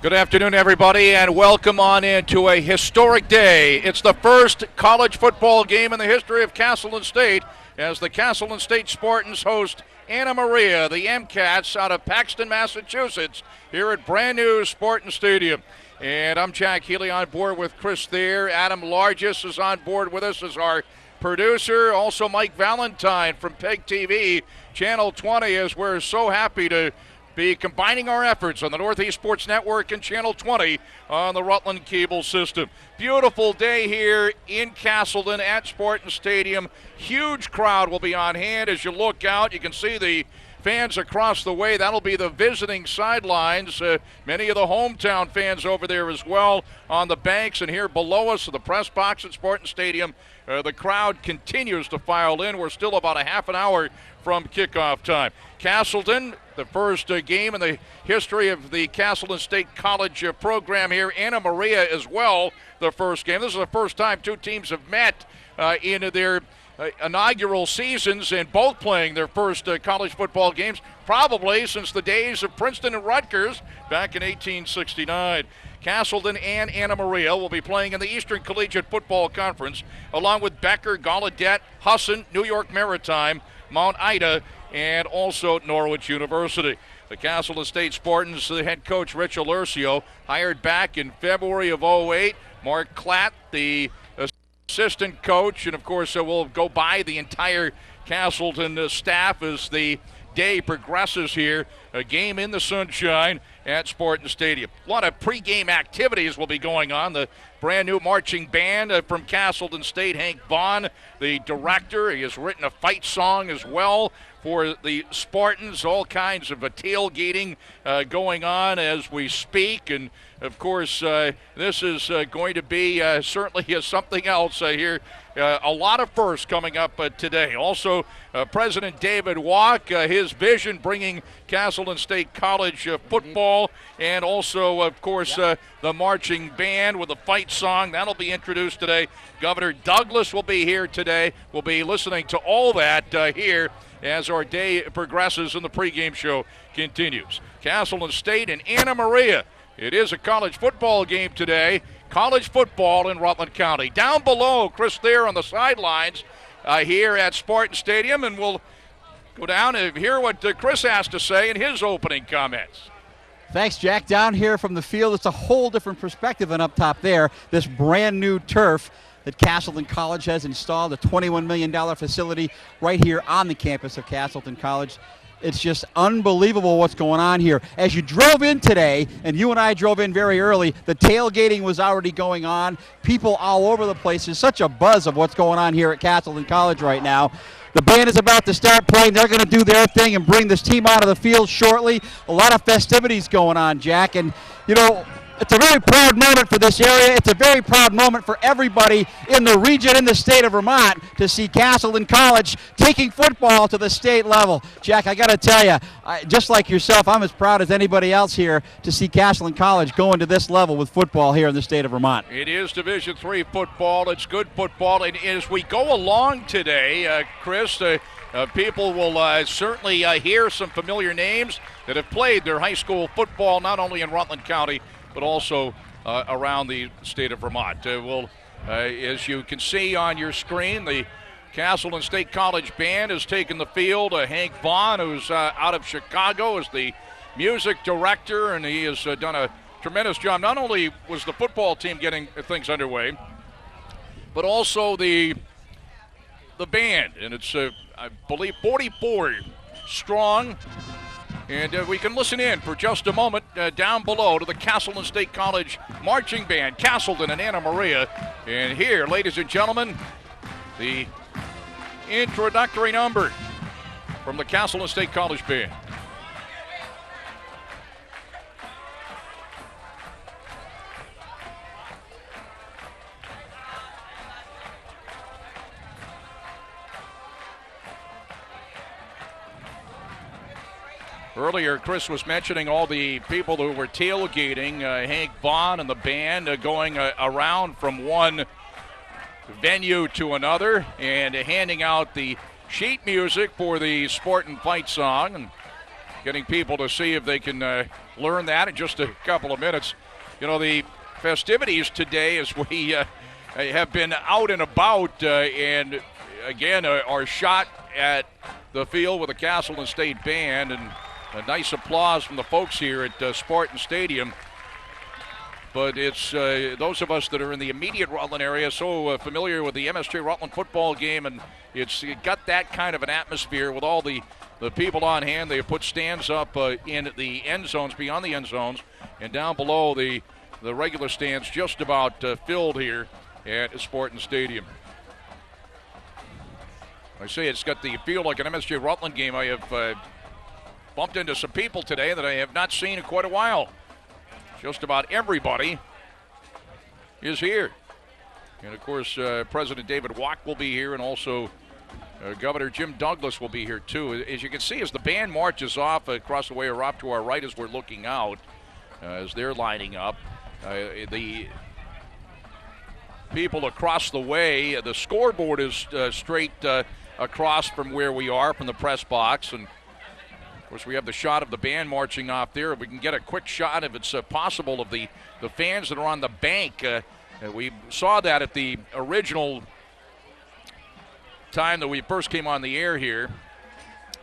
Good afternoon, everybody, and welcome on into a historic day. It's the first college football game in the history of Castleton State as the Castleton State Spartans host Anna Maria, the MCATs, out of Paxton, Massachusetts, here at brand new Spartan Stadium. And I'm Jack Healey on board with Chris Thayer. Adam Largis is on board with us as our producer. Also Mike Valentine from PEGTV, Channel 20, as we're so happy to be combining our efforts on the Northeast Sports Network and Channel 20 on the Rutland Cable System. Beautiful day here in Castleton at Spartan Stadium. Huge crowd will be on hand. As you look out, you can see the fans across the way. That'll be the visiting sidelines. Many of the hometown fans over there as well on the banks, and here below us, the press box at Spartan Stadium. The crowd continues to file in. We're still about a half an hour from kickoff time. Castleton, the first game in the history of the Castleton State College program here. Anna Maria as well, the first game. This is the first time two teams have met in their inaugural seasons, and both playing their first college football games probably since the days of Princeton and Rutgers back in 1869. Castleton and Anna Maria will be playing in the Eastern Collegiate Football Conference along with Becker, Gallaudet, Husson, New York Maritime, Mount Ida, and also Norwich University. The Castleton State Spartans, the head coach Rich Alercio, hired back in February of 08. Mark Klatt, the assistant coach, and of course we'll go by the entire Castleton staff as the day progresses here. A game in the sunshine at Spartan Stadium. A lot of pregame activities will be going on. The brand new marching band from Castleton State, Hank Vaughn, the director. He has written a fight song as well for the Spartans. All kinds of tailgating going on as we speak. And of course, this is going to be certainly something else here. A lot of firsts coming up today. Also, President David Wolk, his vision bringing Castleton State College football, and also, of course, the marching band with a fight song. That'll be introduced today. Governor Douglas will be here today. We'll be listening to all that here as our day progresses and the pregame show continues. Castleton State and Anna Maria. It is a college football game today. College football in Rutland County. Down below, Chris Thayer on the sidelines here at Spartan Stadium, and we'll go down and hear what Chris has to say in his opening comments. Thanks, Jack. Down here from the field, it's a whole different perspective than up top there. This brand new turf that Castleton College has installed, a $21 million facility right here on the campus of Castleton College. It's just unbelievable what's going on here. As you drove in today, and you and I drove in very early, the tailgating was already going on. People all over the place. There's such a buzz of what's going on here at Castleton College right now. The band is about to start playing. They're going to do their thing and bring this team out of the field shortly. A lot of festivities going on, Jack. And, you know, it's a very proud moment for this area. It's a very proud moment for everybody in the region, in the state of Vermont, to see Castleton College taking football to the state level. Jack, I got to tell you, just like yourself, I'm as proud as anybody else here to see Castleton College going to this level with football here in the state of Vermont. It is Division III football. It's good football. And as we go along today, Chris, people will certainly hear some familiar names that have played their high school football not only in Rutland County, but also around the state of Vermont. As you can see on your screen, the Castleton State College Band has taken the field. Hank Vaughn, who's out of Chicago, is the music director, and he has done a tremendous job. Not only was the football team getting things underway, but also the band, and it's, I believe, 44 strong. And we can listen in for just a moment down below to the Castleton State College Marching Band, Castleton and Anna Maria. And here, ladies and gentlemen, the introductory number from the Castleton State College Band. Earlier, Chris was mentioning all the people who were tailgating, Hank Vaughn and the band going around from one venue to another and handing out the sheet music for the Spartan fight song and getting people to see if they can learn that in just a couple of minutes. You know, the festivities today as we have been out and about, and again, our shot at the field with the Castleton State Band, and a nice applause from the folks here at Spartan Stadium. But it's those of us that are in the immediate Rutland area so familiar with the MSJ Rutland football game, and it's got that kind of an atmosphere with all the people on hand. They have put stands up in the end zones, beyond the end zones, and down below the regular stands just about filled here at Spartan Stadium. I say it's got the feel like an MSJ Rutland game. I have bumped into some people today that I have not seen in quite a while. Just about everybody is here. And, of course, President David Wolk will be here, and also Governor Jim Douglas will be here, too. As you can see, as the band marches off across the way or off to our right as we're looking out, as they're lining up, the people across the way, the scoreboard is straight across from where we are, from the press box, and of course, we have the shot of the band marching off there. If we can get a quick shot, if it's possible, of the fans that are on the bank. We saw that at the original time that we first came on the air here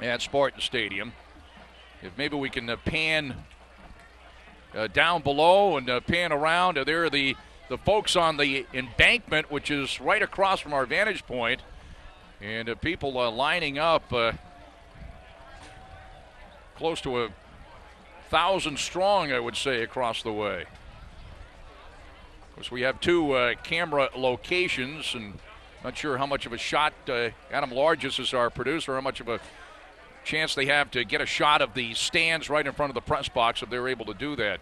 at Spartan Stadium. If maybe we can pan down below and pan around. There are the folks on the embankment, which is right across from our vantage point, and people lining up. Close to 1,000 strong, I would say, across the way. Of course, we have two camera locations, and not sure how much of a shot Adam Largis is our producer, how much of a chance they have to get a shot of the stands right in front of the press box if they're able to do that.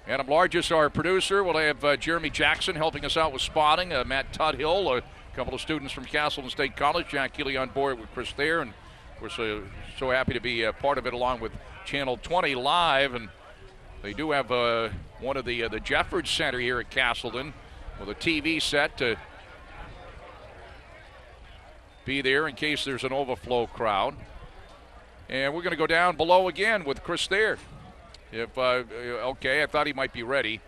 Adam Largis, our producer. We'll have Jeremy Jackson helping us out with spotting, Matt Tudhill, a couple of students from Castleton State College, Jack Healey on board with Chris Thayer, and we're so happy to be part of it along with Channel 20 Live. And they do have one of the Jeffords Center here at Castleton with a TV set to be there in case there's an overflow crowd. And we're going to go down below again with Chris Thayer. Okay, I thought he might be ready.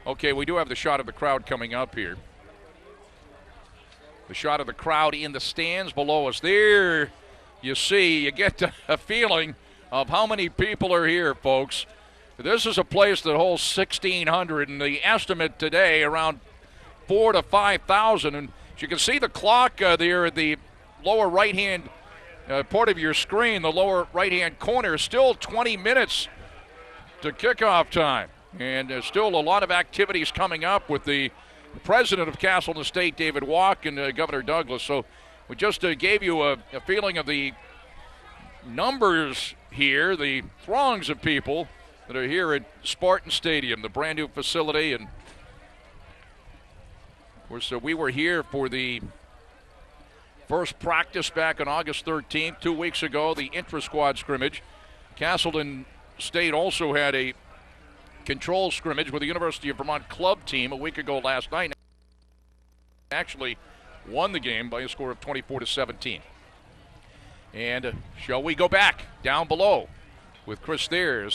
Okay, we do have the shot of the crowd coming up here. The shot of the crowd in the stands below us. There you see, you get a feeling of how many people are here, folks. This is a place that holds 1,600, and the estimate today around 4,000 to 5,000. And as you can see the clock there at the lower right-hand part of your screen, the lower right-hand corner, still 20 minutes to kickoff time. And there's still a lot of activities coming up with the president of Castleton State, David Wolk, and Governor Douglas. So we just gave you a feeling of the numbers here, the throngs of people that are here at Spartan Stadium, the brand new facility. And of course, we were here for the first practice back on August 13th, 2 weeks ago, the intra-squad scrimmage. Castleton State also had a control scrimmage with the University of Vermont club team a week ago last night. Actually won the game by a score of 24-17. And shall we go back down below with Chris Thayer?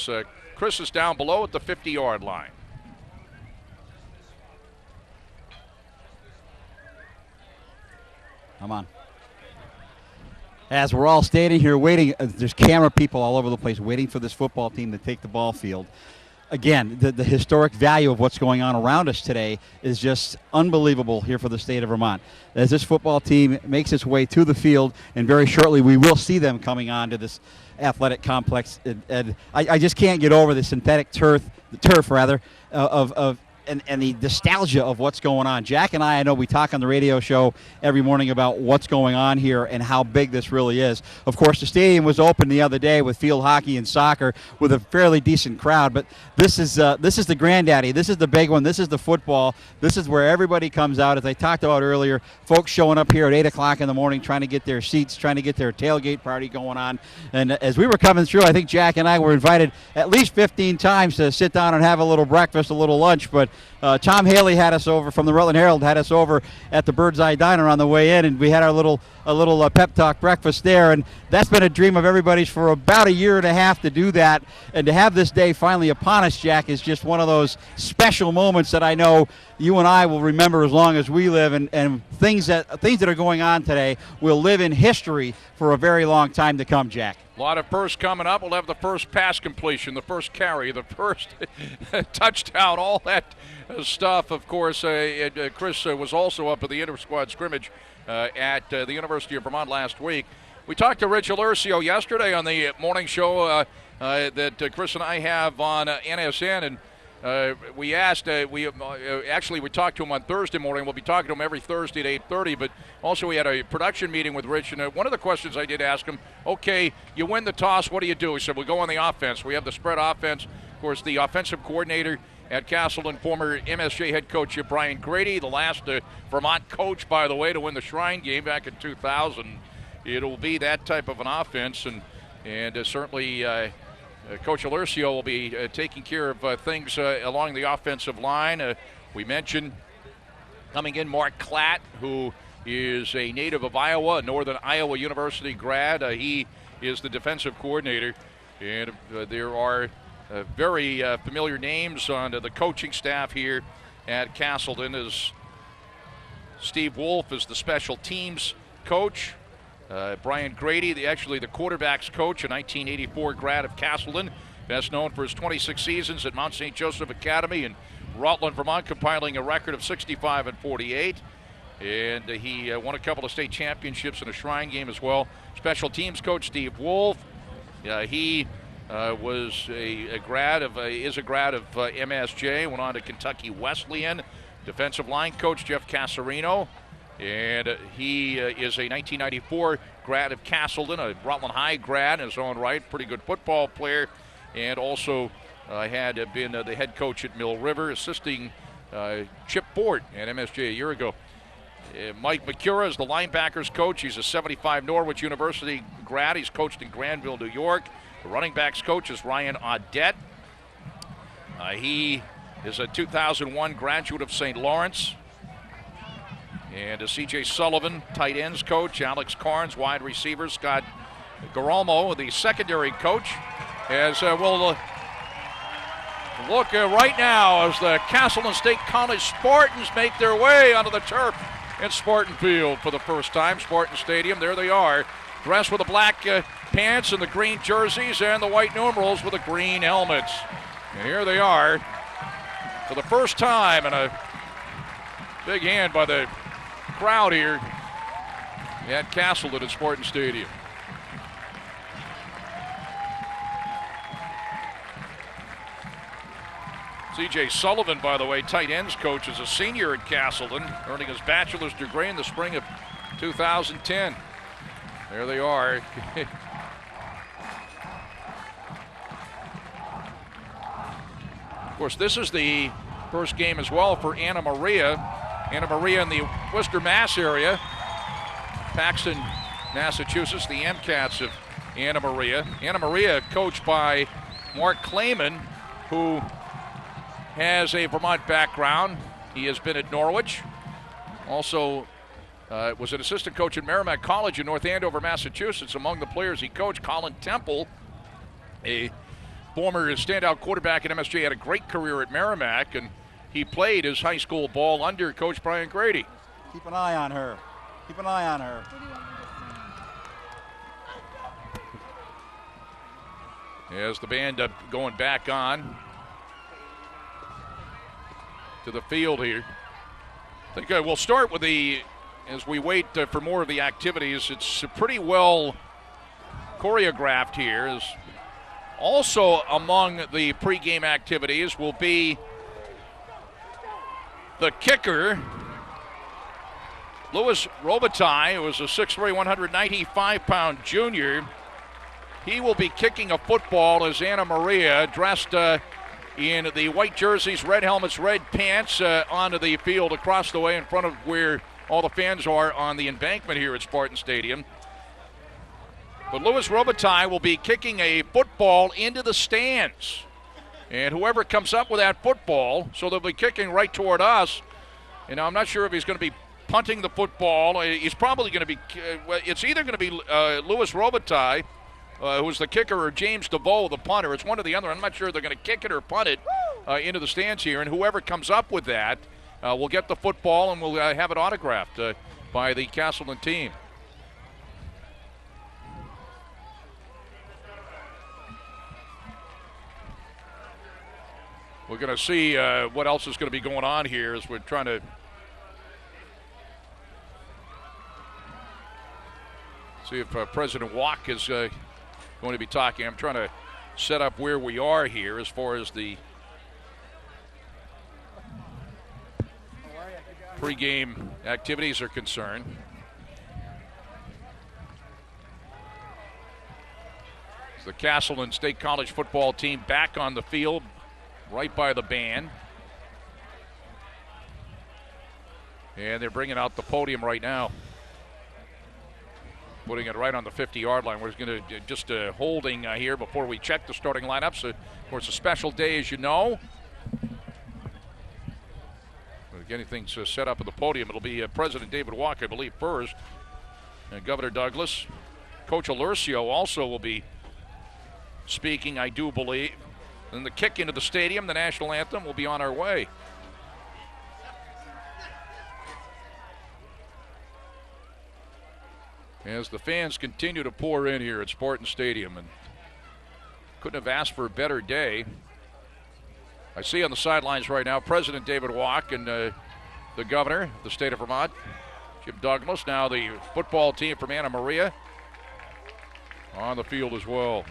Chris is down below at the 50-yard line. Come on. As we're all standing here waiting, there's camera people all over the place waiting for this football team to take the ball field. Again, the historic value of what's going on around us today is just unbelievable here for the state of Vermont. As this football team makes its way to the field, and very shortly we will see them coming on to this athletic complex. And I just can't get over the synthetic turf and the nostalgia of what's going on. Jack and I know we talk on the radio show every morning about what's going on here and how big this really is. Of course, the stadium was open the other day with field hockey and soccer with a fairly decent crowd, but this is the granddaddy. This is the big one. This is the football. This is where everybody comes out. As I talked about earlier, folks showing up here at 8 o'clock in the morning trying to get their seats, trying to get their tailgate party going on. And as we were coming through, I think Jack and I were invited at least 15 times to sit down and have a little breakfast, a little lunch, but Tom Healey had us over from the Rutland Herald, had us over at the Bird's Eye Diner on the way in, and we had our little pep talk breakfast there, and that's been a dream of everybody's for about a year and a half to do that, and to have this day finally upon us, Jack, is just one of those special moments that I know you and I will remember as long as we live, and things that are going on today will live in history for a very long time to come, Jack. A lot of firsts coming up. We'll have the first pass completion, the first carry, the first touchdown, all that stuff. Of course, Chris was also up at the inter-squad scrimmage at the University of Vermont last week. We talked to Rich Alurcio yesterday on the morning show that Chris and I have on NSN, and we asked, we talked to him on Thursday morning. We'll be talking to him every Thursday at 8:30, but also we had a production meeting with Rich, and one of the questions I did ask him, okay, you win the toss, what do you do? He said, we go on the offense. We have the spread offense. Of course, the offensive coordinator at Castleton, former MSJ head coach Brian Grady, the last Vermont coach, by the way, to win the Shrine game back in 2000. It'll be that type of an offense, and certainly Coach Alurcio will be taking care of things along the offensive line. We mentioned coming in Mark Klatt, who is a native of Iowa, a Northern Iowa University grad. He is the defensive coordinator, and there are very familiar names on the coaching staff here at Castleton. As Steve Wolk is the special teams coach. Brian Grady, the quarterback's coach, a 1984 grad of Castleton, best known for his 26 seasons at Mount St. Joseph Academy in Rutland, Vermont, compiling a record of 65-48. And he won a couple of state championships in a Shrine game as well. Special teams coach Steve Wolk. He was a grad of MSJ, went on to Kentucky Wesleyan. Defensive line coach Jeff Casarino. And he is a 1994 grad of Castleton, a Rutland High grad in his own right, pretty good football player, and also had been the head coach at Mill River, assisting Chip Ford at MSJ a year ago. Mike McCura is the linebackers coach. He's a 75 Norwich University grad. He's coached in Granville, New York. The running backs coach is Ryan Audette. He is a 2001 graduate of St. Lawrence. And C.J. Sullivan, tight ends coach. Alex Carnes, wide receiver. Scott Garolmo, the secondary coach. As we'll look right now as the Castleton State College Spartans make their way onto the turf in Spartan Field for the first time. Spartan Stadium, there they are, dressed with the black pants and the green jerseys and the white numerals with the green helmets. And here they are for the first time, and a big hand by the crowd here at Castleton at Spartan Stadium. C.J. Sullivan, by the way, tight ends coach, is a senior at Castleton, earning his bachelor's degree in the spring of 2010. There they are. Of course, this is the first game as well for Anna Maria. Anna Maria in the Worcester, Mass area. Paxton, Massachusetts, the MCATs of Anna Maria. Anna Maria coached by Mark Clayman, who has a Vermont background. He has been at Norwich. Also was an assistant coach at Merrimack College in North Andover, Massachusetts. Among the players he coached, Colin Temple, a former standout quarterback at MSJ, had a great career at Merrimack, and he played his high school ball under Coach Brian Grady. Keep an eye on her. Keep an eye on her. As the band going back on to the field here. I think we'll start with as we wait for more of the activities, it's pretty well choreographed here. As also among the pregame activities will be the kicker, Louis Robitaille, who was a 6'3", 195-pound junior. He will be kicking a football as Anna Maria, dressed in the white jerseys, red helmets, red pants, onto the field across the way in front of where all the fans are on the embankment here at Spartan Stadium. But Louis Robitaille will be kicking a football into the stands. And whoever comes up with that football, so they'll be kicking right toward us. And I'm not sure if he's going to be punting the football. He's probably going to be, it's either going to be Louis Robitaille, who's the kicker, or James DeVoe, the punter. It's one or the other. I'm not sure if they're going to kick it or punt it into the stands here. And whoever comes up with that will get the football, and we'll have it autographed by the Castleton team. We're going to see what else is going to be going on here as we're trying to see if President Wolk is going to be talking. I'm trying to set up where we are here as far as the pregame activities are concerned. It's the Castleton State College football team back on the field, right by the band. And they're bringing out the podium right now, putting it right on the 50-yard line. We're going to just holding here before we check the starting lineup. So, of course, a special day, as you know. Getting things set up at the podium. It'll be President David Wolk, I believe, first. And Governor Douglas. Coach Alurcio also will be speaking, I do believe. And the kick into the stadium, the national anthem, will be on our way. As the fans continue to pour in here at Spartan Stadium, and couldn't have asked for a better day. I see on the sidelines right now President David Wolk and the governor of the state of Vermont, Jim Douglas. Now the football team from Anna Maria on the field as well.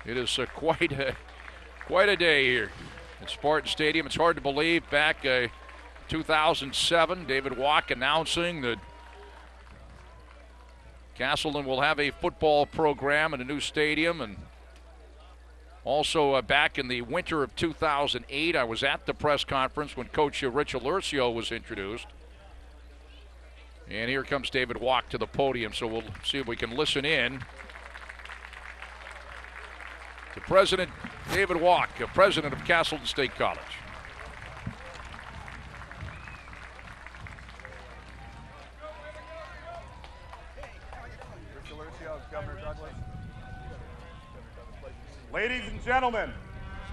It is quite a day here at Spartan Stadium. It's hard to believe. Back 2007, David Wolk announcing that Castleton will have a football program and a new stadium. And also back in the winter of 2008, I was at the press conference when Coach Rich Alurcio was introduced. And here comes David Wolk to the podium, so we'll see if we can listen in to President David Wolk, president of Castleton State College. Governor Douglas. Ladies and gentlemen,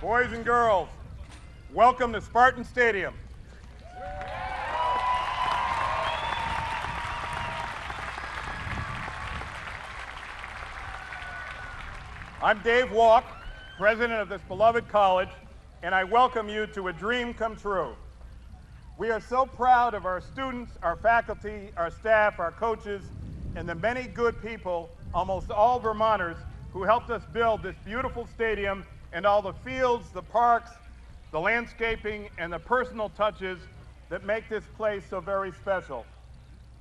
boys and girls, welcome to Spartan Stadium. I'm Dave Wolk, president of this beloved college, and I welcome you to a dream come true. We are so proud of our students, our faculty, our staff, our coaches, and the many good people, almost all Vermonters, who helped us build this beautiful stadium and all the fields, the parks, the landscaping, and the personal touches that make this place so very special.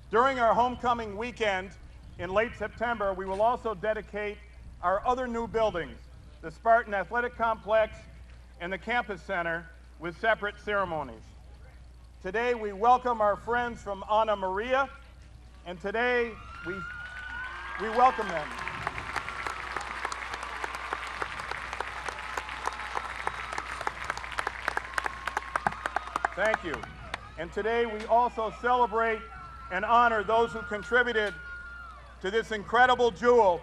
During our homecoming weekend in late September, we will also dedicate our other new buildings, the Spartan Athletic Complex and the Campus Center, with separate ceremonies. Today we welcome our friends from Anna Maria, and today we welcome them. Thank you. And today we also celebrate and honor those who contributed to this incredible jewel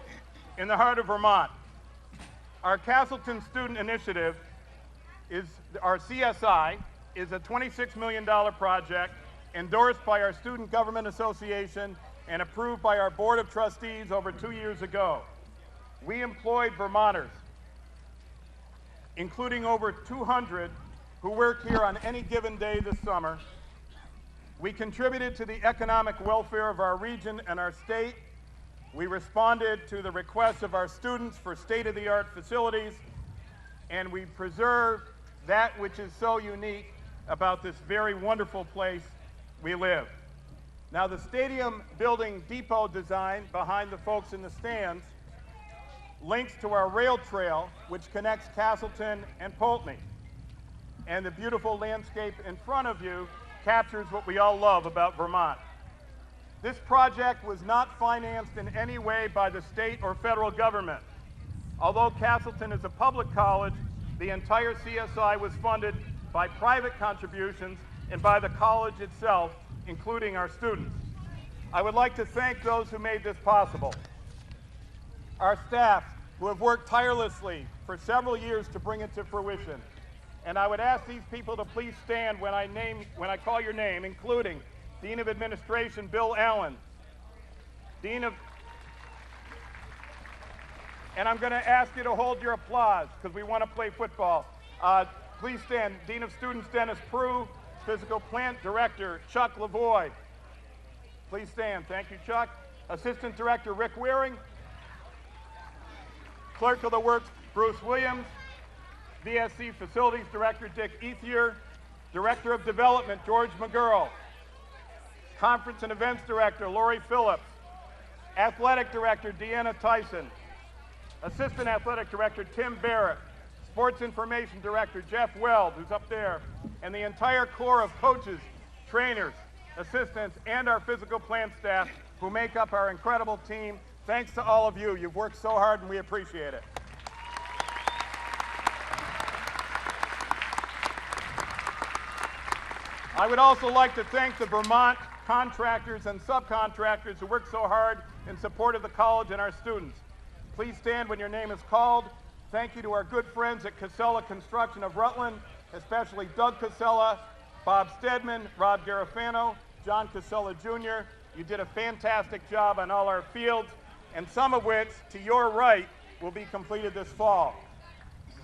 in the heart of Vermont. Our Castleton Student Initiative our CSI, is a $26 million project endorsed by our Student Government Association and approved by our Board of Trustees over 2 years ago. We employed Vermonters, including over 200 who work here on any given day this summer. We contributed to the economic welfare of our region and our state. We responded to the requests of our students for state-of-the-art facilities, and we preserved that which is so unique about this very wonderful place we live. Now, the stadium building depot design behind the folks in the stands links to our rail trail, which connects Castleton and Poultney. And the beautiful landscape in front of you captures what we all love about Vermont. This project was not financed in any way by the state or federal government. Although Castleton is a public college, the entire CSI was funded by private contributions and by the college itself, including our students. I would like to thank those who made this possible. Our staff, who have worked tirelessly for several years to bring it to fruition. And I would ask these people to please stand when I call your name, including Dean of Administration Bill Allen, and I'm going to ask you to hold your applause because we want to play football. Please stand. Dean of Students Dennis Prue, Physical Plant Director Chuck Lavoie. Please stand. Thank you, Chuck. Assistant Director Rick Wearing. Clerk of the Works Bruce Williams. VSC Facilities Director Dick Ethier. Director of Development George McGurl. Conference and Events Director Lori Phillips. Athletic Director Deanna Tyson. Assistant Athletic Director Tim Barrett. Sports Information Director Jeff Weld, who's up there, and the entire corps of coaches, trainers, assistants, and our physical plant staff who make up our incredible team. Thanks to all of you. You've worked so hard and we appreciate it. I would also like to thank the Vermont contractors and subcontractors who worked so hard in support of the college and our students. Please stand when your name is called. Thank you to our good friends at Casella Construction of Rutland, especially Doug Casella, Bob Stedman, Rob Garofano, John Casella Jr. You did a fantastic job on all our fields, and some of which, to your right, will be completed this fall.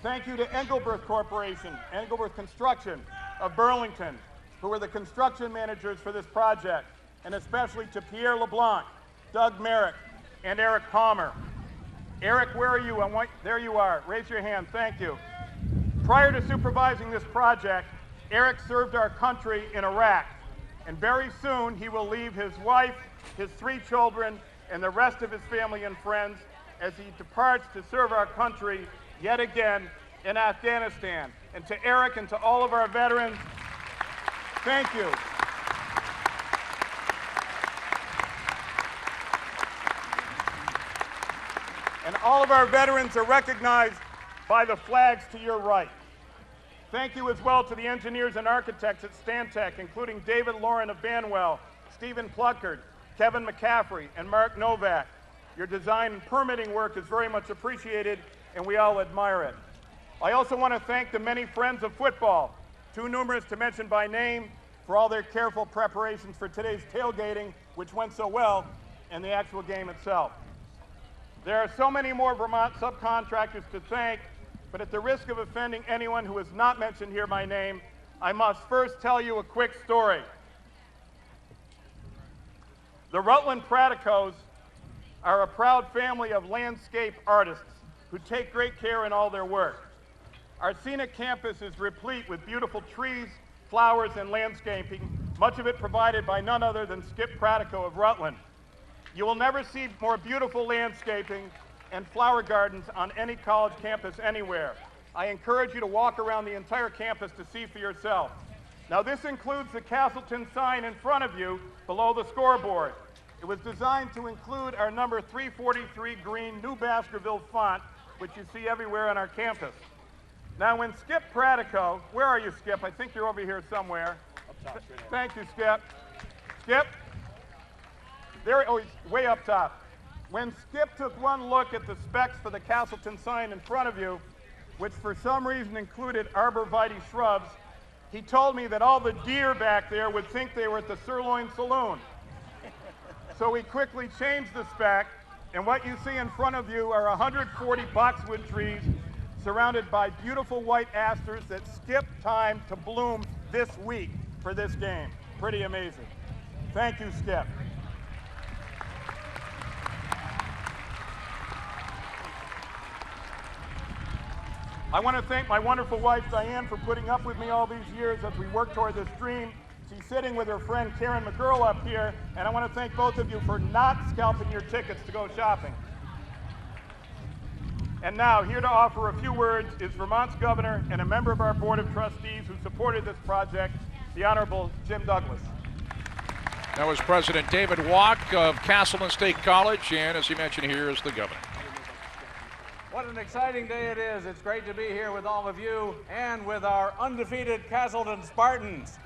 Thank you to Engelberth Corporation, Engelberth Construction of Burlington, who were the construction managers for this project, and especially to Pierre LeBlanc, Doug Merrick, and Eric Palmer. Eric, where are you? There you are. Raise your hand. Thank you. Prior to supervising this project, Eric served our country in Iraq, and very soon he will leave his wife, his 3 children, and the rest of his family and friends as he departs to serve our country yet again in Afghanistan. And to Eric and to all of our veterans, thank you. And all of our veterans are recognized by the flags to your right. Thank you as well to the engineers and architects at Stantec, including David Lauren of Banwell, Stephen Pluckard, Kevin McCaffrey, and Mark Novak. Your design and permitting work is very much appreciated, and we all admire it. I also want to thank the many friends of football, too numerous to mention by name, for all their careful preparations for today's tailgating, which went so well, and the actual game itself. There are so many more Vermont subcontractors to thank, but at the risk of offending anyone who is not mentioned here by name, I must first tell you a quick story. The Rutland Praticos are a proud family of landscape artists who take great care in all their work. Our scenic campus is replete with beautiful trees, flowers, and landscaping, much of it provided by none other than Skip Pratico of Rutland. You will never see more beautiful landscaping and flower gardens on any college campus anywhere. I encourage you to walk around the entire campus to see for yourself. Now, this includes the Castleton sign in front of you below the scoreboard. It was designed to include our number 343 green New Baskerville font, which you see everywhere on our campus. Now, when Skip Pratico, where are you, Skip? I think you're over here somewhere. Up top, thank you, Skip. Skip? There, oh, he's way up top. When Skip took one look at the specs for the Castleton sign in front of you, which for some reason included arborvitae shrubs, he told me that all the deer back there would think they were at the Sirloin Saloon. So we quickly changed the spec, and what you see in front of you are 140 boxwood trees surrounded by beautiful white asters that skip time to bloom this week for this game. Pretty amazing. Thank you, Skip. I want to thank my wonderful wife, Diane, for putting up with me all these years as we work toward this dream. She's sitting with her friend Karen McGurl up here, and I want to thank both of you for not scalping your tickets to go shopping. And now, here to offer a few words is Vermont's governor and a member of our board of trustees who supported this project, the Honorable Jim Douglas. That was President David Wolk of Castleton State College, and as he mentioned, here is the governor. What an exciting day it is. It's great to be here with all of you and with our undefeated Castleton Spartans.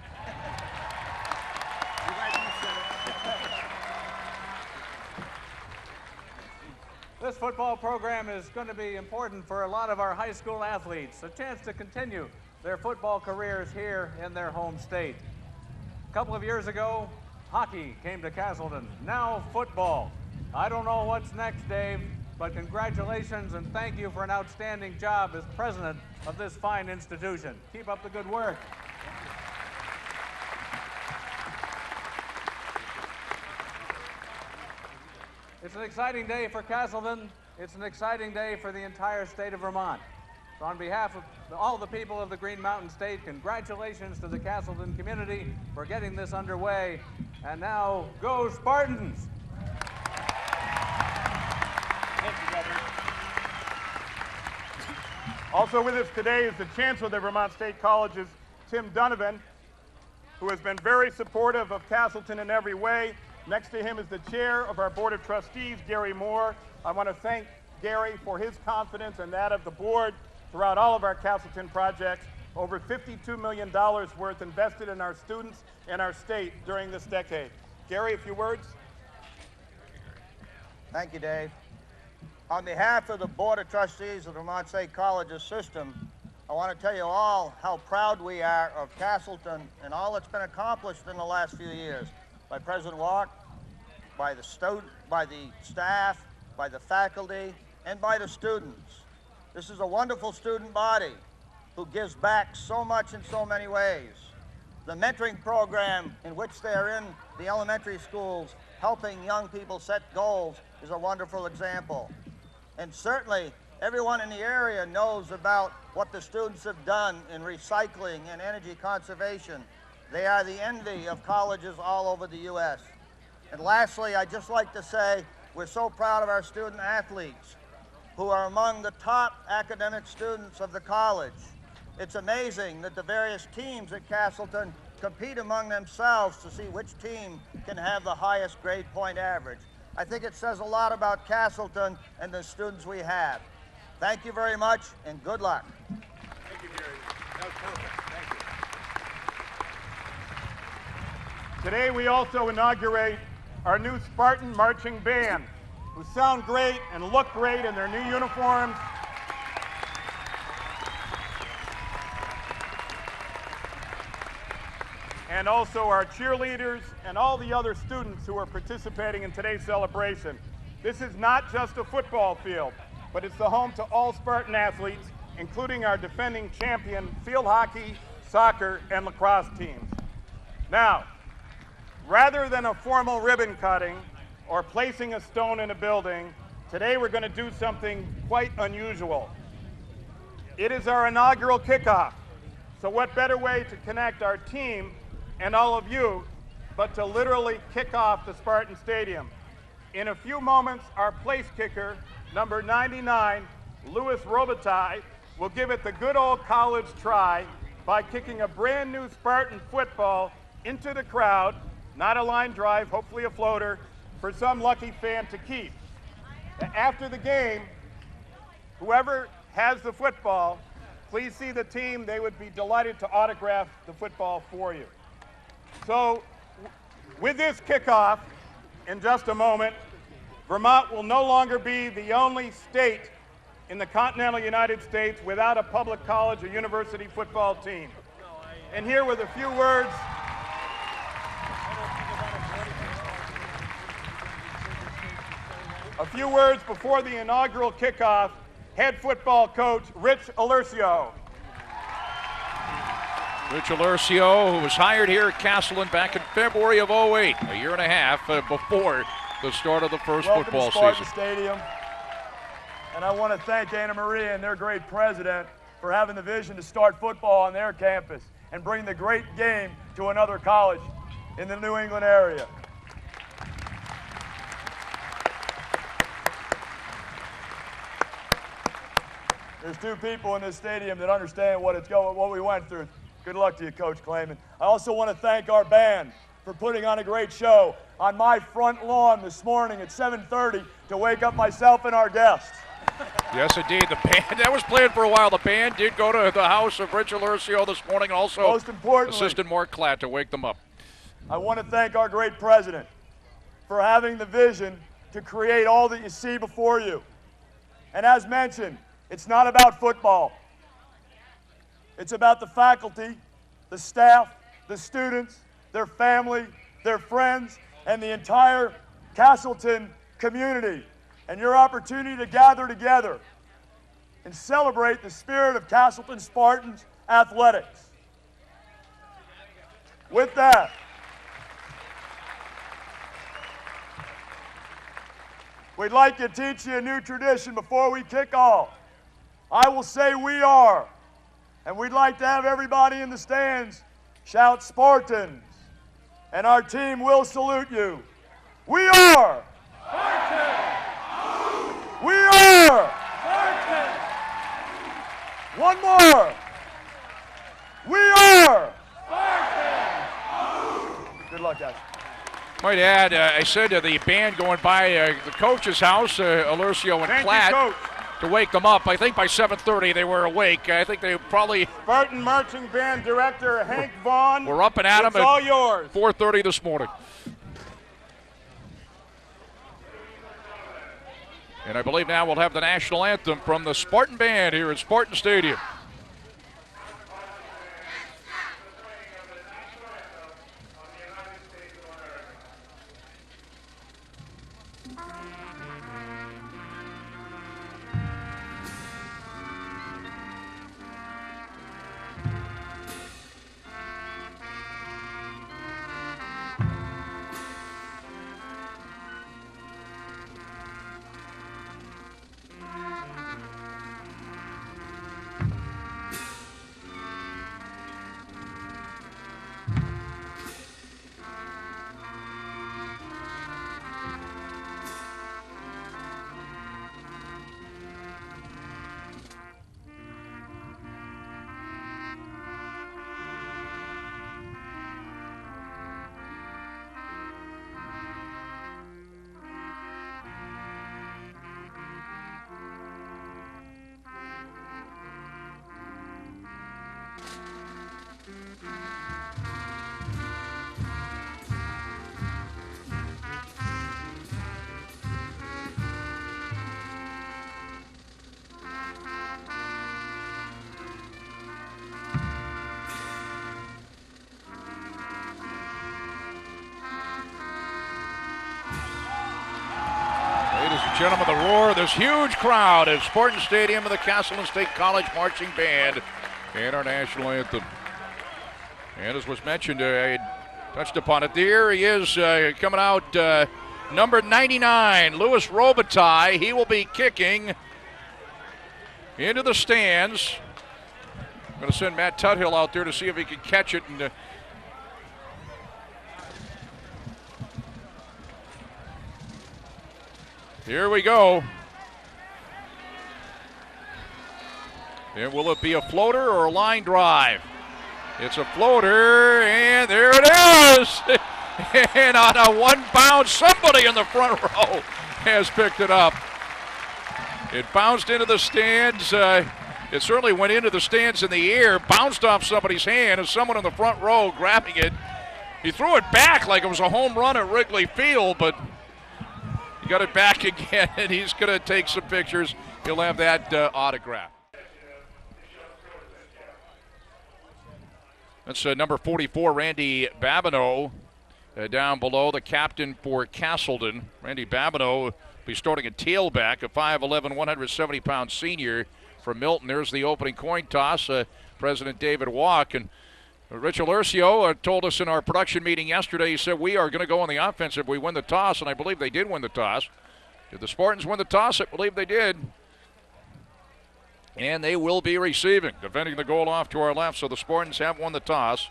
This football program is going to be important for a lot of our high school athletes, a chance to continue their football careers here in their home state. A couple of years ago, hockey came to Castleton. Now football. I don't know what's next, Dave, but congratulations and thank you for an outstanding job as president of this fine institution. Keep up the good work. It's an exciting day for Castleton. It's an exciting day for the entire state of Vermont. So on behalf of all the people of the Green Mountain State, congratulations to the Castleton community for getting this underway. And now, go Spartans! Thank you, Governor. Also with us today is the Chancellor of the Vermont State Colleges, Tim Donovan, who has been very supportive of Castleton in every way. Next to him is the Chair of our Board of Trustees, Gary Moore. I want to thank Gary for his confidence and that of the board throughout all of our Castleton projects. Over $52 million worth invested in our students and our state during this decade. Gary, a few words? Thank you, Dave. On behalf of the Board of Trustees of the Vermont State Colleges system, I want to tell you all how proud we are of Castleton and all that's been accomplished in the last few years by President Wolk, by the staff, by the faculty, and by the students. This is a wonderful student body who gives back so much in so many ways. The mentoring program in which they're in the elementary schools helping young people set goals is a wonderful example. And certainly everyone in the area knows about what the students have done in recycling and energy conservation. They are the envy of colleges all over the U.S. And lastly, I'd just like to say we're so proud of our student athletes who are among the top academic students of the college. It's amazing that the various teams at Castleton compete among themselves to see which team can have the highest grade point average. I think it says a lot about Castleton and the students we have. Thank you very much and good luck. Thank you, Gary. That was perfect. Thank you. Today we also inaugurate our new Spartan marching band, who sound great and look great in their new uniforms. And also our cheerleaders and all the other students who are participating in today's celebration. This is not just a football field, but it's the home to all Spartan athletes, including our defending champion field hockey, soccer, and lacrosse teams. Now, rather than a formal ribbon cutting or placing a stone in a building, today we're going to do something quite unusual. It is our inaugural kickoff. So what better way to connect our team and all of you but to literally kick off the Spartan Stadium. In a few moments, our place kicker, number 99, Louis Robitaille, will give it the good old college try by kicking a brand new Spartan football into the crowd, not a line drive, hopefully a floater, for some lucky fan to keep. After the game, whoever has the football, please see the team. They would be delighted to autograph the football for you. So with this kickoff, in just a moment, Vermont will no longer be the only state in the continental United States without a public college or university football team. And here with a few words, before the inaugural kickoff, head football coach Rich Alurcio. Rich Alurcio, who was hired here at Castleton back in February of 08, a year and a half before the start of the first football season. Welcome to Spartan Stadium. And I want to thank Anna Maria and their great president for having the vision to start football on their campus and bring the great game to another college in the New England area. There's two people in this stadium that understand what we went through. Good luck to you, Coach Clayman. I also want to thank our band for putting on a great show on my front lawn this morning at 7:30 to wake up myself and our guests. Yes, indeed. The band, that was playing for a while. The band did go to the house of Rich Alurcio this morning. Also, Most importantly, assistant Mark Klatt to wake them up. I want to thank our great president for having the vision to create all that you see before you. And as mentioned, it's not about football. It's about the faculty, the staff, the students, their family, their friends, and the entire Castleton community, and your opportunity to gather together and celebrate the spirit of Castleton Spartans athletics. With that, we'd like to teach you a new tradition before we kick off. I will say "we are," and we'd like to have everybody in the stands shout "Spartans," and our team will salute you. We are Spartans! We are Spartans! One more! We are Spartans! Good luck, guys. Might add, I said to the band going by the coach's house, Alurcio and Thank you, Klatt, Coach. to wake them up. I think by 7:30 they were awake. I think they probably Spartan Marching Band Director Hank Vaughn. were up and at 'em It's all at yours. 4:30 this morning. And I believe now we'll have the national anthem from the Spartan Band here at Spartan Stadium. Gentlemen, the roar, this huge crowd at Spartan Stadium of the Castleton State College Marching Band and our national anthem. And as was mentioned, I touched upon it there. He is coming out, number 99, Louis Robitaille. He will be kicking into the stands. I'm going to send Matt Tuthill out there to see if he can catch it. And here we go. And will it be a floater or a line drive? It's a floater, and there it is. And on a one bounce, somebody in the front row has picked it up. It bounced into the stands. It certainly went into the stands in the air, bounced off somebody's hand, and someone in the front row grabbing it. He threw it back like it was a home run at Wrigley Field, but he got it back again, and he's going to take some pictures. He'll have that autograph. That's number 44, Randy Babineau, down below, the captain for Castleton. Randy Babineau will be starting a tailback, a 5'11", 170-pound senior from Milton. There's the opening coin toss. President David Wolk and Rich Alurcio told us in our production meeting yesterday, he said, we are going to go on the offense if we win the toss, and I believe they did win the toss. Did the Spartans win the toss? I believe they did. And they will be receiving, defending the goal off to our left, so the Spartans have won the toss.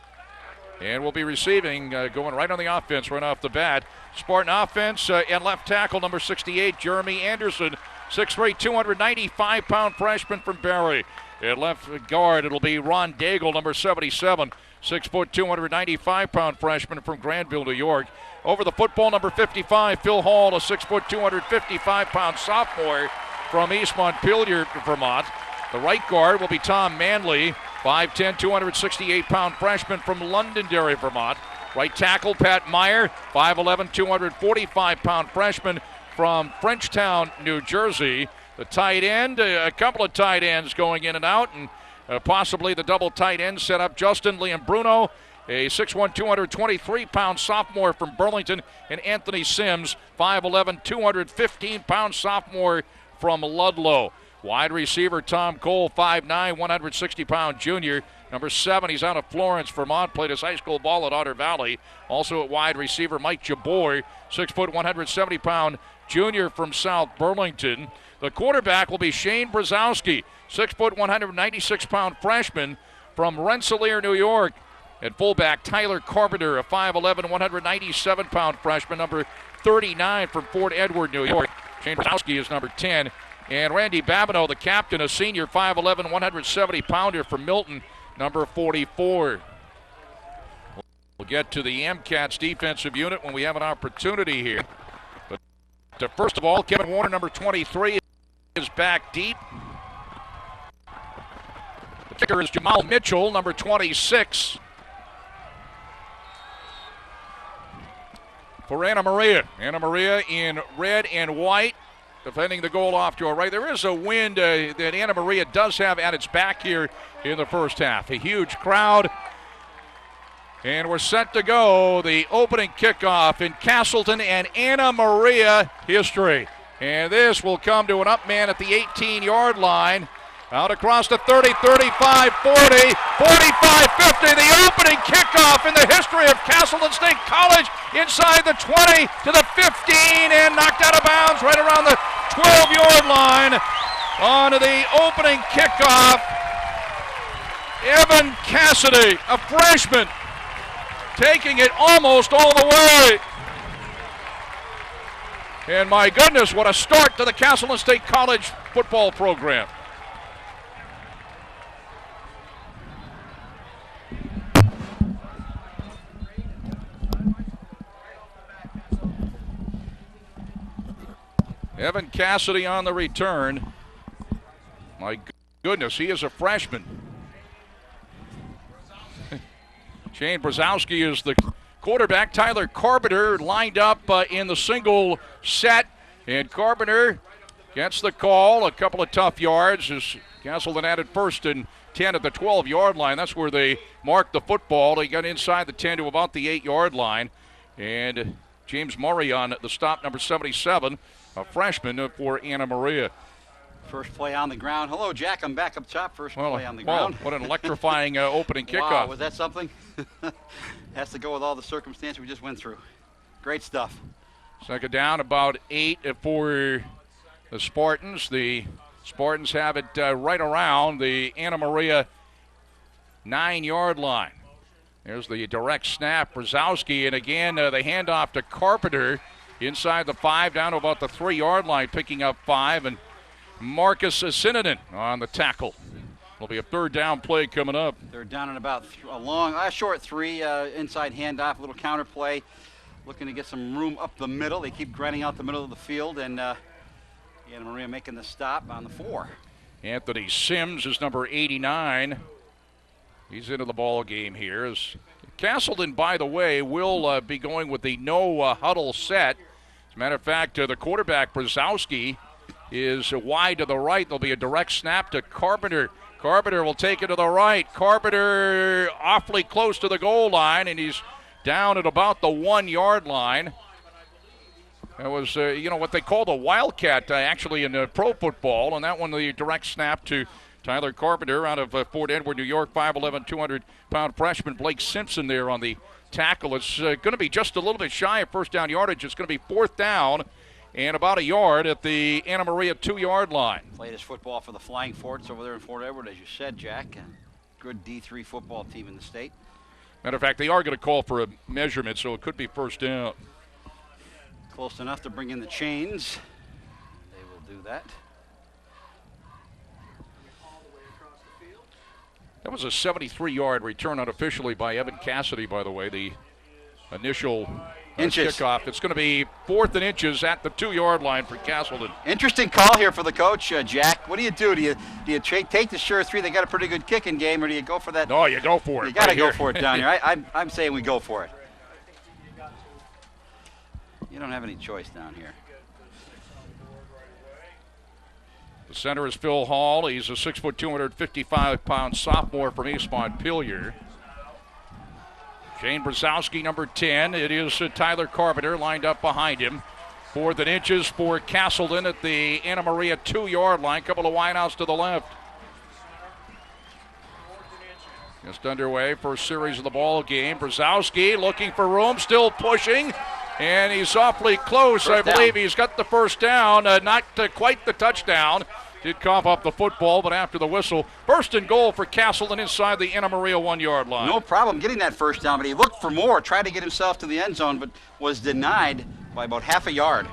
And will be receiving, going right on the offense right off the bat. Spartan offense and left tackle, number 68, Jeremy Anderson, 6'3", 295-pound freshman from Barrie. At left guard, it'll be Ron Daigle, number 77, 6', 295-pound freshman from Granville, New York. Over the football, number 55, Phil Hall, a 6', 255-pound sophomore from East Montpelier, Vermont. The right guard will be Tom Manley, 5'10", 268-pound freshman from Londonderry, Vermont. Right tackle, Pat Meyer, 5'11", 245-pound freshman from Frenchtown, New Jersey. The tight end, a couple of tight ends going in and out, and possibly the double tight end set up. Justin Liam-Bruno, a 6'1", 223-pound sophomore from Burlington, and Anthony Sims, 5'11", 215-pound sophomore from Ludlow. Wide receiver Tom Cole, 5'9", 160-pound junior. Number 7, he's out of Florence, Vermont, played his high school ball at Otter Valley. Also at wide receiver, Mike Jaboy, 6 foot, 170-pound junior from South Burlington. The quarterback will be Shane Brzezowski, 6 foot, 196-pound freshman from Rensselaer, New York. At fullback, Tyler Carpenter, a 5'11", 197-pound freshman, number 39 from Fort Edward, New York. Shane Brzezowski is number 10. And Randy Babineau, the captain, a senior, 5'11", 170-pounder from Milton, number 44. We'll get to the MCAT's defensive unit when we have an opportunity here. But first of all, Kevin Warner, number 23, is back deep. The kicker is Jamal Mitchell, number 26. For Anna Maria. Anna Maria in red and white, defending the goal off to our right. There is a wind that Anna Maria does have at its back here in the first half. A huge crowd. And we're set to go. The opening kickoff in Castleton and Anna Maria history. And this will come to an up man at the 18-yard line. Out across the 30, 35, 40, 45, 50. The opening kickoff in the history of Castleton State College inside the 20 to the 15 and knocked out of bounds right around the 12-yard line. On to the opening kickoff, Evan Cassidy, a freshman, taking it almost all the way. And my goodness, what a start to the Castleton State College football program. Evan Cassidy on the return. My goodness, he is a freshman. Shane Brzezowski is the quarterback. Tyler Carpenter lined up in the single set. And Carpenter gets the call. A couple of tough yards as Castleton added first and 10 at the 12-yard line. That's where they marked the football. They got inside the 10 to about the 8-yard line. And James Murray on the stop, number 77. A freshman for Anna Maria. First play on the ground. Hello, Jack. I'm back up top. First play on the ground. What an electrifying opening kickoff. Wow, was that something? Has to go with all the circumstances we just went through. Great stuff. Second down, about 8 for the Spartans. The Spartans have it right around the Anna Maria 9-yard line. There's the direct snap, Brzezowski, and again the handoff to Carpenter. Inside the 5, down to about the 3-yard line, picking up 5, and Marcus Sinanen on the tackle. It'll be a third down play coming up. They're down in about a short 3, inside handoff, a little counter play, looking to get some room up the middle. They keep grinding out the middle of the field, and Anna Maria making the stop on the 4. Anthony Sims is number 89. He's into the ball game here. As Castleton, by the way, will be going with the no huddle set. As a matter of fact, the quarterback, Brzezowski, is wide to the right. There'll be a direct snap to Carpenter. Carpenter will take it to the right. Carpenter awfully close to the goal line, and he's down at about the 1-yard line. That was, what they call the Wildcat, actually, in pro football, and that one, the direct snap to Tyler Carpenter out of Fort Edward, New York, 5'11", 200-pound freshman. Blake Simpson there on the tackle. It's going to be just a little bit shy of first down yardage. It's going to be 4th down and about a yard at the Anna Maria 2-yard line. Played his football for the Flying Forts over there in Fort Edward, as you said, Jack. Good D3 football team in the state. Matter of fact, they are going to call for a measurement, so it could be first down. Close enough to bring in the chains. They will do that. That was a 73-yard return unofficially by Evan Cassidy, by the way. The initial Inches. Kickoff. It's going to be 4th and inches at the 2-yard line for Castleton. Interesting call here for the coach, Jack. What do you do? Do you take the sure 3? They got a pretty good kicking game, or do you go for that? No, you go for it. You got to right go here. for it down here. I'm saying we go for it. You don't have any choice down here. The center is Phil Hall. He's a 6', 255-pound sophomore from East Montpelier. Shane Brzezowski, number 10. It is Tyler Carpenter lined up behind him. 4th and inches for Castleton at the Anna Maria 2-yard line. Couple of wideouts to the left. Just underway, first series of the ball game. Brzezowski looking for room, still pushing. And he's awfully close. I believe he's got the first down. Not quite the touchdown. Did cough up the football, but after the whistle, 1st and goal for Castleton inside the Anna Maria 1-yard line. No problem getting that first down, but he looked for more, tried to get himself to the end zone, but was denied by about half a yard.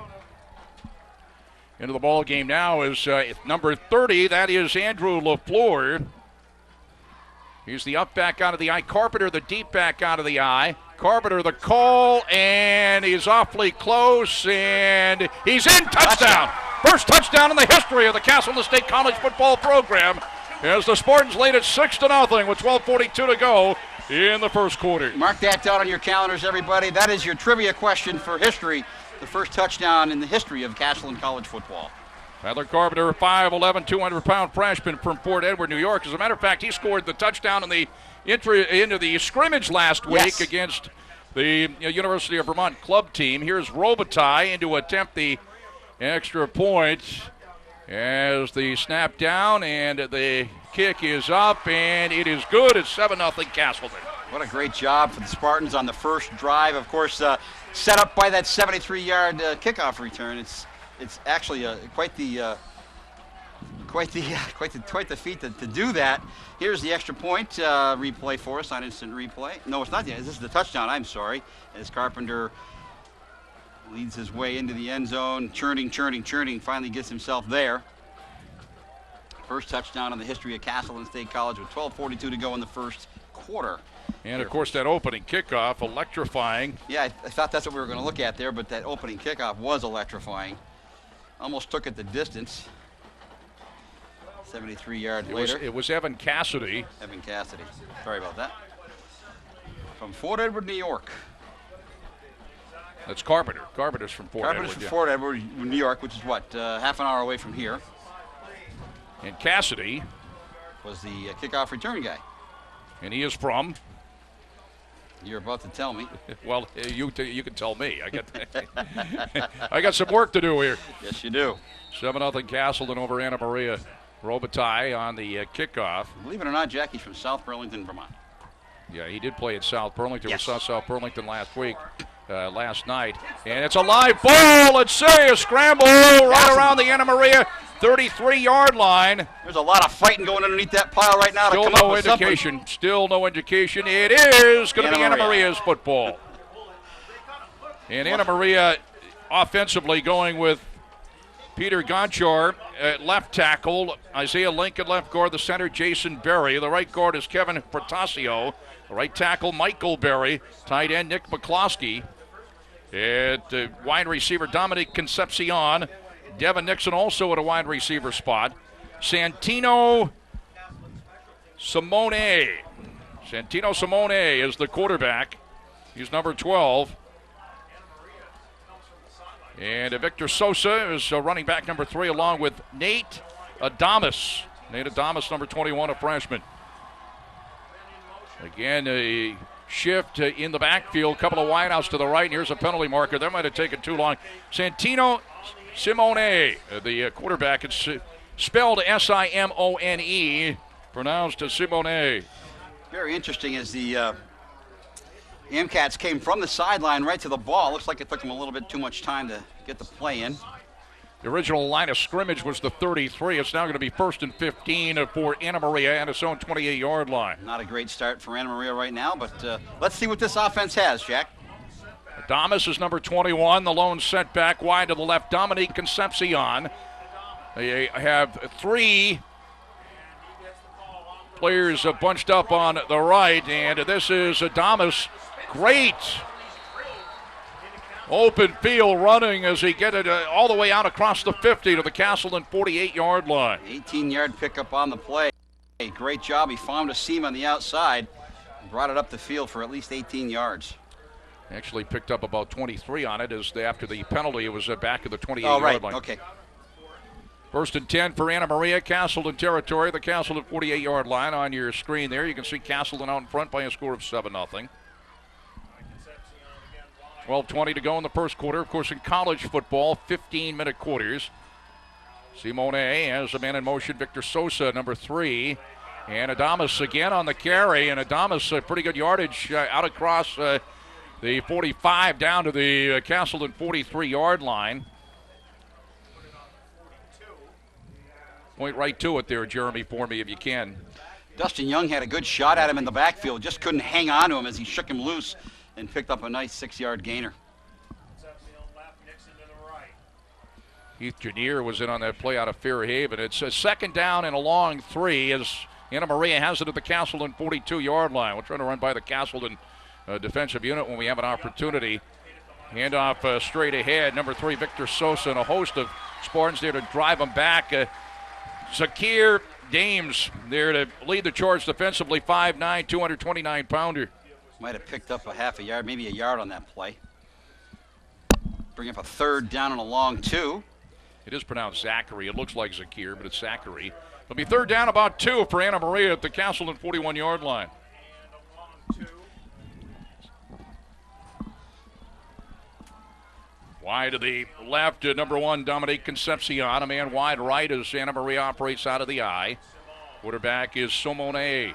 Into the ball game now is number 30. That is Andrew LaFleur. He's the up back out of the eye. Carpenter, the deep back out of the eye. Carpenter, the call, and he's awfully close, and he's in. Touchdown! First touchdown in the history of the Castleton State College football program as the Spartans lead it 6-0 with 12:42 to go in the first quarter. Mark that down on your calendars, everybody. That is your trivia question for history. The first touchdown in the history of Castleton College football. Tyler Carpenter, 5'11", 200-pound freshman from Fort Edward, New York. As a matter of fact, he scored the touchdown in the into the scrimmage last week against the University of Vermont club team. Here's Robitaille in to attempt the extra point as the snap down, and the kick is up, and it is good. It's 7-0 Castleton. What a great job for the Spartans on the first drive. Of course, set up by that 73-yard kickoff return. It's actually quite the feat to do that. Here's the extra point replay for us on instant replay. No, it's not yet. This is the touchdown. I'm sorry. As Carpenter leads his way into the end zone, churning, finally gets himself there. First touchdown in the history of Castleton State College with 12:42 to go in the first quarter. And, of course, that opening kickoff, electrifying. Yeah, I thought that's what we were going to look at there, but that opening kickoff was electrifying. Almost took it the distance. 73 yards later. It was Evan Cassidy. Evan Cassidy. Sorry about that. From Fort Edward, New York. That's Carpenter. Carpenter's from Fort Edward. Carpenter's from Fort Edward, New York, which is what, half an hour away from here. And Cassidy was the kickoff return guy. And he is from? You're about to tell me. Well, you can tell me. I got some work to do here. Yes, you do. 7-0 Castleton over Anna Maria. Robitaille on the kickoff. Believe it or not, Jackie's from South Burlington, Vermont. Yeah, he did play at South Burlington. Yes. We saw South Burlington last night. And it's a live ball. Let's say a scramble right around the Anna Maria 33-yard line. There's a lot of fighting going underneath that pile right now. Still no indication. Still no indication. It is going to be Anna Maria's football. And Anna Maria offensively going with Peter Gonchar at left tackle, Isaiah Lincoln left guard, the center Jason Berry. The right guard is Kevin Protasio. The right tackle Michael Berry. Tight end Nick McCloskey. At wide receiver Dominic Concepcion. Devin Nixon also at a wide receiver spot. Santino Simone. Santino Simone is the quarterback. He's number 12. And Victor Sosa is running back number 3 along with Nate Adamas. Nate Adamas, number 21, a freshman. Again, a shift in the backfield. A couple of wideouts to the right. And here's a penalty marker. That might have taken too long. Santino Simone, the quarterback. It's spelled Simone, pronounced Simone. Very interesting as the Amcats came from the sideline right to the ball. Looks like it took them a little bit too much time to get the play in. The original line of scrimmage was the 33. It's now going to be 1st and 15 for Anna Maria at its own 28-yard line. Not a great start for Anna Maria right now, but let's see what this offense has, Jack. Adamas is number 21, the lone setback wide to the left, Dominique Concepcion. They have 3 players bunched up on the right, and this is Adamas. Great Open field running as he get it all the way out across the 50 to the Castleton 48-yard line. 18-yard pickup on the play. Great job. He found a seam on the outside and brought it up the field for at least 18 yards. Actually picked up about 23 on it as after the penalty, it was back at the 28-yard Oh, right. line. Okay. 1st and 10 for Anna Maria, Castleton territory, the Castleton 48-yard line on your screen there. You can see Castleton out in front by a score of 7-0. 12:20 to go in the first quarter. Of course, in college football, 15-minute quarters. Simone has a man in motion, Victor Sosa, number 3. And Adamas again on the carry. And Adamas, pretty good yardage out across the 45 down to the Castleton 43-yard line. Point right to it there, Jeremy, for me if you can. Dustin Young had a good shot at him in the backfield, just couldn't hang on to him as he shook him loose and picked up a nice 6-yard gainer. Heath Janier was in on that play out of Fairhaven. It's a 2nd down and a long 3 as Anna Maria has it at the Castleton 42-yard line. We're trying to run by the Castleton defensive unit when we have an opportunity. Handoff straight ahead. Number 3, Victor Sosa, and a host of Spartans there to drive them back. Zakir Dames there to lead the charge defensively, 5'9", 229-pounder. Might have picked up a half a yard, maybe a yard on that play. Bring up a 3rd down and a long 2. It is pronounced Zachary. It looks like Zakir, but it's Zachary. It'll be 3rd down, about 2 for Anna Maria at the Castleton 41-yard line. Wide to the left, number 1, Dominique Concepcion. A man wide right as Anna Maria operates out of the I. Quarterback is Simone.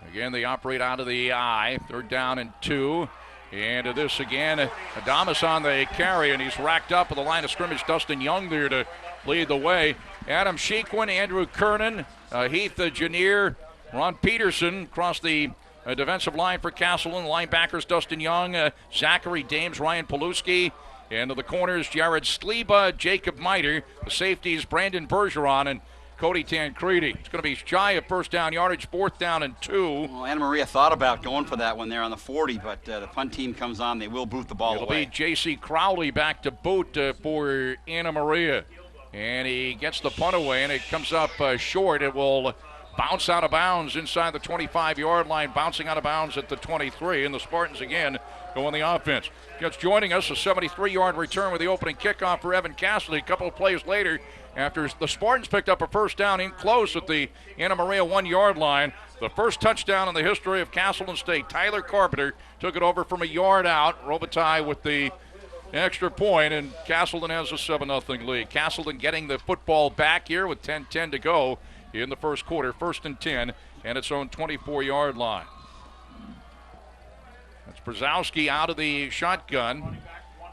Again, they operate out of the I. 3rd down and 2. And this again, Adamas on the carry, and he's racked up at the line of scrimmage. Dustin Young there to lead the way. Adam Shequin, Andrew Kernan, Heath Janier, Ron Peterson across the defensive line for Castleton. Linebackers Dustin Young, Zachary Dames, Ryan Paluski. And to the corners, Jared Sleba, Jacob Miter. The safeties, Brandon Bergeron and Cody Tancredi. It's going to be shy of 1st down yardage, 4th down and 2. Well, Anna Maria thought about going for that one there on the 40, but the punt team comes on. They will boot the ball away. It'll be J.C. Crowley back to boot for Anna Maria. And he gets the punt away, and it comes up short. It will bounce out of bounds inside the 25-yard line, bouncing out of bounds at the 23. And the Spartans again go on the offense. Just joining us, a 73-yard return with the opening kickoff for Evan Cassidy. A couple of plays later, after the Spartans picked up a 1st down in close at the Anna Maria 1-yard line. The first touchdown in the history of Castleton State. Tyler Carpenter took it over from a yard out. Robitaille with the extra point, and Castleton has a 7-0 lead. Castleton getting the football back here with 10:10 to go in the first quarter. 1st and 10, and its own 24-yard line. That's Brzezowski out of the shotgun,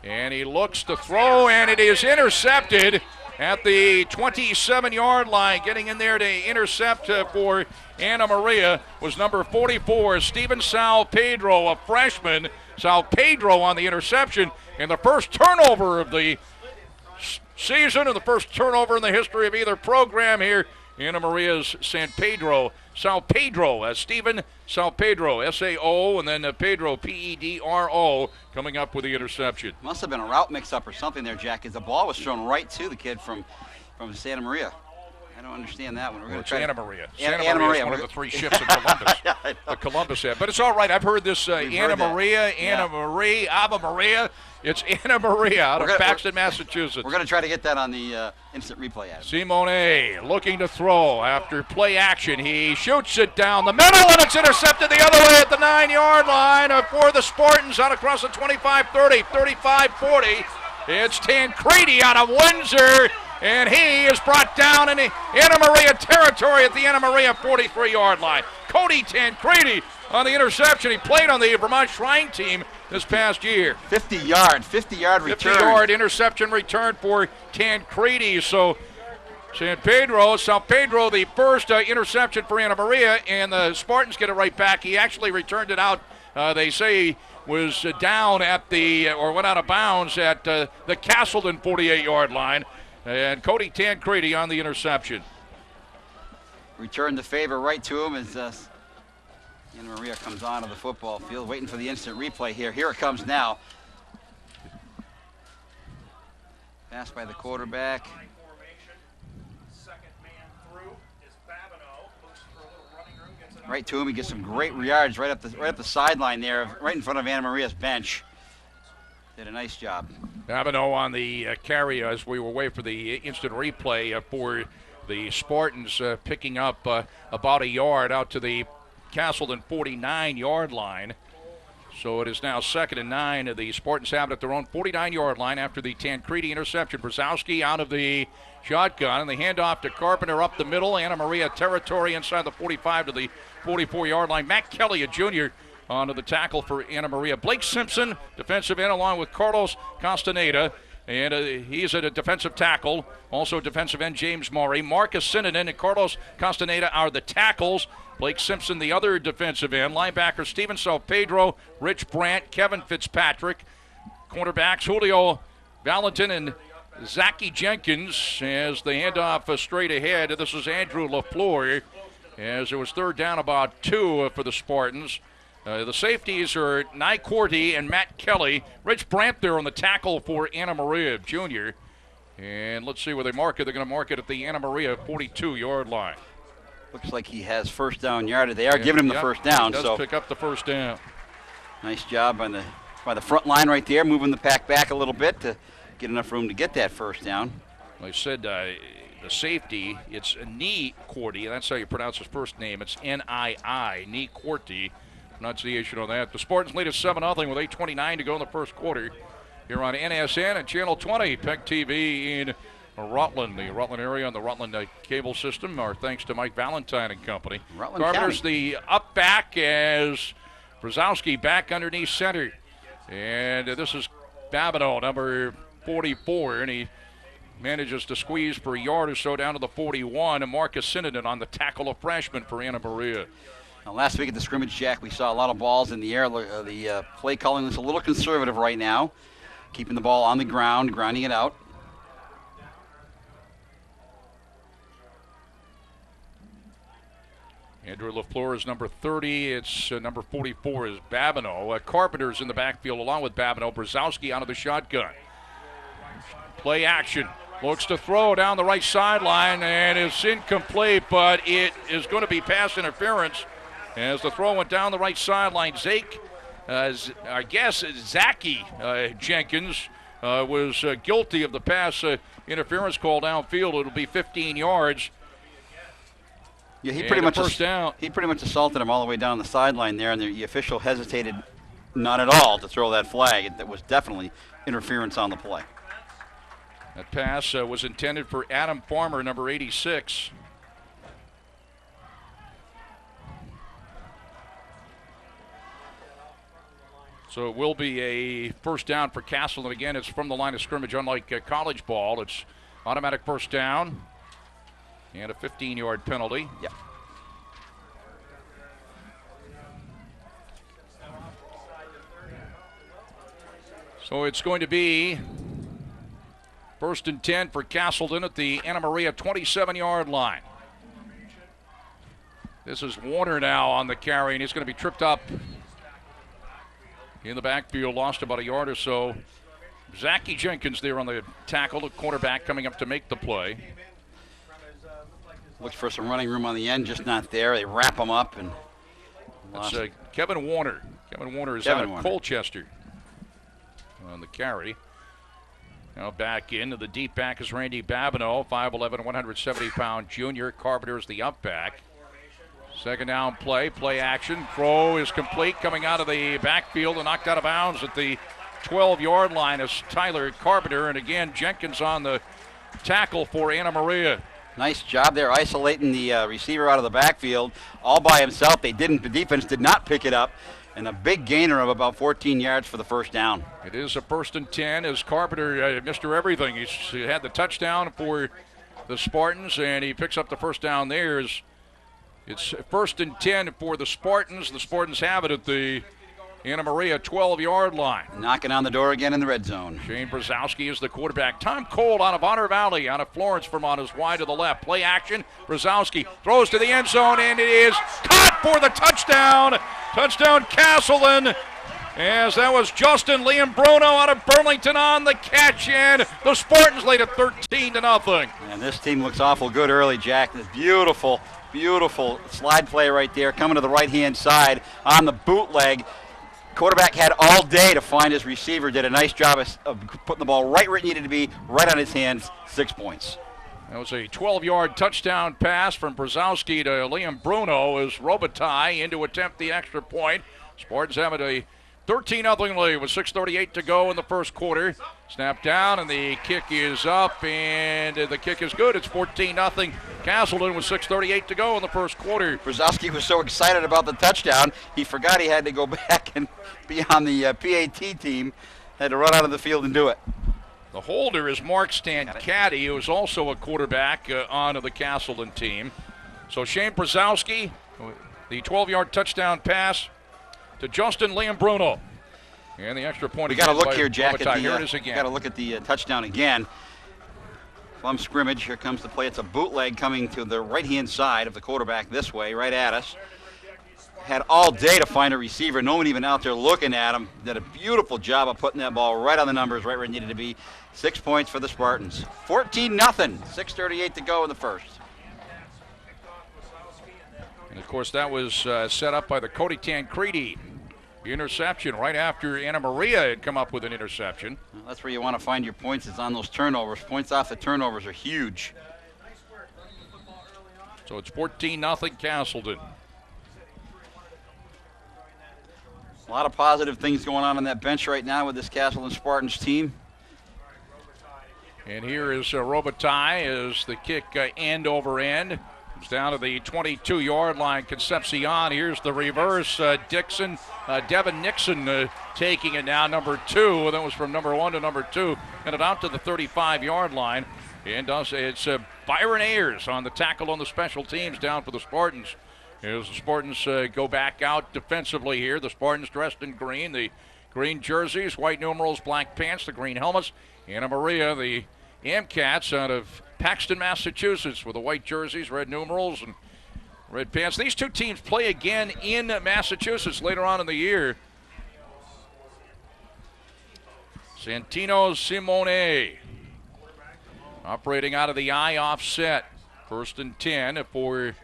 and he looks to throw, and it is intercepted at the 27-yard line. Getting in there to intercept for Anna Maria was number 44, Steven Sal Pedro, a freshman. Sal Pedro on the interception, and the first turnover of the season and the first turnover in the history of either program here. Anna Maria's San Pedro, Sal Pedro, Steven Sal Pedro, S-A-O, and then Pedro, P-E-D-R-O, coming up with the interception. Must have been a route mix-up or something there, Jack, as the ball was thrown right to the kid from Santa Maria. I don't understand that one. We're going to try Santa Maria. Santa Maria Maria is one of the 3 ships in Columbus. Yeah, the Columbus had. But it's all right. I've heard this Anna Maria, Yeah. Marie, Ava Maria. It's Anna Maria out of Paxton, Massachusetts. We're going to try to get that on the instant replay. Adam. Simone looking to throw after play action. He shoots it down the middle, and it's intercepted the other way at the 9-yard line for the Spartans out across the 25-30, 35-40. It's Tancredi out of Windsor, and he is brought down in the Anna Maria territory at the Anna Maria 43-yard line. Cody Tancredi on the interception. He played on the Vermont Shrine team this past year. 50-yard return. 50-yard interception return for Tancredi. So Sal Pedro, the first interception for Anna Maria, and the Spartans get it right back. He actually returned it out. They say he was down at went out of bounds at the Castleton 48-yard line. And Cody Tancredi on the interception. Return the favor right to him as Anna Maria comes onto the football field, waiting for the instant replay here. Here it comes now. Pass by the quarterback. Right to him. He gets some great yards right up the sideline there, right in front of Anna Maria's bench. Did a nice job. Babineau on the carry as we were waiting for the instant replay for the Spartans, picking up about a yard out to the Castleton 49-yard line. So it is now 2nd and 9. The Spartans have it at their own 49-yard line after the Tancredi interception. Brzezowski out of the shotgun, and the handoff to Carpenter up the middle. Anna Maria territory inside the 45 to the 44-yard line. Matt Kelly, a junior, onto the tackle for Anna Maria. Blake Simpson, defensive end, along with Carlos Castaneda. And he's at a defensive tackle. Also defensive end James Murray. Marcus Sinanen and Carlos Castaneda are the tackles. Blake Simpson, the other defensive end. Linebacker Steven Pedro, Rich Brandt, Kevin Fitzpatrick. Cornerbacks Julio Valentin and Zachy Jenkins as the handoff straight ahead. This is Andrew LaFleur as it was 3rd down about 2 for the Spartans. The safeties are Nye Cordy and Matt Kelly. Rich Brandt there on the tackle for Anna Maria Jr. And let's see where they mark it. They're going to mark it at the Anna Maria 42-yard line. Looks like he has first down yardage. They are giving him the first down. He does pick up the first down. Nice job by the front line right there, moving the pack back a little bit to get enough room to get that first down. Like I said, the safety, it's Nye Cordy. That's how you pronounce his first name. It's N-I-I, Nye Cordy. Pronunciation on that. The Spartans lead at 7-0 with 8:29 to go in the first quarter. Here on NSN and Channel 20, PEGTV in Rutland, the Rutland area on the Rutland cable system. Our thanks to Mike Valentine and company. Carpenter's the up back as Brzezowski back underneath center. And this is Babineau, number 44, and he manages to squeeze for a yard or so down to the 41. And Marcus Sinanen on the tackle, a freshman for Anna Maria. Now, last week at the scrimmage, Jack, we saw a lot of balls in the air. The play calling is a little conservative right now, keeping the ball on the ground, grinding it out. Andrew LaFleur is number 30. It's number 44 is Babineau. Carpenter's in the backfield along with Babineau. Brzezowski out of the shotgun. Play action. Looks to throw down the right sideline, and it's incomplete, but it is going to be pass interference as the throw went down the right sideline. Zachy Jenkins was guilty of the pass interference call downfield. It'll be 15 yards. Yeah, he pretty much assaulted him all the way down the sideline there, and the official hesitated not at all to throw that flag. That was definitely interference on the play. That pass was intended for Adam Farmer, number 86. So it will be a first down for Castleton. Again, it's from the line of scrimmage, unlike college ball. It's automatic first down and a 15-yard penalty. Yep. So it's going to be 1st and 10 for Castleton at the Anna Maria 27-yard line. This is Warner now on the carry, and he's going to be tripped up in the backfield, lost about a yard or so. Zachy Jenkins there on the tackle, the quarterback coming up to make the play. Looks for some running room on the end, just not there. They wrap him up. And that's Kevin Warner. Kevin Warner is out of Colchester on the carry. Now back into the deep back is Randy Babineau, 5'11", 170-pound junior. Carpenter is the up back. 2nd down play action. Throw is complete, coming out of the backfield and knocked out of bounds at the 12-yard line is Tyler Carpenter. And again, Jenkins on the tackle for Anna Maria. Nice job there isolating the receiver out of the backfield all by himself. The defense did not pick it up. And a big gainer of about 14 yards for the first down. It is a 1st and 10 as Carpenter, Mr. Everything. He had the touchdown for the Spartans, and he picks up the first down there. It's 1st and 10 for the Spartans. The Spartans have it at the Anna Maria 12-yard line. Knocking on the door again in the red zone. Shane Brzezowski is the quarterback. Tom Cole out of Otter Valley, out of Florence, Vermont, is wide to the left. Play action. Brzezowski throws to the end zone, and it is caught for the touchdown. Touchdown Castleton. As that was Justin Liam-Bruno out of Burlington on the catch, and the Spartans lead it 13-0. And this team looks awful good early, Jack. This beautiful, beautiful slide play right there, coming to the right-hand side on the bootleg. Quarterback had all day to find his receiver, did a nice job of putting the ball right where it needed to be, right on his hands, 6 points. That was a 12-yard touchdown pass from Brzezowski to Liam-Bruno as Robitaille in to attempt the extra point. Spartans have a 13-0 lead with 6:38 to go in the first quarter. Snap down, and the kick is up, and the kick is good. It's 14-0 Castleton with 6:38 to go in the first quarter. Brzezowski was so excited about the touchdown, he forgot he had to go back and be on the PAT team. Had to run out of the field and do it. The holder is Mark Stancati, who is also a quarterback on the Castleton team. So Shane Brzezowski, the 12-yard touchdown pass to Justin Liam-Bruno. And the extra point. We got to look here, Jack. Here it is again. Got to look at the touchdown again. From scrimmage, here comes the play. It's a bootleg coming to the right-hand side of the quarterback this way, right at us. Had all day to find a receiver. No one even out there looking at him. Did a beautiful job of putting that ball right on the numbers, right where it needed to be. 6 points for the Spartans. 14-0. 6:38 to go in the first. And of course, that was set up by the Cody Tancredi. The interception right after Anna Maria had come up with an interception. Well, that's where you want to find your points, is on those turnovers. Points off the turnovers are huge. So it's 14-0 Castleton. A lot of positive things going on that bench right now with this Castleton Spartans team. And here is Robitaille as the kick end over end. It's down to the 22-yard line. Concepcion. Here's the reverse. Devin Nixon taking it now, number 2. That was from number 1 to number 2. And it out to the 35-yard line. And it's Byron Ayers on the tackle on the special teams down for the Spartans. As the Spartans go back out defensively here. The Spartans dressed in green. The green jerseys, white numerals, black pants, the green helmets. Anna Maria, the Amcats out of Paxton, Massachusetts, with the white jerseys, red numerals, and red pants. These two teams play again in Massachusetts later on in the year. Santino Simone operating out of the I offset. 1st and 10 for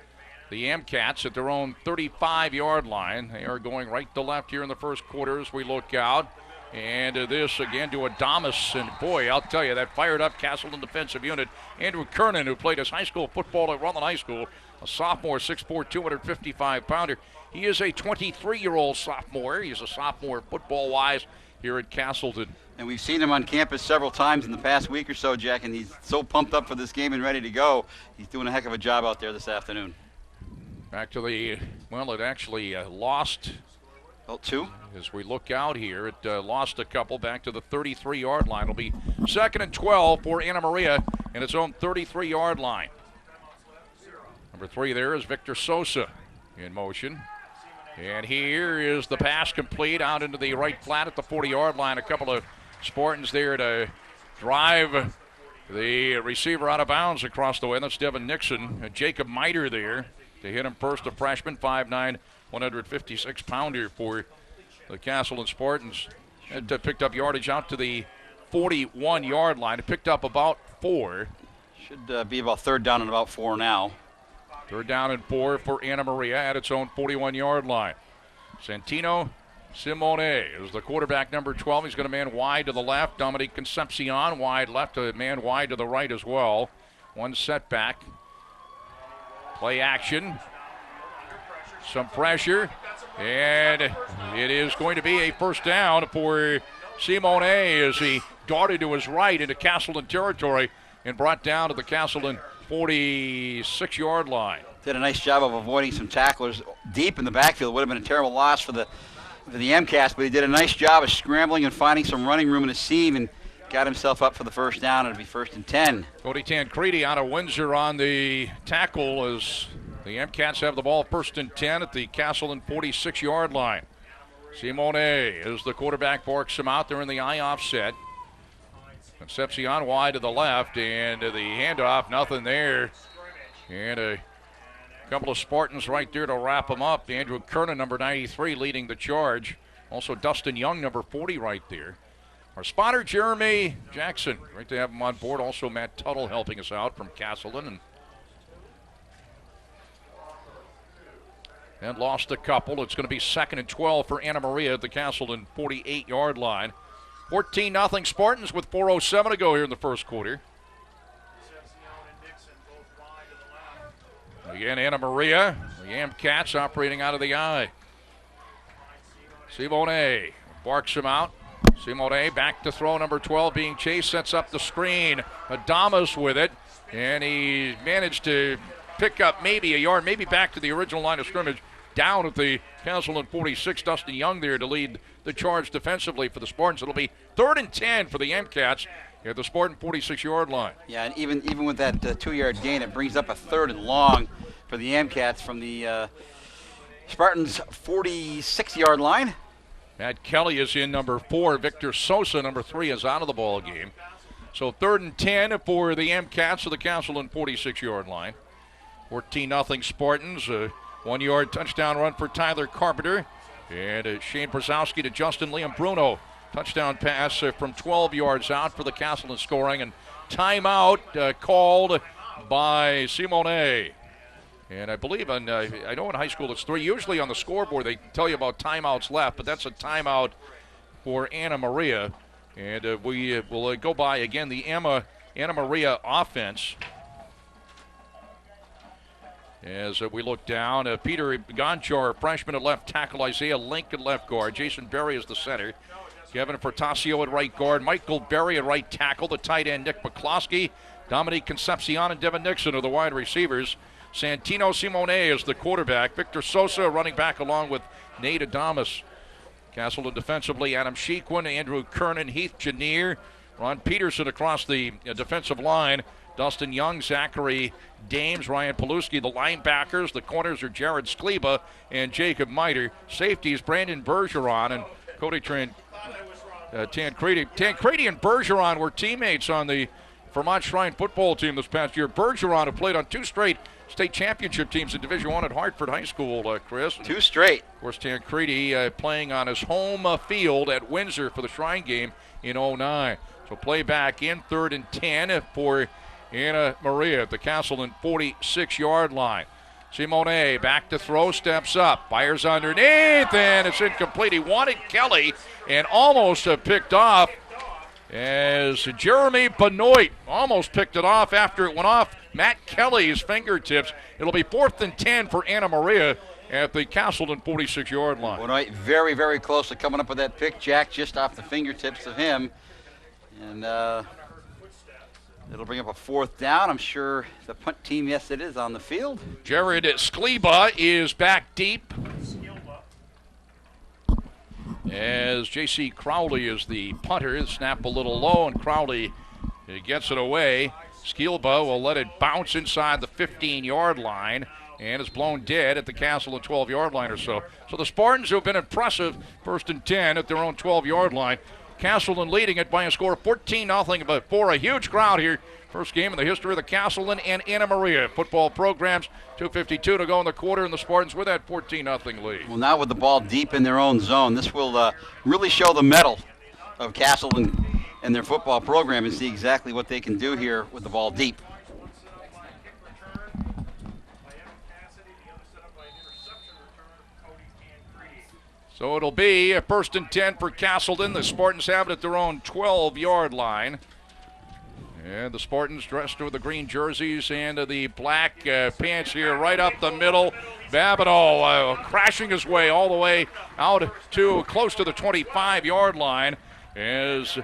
the Amcats at their own 35-yard line. They are going right to left here in the first quarter as we look out. And this again to Adamas, and boy, I'll tell you, that fired up Castleton defensive unit. Andrew Kernan, who played his high school football at Rutland High School, a sophomore, 6'4", 255-pounder. He is a 23-year-old sophomore. He's a sophomore football-wise here at Castleton. And we've seen him on campus several times in the past week or so, Jack, and he's so pumped up for this game and ready to go. He's doing a heck of a job out there this afternoon. Back to the, well, it actually lost. 2. As we look out here, it lost a couple back to the 33-yard line. It'll be 2nd and 12 for Anna Maria in its own 33-yard line. Number 3 there is Victor Sosa in motion. And here is the pass complete out into the right flat at the 40-yard line. A couple of Spartans there to drive the receiver out of bounds across the way. That's Devin Nixon. Jacob Miter there to hit him first, a freshman, 5'9", 156-pounder for the Castleton Spartans. It picked up yardage out to the 41-yard line. It picked up about 4. Should be about 3rd down and about 4 now. 3rd down and 4 for Anna Maria at its own 41-yard line. Santino Simone is the quarterback, number 12. He's going to man wide to the left. Dominique Concepcion wide left, to man wide to the right as well. One setback. Play action. Some pressure. And it is going to be a 1st down for Simone as he darted to his right into Castleton territory and brought down to the Castleton 46-yard line. Did a nice job of avoiding some tacklers deep in the backfield. Would have been a terrible loss for the MCAS, but he did a nice job of scrambling and finding some running room in a seam and got himself up for the 1st down. It'll be 1st and 10. Cody Tancredi out of Windsor on the tackle as the MCATs have the ball 1st and 10 at the Castleton 46-yard line. Simone is the quarterback, barks him out there in the I offset. Concepcion wide to the left, and the handoff, nothing there. And a couple of Spartans right there to wrap him up. Andrew Kernan, number 93, leading the charge. Also Dustin Young, number 40 right there. Our spotter, Jeremy Jackson. Great to have him on board. Also Matt Tuttle helping us out from Castleton. And lost a couple. It's going to be 2nd and 12 for Anna Maria at the Castleton 48-yard line. 14-0 Spartans with 4:07 to go here in the first quarter. Again, Anna Maria, the Amcats operating out of the eye. Simone barks him out. Simone back to throw, number 12 being chased, sets up the screen. Adamas with it, and he managed to pick up maybe a yard, maybe back to the original line of scrimmage. Down at the Castleton 46, Dustin Young there to lead the charge defensively for the Spartans. It'll be 3rd and 10 for the MCats at the Spartan 46-yard line. Yeah, and even with that 2-yard gain, it brings up a 3rd and long for the MCats from the Spartans 46-yard line. Matt Kelly is in, number 4. Victor Sosa, number 3, is out of the ball game. So 3rd and 10 for the MCats of the Castleton 46-yard line. 14-0 Spartans. 1-yard touchdown run for Tyler Carpenter. And Shane Brzezowski to Justin Liam Bruno. Touchdown pass from 12 yards out for the Castleton scoring. And timeout called by Simone. And I believe, I know in high school it's 3. Usually on the scoreboard they tell you about timeouts left, but that's a timeout for Anna Maria. And we will go by again the Anna Maria offense. As we look down, Peter Gonchar, freshman at left tackle, Isaiah Link at left guard, Jason Berry is the center, Kevin Fortasio at right guard, Michael Berry at right tackle, the tight end Nick McCloskey, Dominique Concepcion and Devin Nixon are the wide receivers. Santino Simone is the quarterback, Victor Sosa running back along with Nate Adamas. Castleton defensively, Adam Sheequin, Andrew Kernan, Heath Janier, Ron Peterson across the defensive line, Dustin Young, Zachary Dames, Ryan Paluski, the linebackers. The corners are Jared Skleba and Jacob Miter. Safeties, Brandon Bergeron and Cody Tancredi. Tancredi and Bergeron were teammates on the Vermont Shrine football team this past year. Bergeron have played on 2 straight state championship teams in Division I at Hartford High School, Chris. 2 straight. Of course, Tancredi playing on his home field at Windsor for the Shrine game in 09. So play back in 3rd and 10 for Anna Maria at the Castleton 46-yard line. Simone back to throw, steps up, fires underneath, and it's incomplete. He wanted Kelly and almost picked off as Jeremy Benoit almost picked it off after it went off Matt Kelly's fingertips. It'll be 4th and 10 for Anna Maria at the Castleton 46-yard line. Benoit very, very close to coming up with that pick, Jack, just off the fingertips of him. And it'll bring up a 4th down. I'm sure the punt team, yes, it is on the field. Jared Skleba is back deep. As J.C. Crowley is the punter. Snap a little low, and Crowley gets it away. Skleba will let it bounce inside the 15-yard line and is blown dead at the Castleton 12-yard line or so. So the Spartans, who have been impressive, 1st and 10 at their own 12-yard line. Castleton leading it by a score of 14-0, but for a huge crowd here. First game in the history of the Castleton and Anna Maria football programs. 2:52 to go in the quarter, and the Spartans with that 14-0 lead. Well, now with the ball deep in their own zone, this will really show the mettle of Castleton and their football program and see exactly what they can do here with the ball deep. So it'll be a 1st and 10 for Castleton. The Spartans have it at their own 12-yard line. And the Spartans dressed with the green jerseys and the black pants here right up the middle. Babineau crashing his way all the way out to close to the 25-yard line as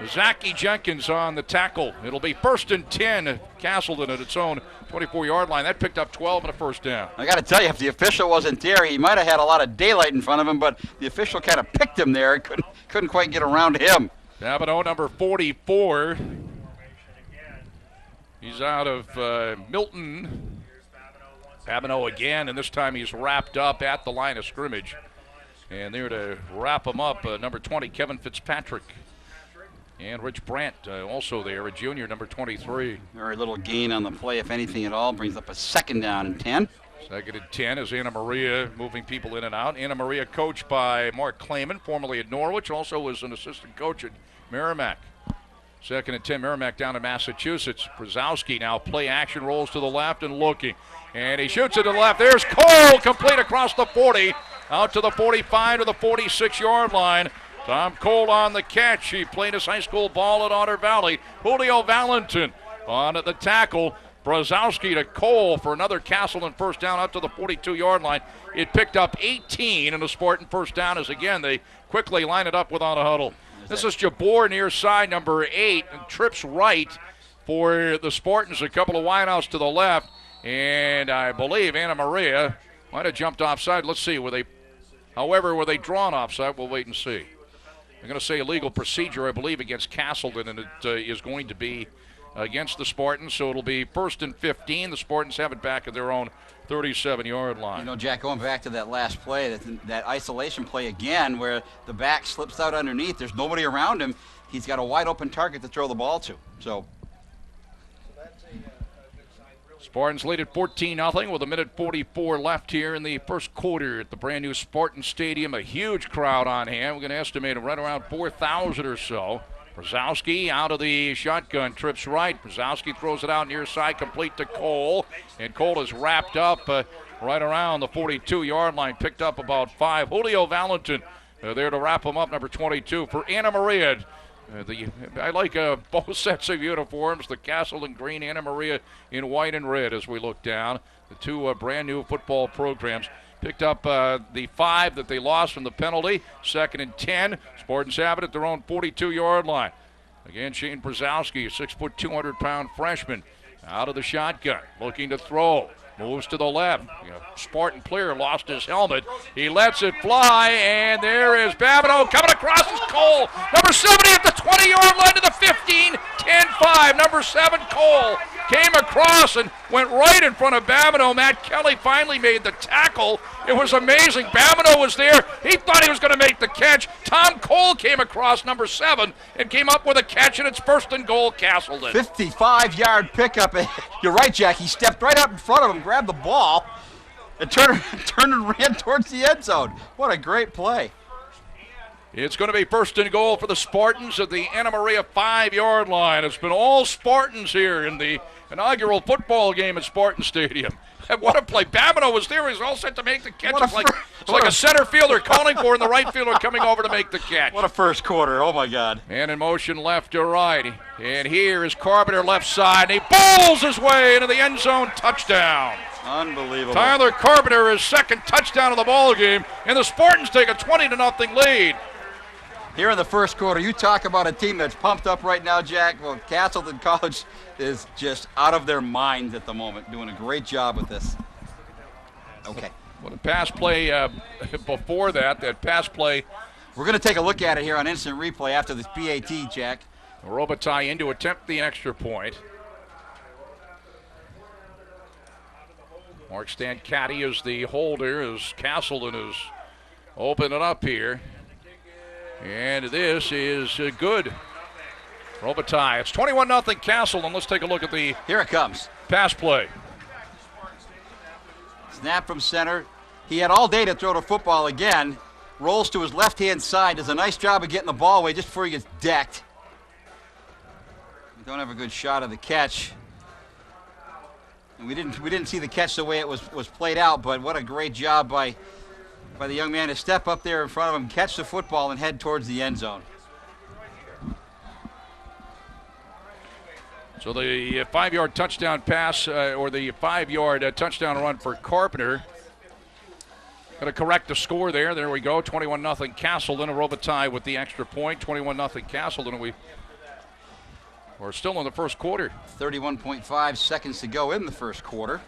Zachy Jenkins on the tackle. It'll be 1st and 10, Castleton at its own 24-yard line. That picked up 12 and a 1st down. I got to tell you, if the official wasn't there, he might have had a lot of daylight in front of him, but the official kind of picked him there. Couldn't quite get around him. Babineau, number 44. He's out of Milton. Babineau again, and this time he's wrapped up at the line of scrimmage. And there to wrap him up, number 20, Kevin Fitzpatrick. And Rich Brandt also there, a junior, number 23. Very little gain on the play, if anything at all. Brings up a 2nd down and 10. Second and 10 is Anna Maria moving people in and out. Anna Maria coached by Mark Clayman, formerly at Norwich, also was an assistant coach at Merrimack. Second and 10, Merrimack down in Massachusetts. Brzezowski now play action, rolls to the left and looking. And he shoots it to the left. There's Cole, complete across the 40, out to the 45 to the 46-yard line. Tom Cole on the catch. He played his high school ball at Otter Valley. Julio Valentin on at the tackle. Brzezowski to Cole for another Castleton first down up to the 42-yard line. It picked up 18, and the Spartan first down is again. They quickly line it up without a huddle. This is Jabor near side, number 8, and trips right for the Spartans. A couple of wideouts to the left, and I believe Anna Maria might have jumped offside. Let's see. Were they drawn offside? We'll wait and see. I'm going to say illegal procedure, I believe, against Castleton, and it is going to be against the Spartans, so it'll be 1st and 15. The Spartans have it back at their own 37-yard line. You know, Jack, going back to that last play, that isolation play again where the back slips out underneath, there's nobody around him. He's got a wide open target to throw the ball to. So Spartans lead at 14-0 with 1:44 left here in the first quarter at the brand new Spartan Stadium. A huge crowd on hand. We're going to estimate right around 4,000 or so. Brzezowski out of the shotgun, trips right. Brzezowski throws it out near side, complete to Cole. And Cole is wrapped up right around the 42-yard line, picked up about 5. Julio Valentin there to wrap him up, number 22. For Anna Maria, I like both sets of uniforms, the Castleton green, Anna Maria in white and red as we look down. The two brand new football programs. Picked up the 5 that they lost from the penalty. 2nd and 10. Spartans have it at their own 42-yard line. Again, Shane Brzezowski, 6', 200-pound freshman, out of the shotgun, looking to throw. Moves to the left. Spartan player lost his helmet. He lets it fly, and there is Babineau coming across is Cole. Number 70 at the 20-yard line to the 15. 10-5. Number 7, Cole, came across and went right in front of Babineau. Matt Kelly finally made the tackle. It was amazing. Babineau was there. He thought he was going to make the catch. Tom Cole came across, number 7, and came up with a catch, and it's 1st and goal, Castleton. 55-yard pickup. You're right, Jack. He stepped right up in front of him, grabbed the ball, and turned and ran towards the end zone. What a great play. It's going to be 1st and goal for the Spartans at the Anna Maria 5-yard line. It's been all Spartans here in the inaugural football game at Spartan Stadium. What a play. Babineau was there. He was all set to make the catch. It's like a center fielder calling for and the right fielder coming over to make the catch. What a first quarter. Oh, my God. Man in motion left to right. And here is Carpenter left side. And he bowls his way into the end zone. Touchdown. Unbelievable. Tyler Carpenter, his 2nd touchdown of the ball game. And the Spartans take a 20-0 lead. Here in the first quarter, you talk about a team that's pumped up right now, Jack. Well, Castleton College is just out of their minds at the moment, doing a great job with this. Okay. Well, the pass play before that pass play. We're going to take a look at it here on instant replay after this PAT, Jack. Robitaille in to attempt the extra point. Mark Stancati is the holder as Castleton is opening it up here. And this is good. Robitaille. It's 21-0 Castleton. Let's take a look at the here it comes. Pass play. Snap from center. He had all day to throw the football again. Rolls to his left-hand side. Does a nice job of getting the ball away just before he gets decked. We don't have a good shot of the catch. And we didn't see the catch the way it was played out, but what a great job by the young man to step up there in front of him, catch the football, and head towards the end zone. So the 5-yard touchdown pass, or the 5-yard touchdown run for Carpenter. Going to correct the score there. There we go, 21-0 Castleton. A Robitaille with the extra point, 21-0 Castleton. We're still in the first quarter. 31.5 seconds to go in the first quarter.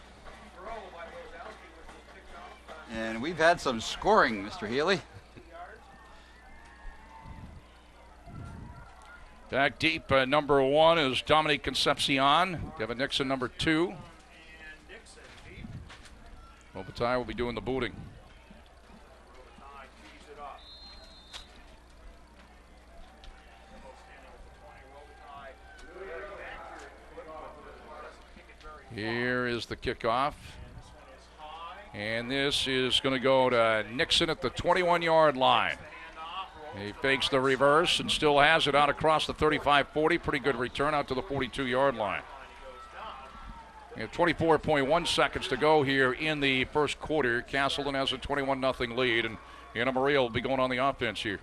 And we've had some scoring, Mr. Healey. Back deep, number 1 is Dominique Concepcion. Devin Nixon, number 2. Robitaille will be doing the booting. Here is the kickoff. And this is going to go to Nixon at the 21-yard line. He fakes the reverse and still has it out across the 35-40. Pretty good return out to the 42-yard line. 24.1 seconds to go here in the first quarter. Castleton has a 21-0 lead, and Anna Maria will be going on the offense here.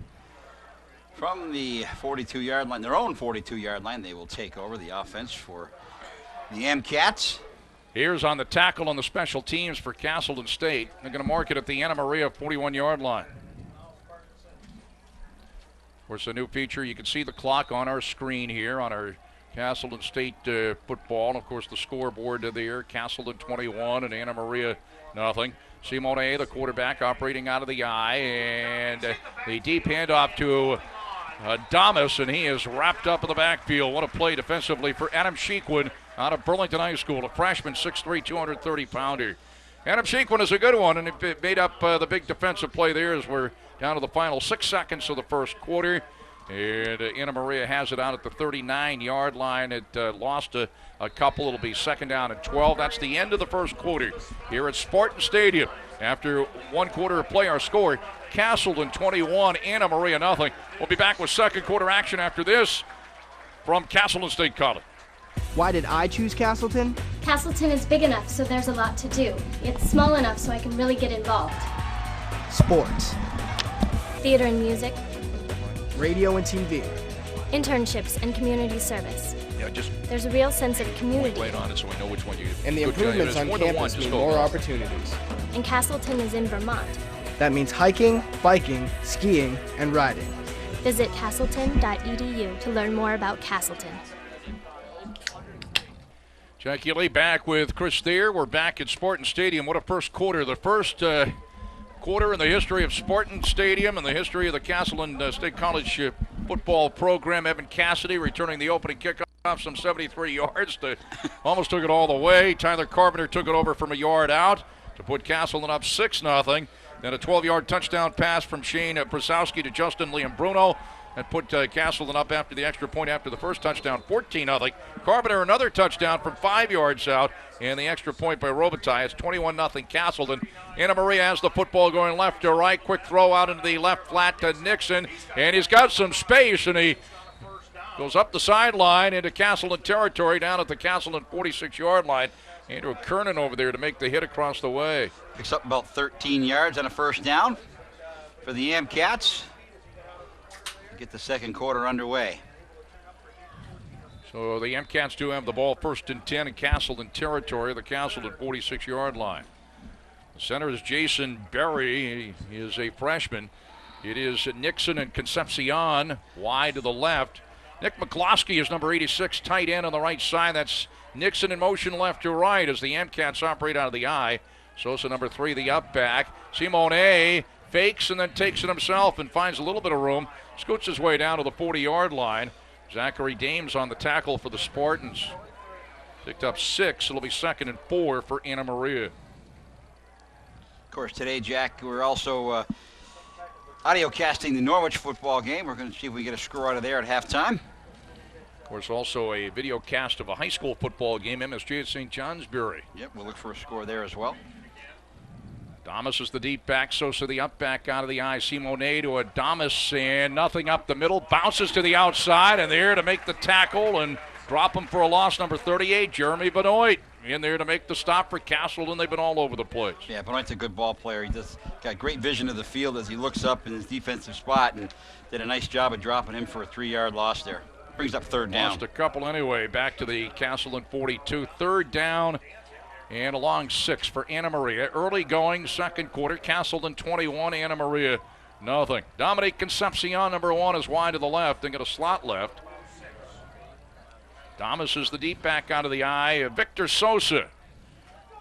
From the 42-yard line, their own 42-yard line, they will take over the offense for the MCats. Here's on the tackle on the special teams for Castleton State. They're going to mark it at the Anna Maria 41-yard line. Of course, a new feature, you can see the clock on our screen here on our Castleton State football. And, of course, the scoreboard there, Castleton 21 and Anna Maria nothing. Simone, the quarterback, operating out of the eye. And the deep handoff to Damas, and he is wrapped up in the backfield. What a play defensively for Adam Sheikwood out of Burlington High School, a freshman, 6'3", 230-pounder. Adam Sheikwood is a good one, and it made up the big defensive play there as we're down to the final 6 seconds of the first quarter. And Anna Maria has it out at the 39-yard line. It lost a couple. It'll be second down and 12. That's the end of the first quarter here at Spartan Stadium. After 1 quarter of play, our score, Castleton 21, Anna Maria nothing. We'll be back with second quarter action after this from Castleton State College. Why did I choose Castleton? Castleton is big enough so there's a lot to do. It's small enough so I can really get involved. Sports. Theater and music. Radio and TV. Internships and community service. Yeah, just there's a real sense of community. Wait on it so we know which one you. And the improvements on campus mean more opportunities. And Castleton is in Vermont. That means hiking, biking, skiing, and riding. Visit castleton.edu to learn more about Castleton. Jack Healey back with Chris Thayer. We're back at Spartan Stadium. What a first quarter. The first quarter in the history of Spartan Stadium and the history of the Castleton State College football program. Evan Cassidy returning the opening kickoff, some 73 yards. Almost took it all the way. Tyler Carpenter took it over from a yard out to put Castleton up 6-0. Then a 12-yard touchdown pass from Shane Prasowski to Justin Liam-Bruno. That put Castleton up after the extra point after the first touchdown, 14-0. Carpenter another touchdown from 5 yards out, and the extra point by Robitaille. It's 21-0 Castleton. Anna Maria has the football going left to right. Quick throw out into the left flat to Nixon, and he's got some space, and he goes up the sideline into Castleton territory down at the Castleton 46-yard line. Andrew Kernan over there to make the hit across the way. Picks up about 13 yards on a first down for the MCats. Get the second quarter underway. So the MCats do have the ball first and 10 in Castleton territory, the Castleton 46-yard line. The center is Jason Berry. He is a freshman. It is Nixon and Concepcion wide to the left. Nick McCloskey is number 86, tight end on the right side. That's Nixon in motion left to right as the MCats operate out of the eye. Sosa number 3, the up back. Simone fakes and then takes it himself and finds a little bit of room. Scoots his way down to the 40-yard line. Zachary Dames on the tackle for the Spartans. Picked up 6. It'll be second and 4 for Anna Maria. Of course, today, Jack, we're also audio casting the Norwich football game. We're going to see if we get a score out of there at halftime. Of course, also a video cast of a high school football game, MSG at St. Johnsbury. Yep, we'll look for a score there as well. Damas is the deep back, Sosa the up back out of the eye. Simone to a Damas, and nothing up the middle. Bounces to the outside, and there to make the tackle and drop him for a loss, number 38, Jeremy Benoit. In there to make the stop for Castleton. They've been all over the place. Yeah, Benoit's a good ball player. He just got great vision of the field as he looks up in his defensive spot and did a nice job of dropping him for a 3-yard loss there. Brings up third down. Lost a couple anyway. Back to the Castleton 42. Third down. And a long 6 for Anna Maria. Early going, second quarter. Castleton 21, Anna Maria nothing. Dominique Concepcion, number 1, is wide to the left. They got a slot left. Damas is the deep back out of the eye. Victor Sosa,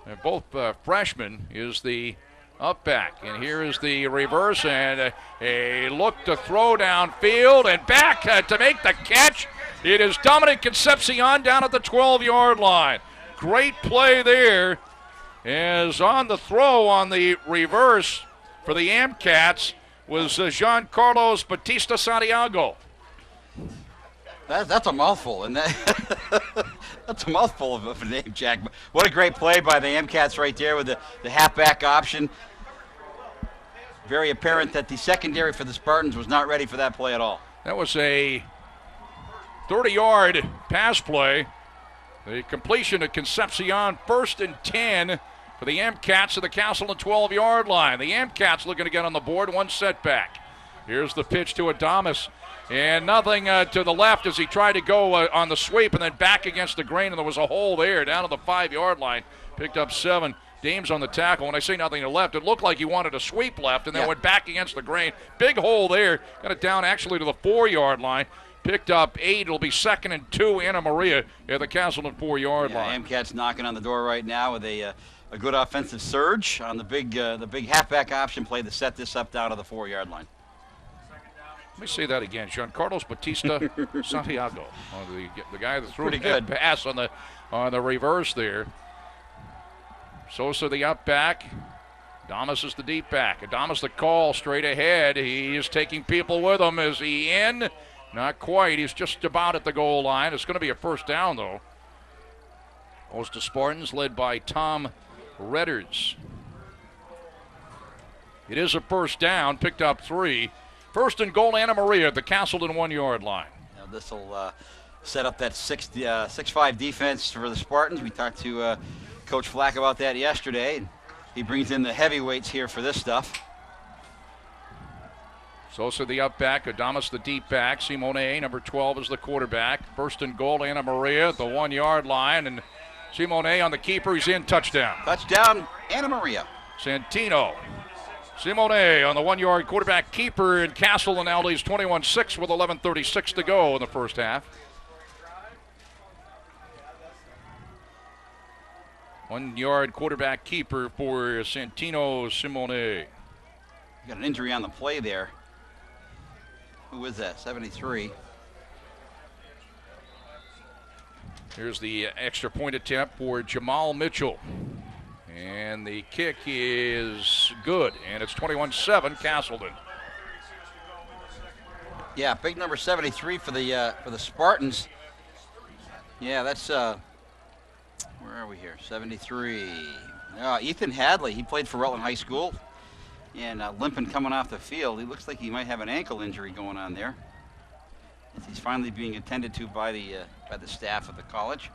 and both freshmen, is the up back. And here is the reverse, and a look to throw downfield, and back to make the catch. It is Dominique Concepcion down at the 12-yard line. Great play there, as on the throw on the reverse for the Amcats was Jean Carlos Batista Santiago. That's a mouthful, and that's a mouthful of a name, Jack. What a great play by the MCATs right there with the halfback option. Very apparent that the secondary for the Spartans was not ready for that play at all. That was a 30-yard pass play. The completion to Concepcion, 1st and 10 for the MCATs to the Castleton 12-yard line. The MCATs looking to get on the board, 1 setback. Here's the pitch to Adamas. And nothing to the left as he tried to go on the sweep and then back against the grain, and there was a hole there down to the 5-yard line. Picked up 7. Dames on the tackle. When I say nothing to the left, it looked like he wanted to sweep left and then went back against the grain. Big hole there. Got it down actually to the 4-yard line. Picked up 8. It'll be 2nd and 2. Anna Maria at the Castleton 4-yard line. MCAT's knocking on the door right now with a good offensive surge on the big halfback option play to set this up down to the 4-yard line. Let me say that again. Giancarlos Batista Santiago, the guy that threw the pass on the reverse there. Sosa the up back. Adamas is the deep back. Adamas the call straight ahead. He is taking people with him. Is he in? Not quite. He's just about at the goal line. It's going to be a first down, though. Goes to Spartans, led by Tom Redders. It is a first down. Picked up 3. 1st and goal, Anna Maria at the Castleton 1-yard line. Now this will set up that 6-5 defense for the Spartans. We talked to Coach Flack about that yesterday. He brings in the heavyweights here for this stuff. Sosa the up back, Adamas the deep back, Simone, number 12, is the quarterback. 1st and goal, Anna Maria at the 1-yard line, and Simone on the keeper. He's in. Touchdown. Touchdown, Anna Maria. Santino. Simone on the 1-yard quarterback keeper, and Castleton now leads 21-6 with 11:36 to go in the first half. 1-yard quarterback keeper for Santino Simone. Got an injury on the play there. Who is that? 73. Here's the extra point attempt for Jamal Mitchell. And the kick is good, and it's 21-7 Castleton. Yeah, big number 73 for the Spartans. Yeah, that's where are we here? 73. Ethan Hadley. He played for Rutland High School, and limping coming off the field. He looks like he might have an ankle injury going on there. As he's finally being attended to by the staff of the college.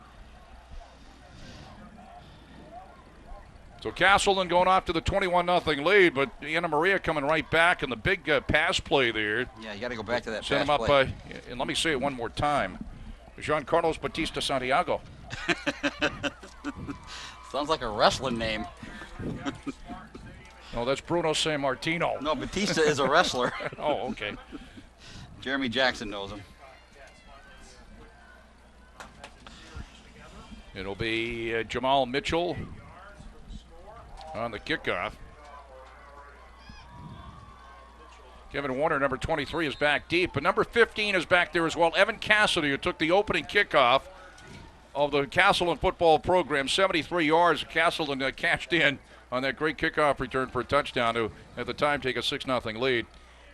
So Castleton going off to the 21-0 lead, but Anna Maria coming right back, and the big pass play there. Yeah, you got to go back to that Send pass him up, play. And let me say it one more time. Giancarlos Batista Santiago. Sounds like a wrestling name. No, that's Bruno San Martino. No, Batista is a wrestler. Oh, okay. Jeremy Jackson knows him. It'll be Jamal Mitchell on the kickoff. Kevin Warner, number 23, is back deep, but number 15 is back there as well. Evan Cassidy, who took the opening kickoff of the Castleton football program, 73 yards. Castleton cashed in on that great kickoff return for a touchdown to, at the time, take a 6-0 lead.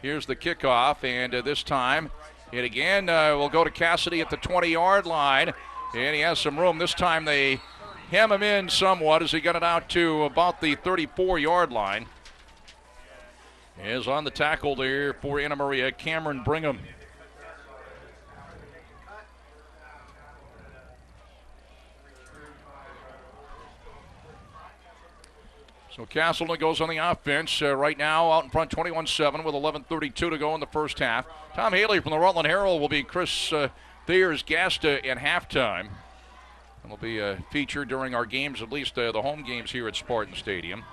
Here's the kickoff, and this time, it again will go to Cassidy at the 20-yard line, and he has some room. This time they hem him in somewhat as he got it out to about the 34-yard line. Is on the tackle there for Anna Maria, Cameron Brigham. So Castleton goes on the offense right now out in front 21-7 with 11:32 to go in the first half. Tom Healey from the Rutland Herald will be Chris Thayer's guest at halftime. It'll be a feature during our games, at least the home games here at Spartan Stadium.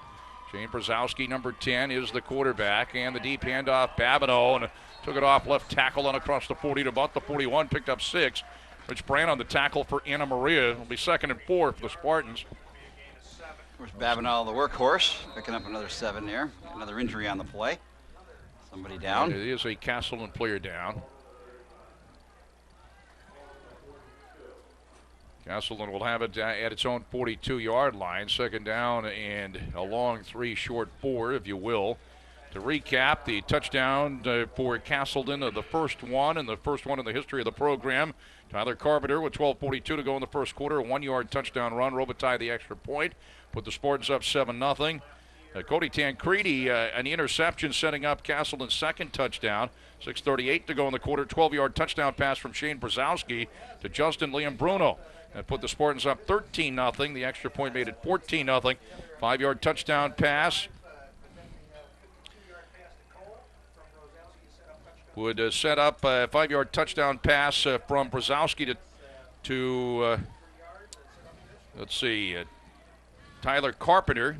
Shane Brzezowski, number 10, is the quarterback, and the deep handoff, Babineau, and took it off left tackle and across the 40 to about the 41, picked up 6. Rich Brand on the tackle for Anna Maria. It'll be 2nd and 4 for the Spartans. Of course, Babineau, the workhorse, picking up another 7 there. Another injury on the play. Somebody down. And it is a Castleton player down. Castleton will have it at its own 42-yard line. 2nd down and a long 3, short 4, if you will. To recap, the touchdown for Castleton, the first one, and the first one in the history of the program. Tyler Carpenter with 12:42 to go in the first quarter, a 1-yard touchdown run. Robitaille the extra point, put the Spartans up 7-0. Cody Tancredi, an interception setting up Castleton's second touchdown. 6:38 to go in the quarter, 12-yard touchdown pass from Shane Brzezowski to Justin Liam Bruno. That put the Spartans up 13-0. The extra point made it 14-0. 5-yard touchdown pass would set up a 5-yard touchdown pass from Brzezowski to let's see, Tyler Carpenter.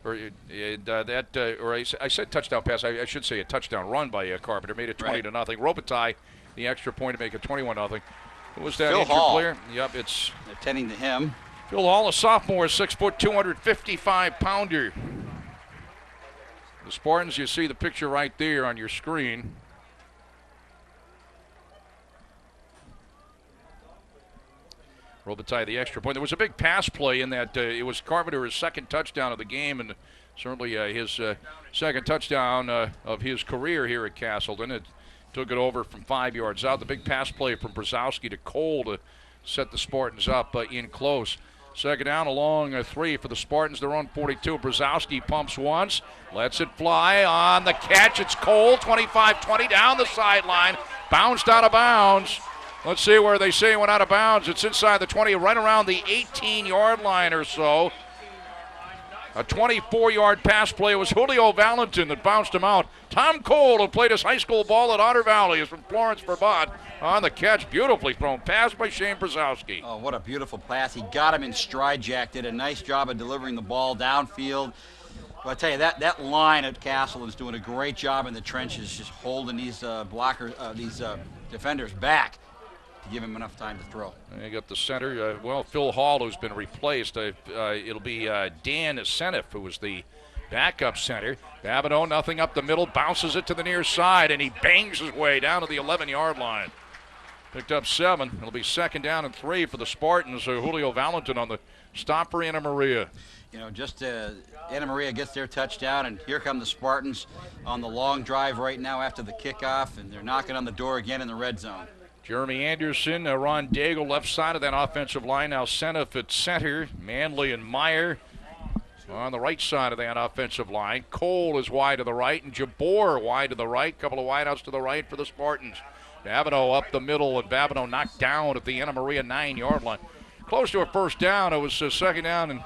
I said touchdown pass. I should say a touchdown run by Carpenter. Made it 20-0. Robitaille, the extra point to make it 21-0. Who was that Phil injured Hall. player? Yep, it's Attending to him. Phil Hall, a sophomore, 6 foot, 255-pounder. The Spartans, you see the picture right there on your screen. Robitaille, the extra point. There was a big pass play in that. It was Carpenter's second touchdown of the game, and certainly his second touchdown of his career here at Castleton. It took it over from 5 yards out. The big pass play from Brzezowski to Cole to set the Spartans up in close. Second down along 3 for the Spartans. They're on 42. Brzezowski pumps once, lets it fly on the catch. It's Cole, 25-20 down the sideline, bounced out of bounds. Let's see where they say it went out of bounds. It's inside the 20, right around the 18-yard line or so. A 24-yard pass play. It was Julio Valentin that bounced him out. Tom Cole, who played his high school ball at Otter Valley, is from Florence, Vermont. On the catch, beautifully thrown pass by Shane Brzezowski. Oh, what a beautiful pass. He got him in stride, Jack. Did a nice job of delivering the ball downfield. Well, I tell you, that line at Castleton's doing a great job in the trenches, just holding these defenders back to give him enough time to throw. And you got the center, Phil Hall, who's been replaced. It'll be Dan Senef, who was the backup center. Babineau, nothing up the middle, bounces it to the near side, and he bangs his way down to the 11-yard line. Picked up 7. It'll be second down and 3 for the Spartans. Julio Valentin on the stop for Anna Maria. You know, just Anna Maria gets their touchdown, and here come the Spartans on the long drive right now after the kickoff, and they're knocking on the door again in the red zone. Jeremy Anderson, Ron Daigle, left side of that offensive line. Now Senef at center. Manley and Meyer on the right side of that offensive line. Cole is wide to the right, and Jabor wide to the right. Couple of wideouts to the right for the Spartans. Babineau up the middle, and Babineau knocked down at the Anna Maria 9-yard line. Close to a first down. It was second down and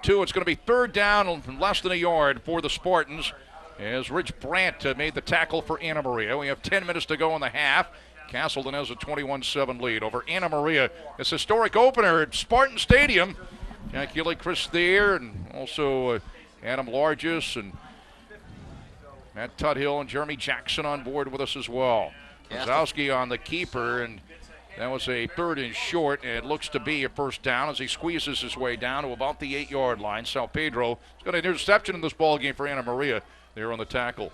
2. It's going to be third down and less than a yard for the Spartans as Rich Brandt made the tackle for Anna Maria. We have 10 minutes to go in the half. Castleton has a 21-7 lead over Anna Maria. This historic opener at Spartan Stadium. Jack Healey, Chris Thayer, and also Adam Largis and Matt Tuthill and Jeremy Jackson on board with us as well. Brzezowski on the keeper, and that was a third and short, and it looks to be a first down as he squeezes his way down to about the 8-yard line. Sal Pedro has got an interception in this ball game for Anna Maria there on the tackle.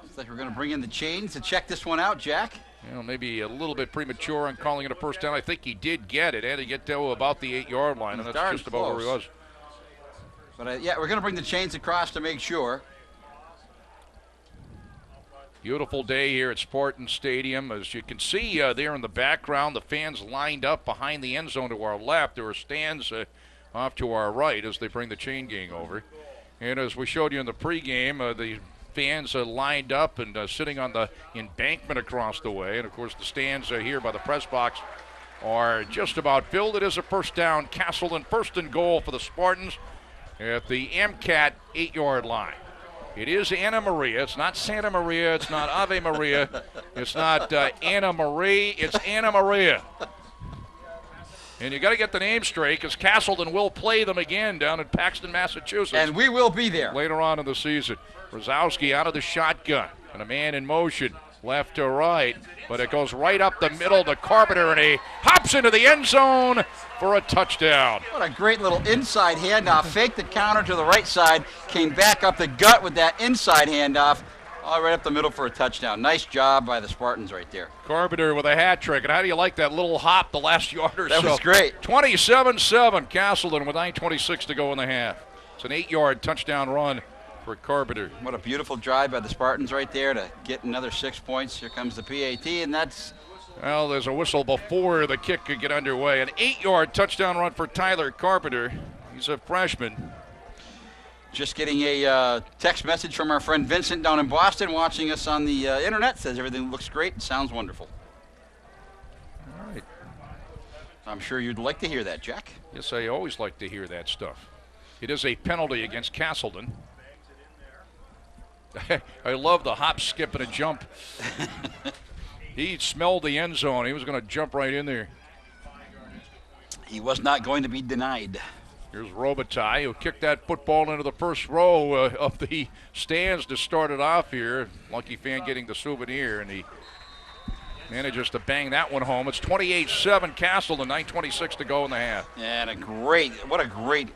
Looks like we're going to bring in the chains to check this one out, Jack. You know, maybe a little bit premature on calling it a first down. I think he did get it. Had to get to about the 8-yard line, and that's just about where he was. But, yeah, we're going to bring the chains across to make sure. Beautiful day here at Spartan Stadium. As you can see there in the background, the fans lined up behind the end zone to our left. There are stands off to our right as they bring the chain gang over. And as we showed you in the pregame, the fans lined up and sitting on the embankment across the way. And, of course, the stands here by the press box are just about filled. It is a first down. Castleton, first and goal for the Spartans at the MCAT 8-yard line. It is Anna Maria. It's not Santa Maria. It's not Ave Maria. It's not Anna Marie. It's Anna Maria. And you got to get the name straight because Castleton will play them again down in Paxton, Massachusetts. And we will be there. Later on in the season. Brzezowski out of the shotgun. And a man in motion, left to right. But it goes right up the middle to Carpenter, and he hops into the end zone for a touchdown. What a great little inside handoff. Faked the counter to the right side, came back up the gut with that inside handoff, all right up the middle for a touchdown. Nice job by the Spartans right there. Carpenter with a hat trick. And how do you like that little hop the last yard or so? That was great. 27-7, Castleton with 9:26 to go in the half. It's an 8-yard touchdown run for Carpenter. What a beautiful drive by the Spartans right there to get another 6 points. Here comes the PAT, and that's... Well, there's a whistle before the kick could get underway. An 8-yard touchdown run for Tyler Carpenter. He's a freshman. Just getting a text message from our friend Vincent down in Boston, watching us on the internet. Says everything looks great and sounds wonderful. All right. I'm sure you'd like to hear that, Jack. Yes, I always like to hear that stuff. It is a penalty against Castleton. I love the hop, skip, and a jump. He smelled the end zone. He was going to jump right in there. He was not going to be denied. Here's Robitaille, who kicked that football into the first row of the stands to start it off here. Lucky fan getting the souvenir, and he manages to bang that one home. It's 28-7 Castleton, 9:26 to go in the half. And what a great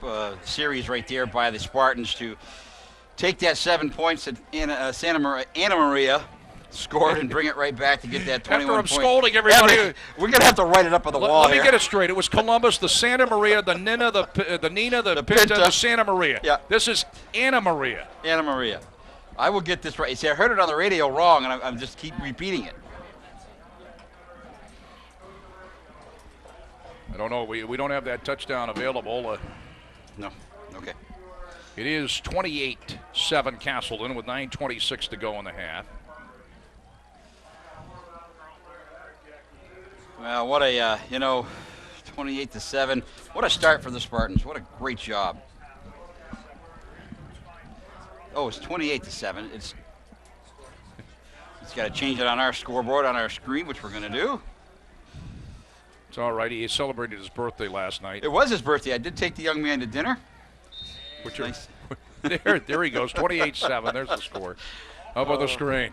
series right there by the Spartans to take that 7 points that Anna Maria scored and bring it right back to get that 21 After I'm scolding everybody. We're going to have to write it up on the wall Let me here. get it straight. It was Columbus, the Santa Maria, the Nina, the Nina, the Pinta, the Santa Maria. Yeah. This is Anna Maria. Anna Maria. I will get this right. See, I heard it on the radio wrong, and I'm just keep repeating it. I don't know. We don't have that touchdown available. No. Okay. It is 28-7 Castleton with 9:26 to go in the half. Well, what a 28-7. What a start for the Spartans. What a great job. Oh, it's 28-7. It's got to change it on our scoreboard on our screen, which we're going to do. It's all right. He celebrated his birthday last night. It was his birthday. I did take the young man to dinner. Which Nice. there he goes. 28-7. There's the score. Up on the screen.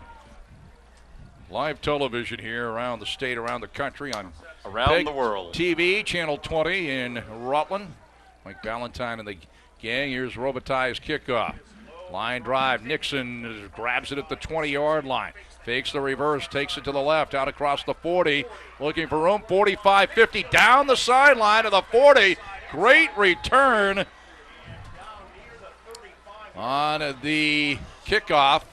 Live television here around the state, around the country on Around the world. TV, Channel 20 in Rutland. Mike Valentine and the gang. Here's Robitaille's kickoff. Line drive. Nixon grabs it at the 20-yard line. Fakes the reverse, takes it to the left, out across the 40. Looking for room, 45, 50, down the sideline to the 40. Great return on the kickoff.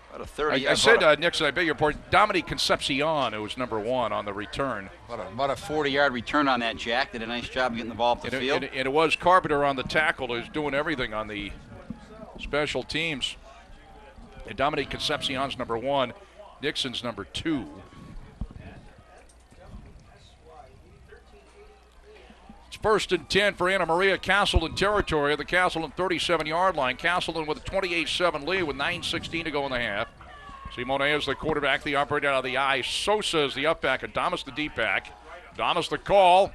About a 30. I said Nixon, I beg your pardon. Dominique Concepcion, who was number 1 on the return. About a 40-yard return on that, Jack. Did a nice job getting the ball up the field. And it was Carpenter on the tackle, who's doing everything on the special teams. And Dominique Concepcion's number 1, Nixon's number 2. It's 1st and 10 for Anna Maria, Castleton territory at the Castleton 37-yard line. Castleton with a 28-7 lead with 9:16 to go in the half. Simone is the quarterback, the operator out of the eye. Sosa is the up back, Adamas the deep back. Adamas the call.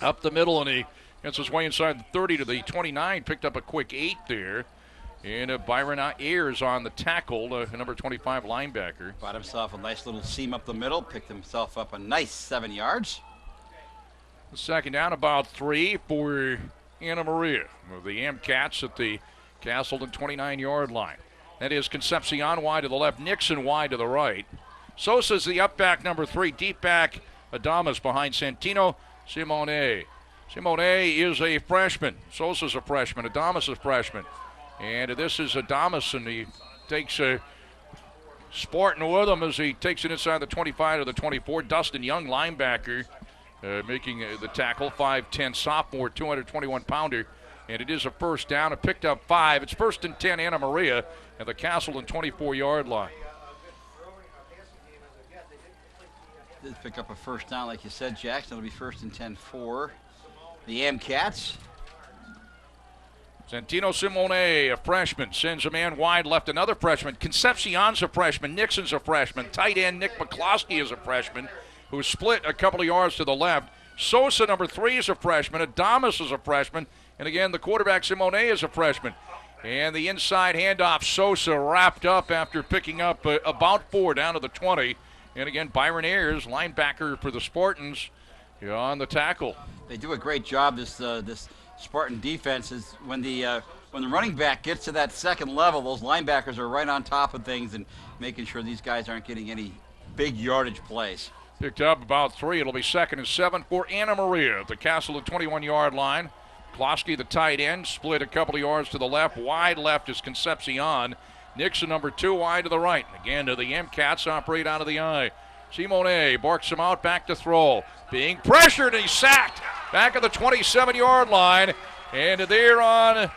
Up the middle, and he gets his way inside the 30 to the 29. Picked up a quick 8 there. And Byron Ayers on the tackle, number 25 linebacker. Bought himself a nice little seam up the middle, picked himself up a nice 7 yards. Second down, about 3 for Anna Maria. The Amcats at the Castleton 29-yard line. That is Concepcion wide to the left, Nixon wide to the right. Sosa's the up back, number 3. Deep back, Adamas behind Santino. Simone. Simone is a freshman. Sosa's a freshman. Adamas is a freshman. And this is Adamas, and he takes a Spartan with him as he takes it inside the 25 to the 24. Dustin Young, linebacker, making the tackle. 5'10", sophomore, 221-pounder. And it is a first down. It picked up 5. It's 1st and 10, Anna Maria, at the Castleton 24-yard line. Did pick up a first down, like you said, Jackson. It'll be 1st and 10 for the Amcats. Santino Simone, a freshman, sends a man wide left, another freshman. Concepcion's a freshman. Nixon's a freshman. Tight end Nick McCloskey is a freshman who split a couple of yards to the left. Sosa, number 3, is a freshman. Adamas is a freshman. And again, the quarterback Simone is a freshman. And the inside handoff, Sosa wrapped up after picking up about 4 down to the 20. And again, Byron Ayers, linebacker for the Spartans, on the tackle. They do a great job, this Spartan defense, is when the running back gets to that second level, those linebackers are right on top of things and making sure these guys aren't getting any big yardage plays. Picked up about 3. It'll be 2nd and 7 for Anna Maria at the Castleton 21-yard line. Klosky, the tight end, split a couple of yards to the left. Wide left is Concepcion. Nixon, number 2, wide to the right. Again, to the MCats, operate out of the eye. Simone barks him out, back to throw. Being pressured, and he's sacked. Back at the 27-yard line. And there on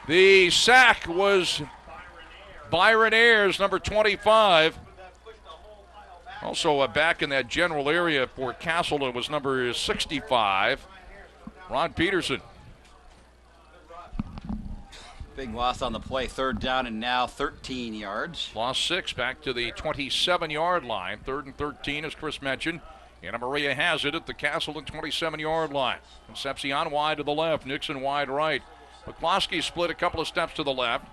the sack was Byron Ayers, number 25. Also back in that general area for Castleton was number 65, Ron Peterson. Big loss on the play, 3rd down and now 13 yards. Lost 6 back to the 27-yard line. 3rd and 13, as Chris mentioned. Anna Maria has it at the Castleton 27-yard line. Concepcion wide to the left, Nixon wide right. McCloskey split a couple of steps to the left.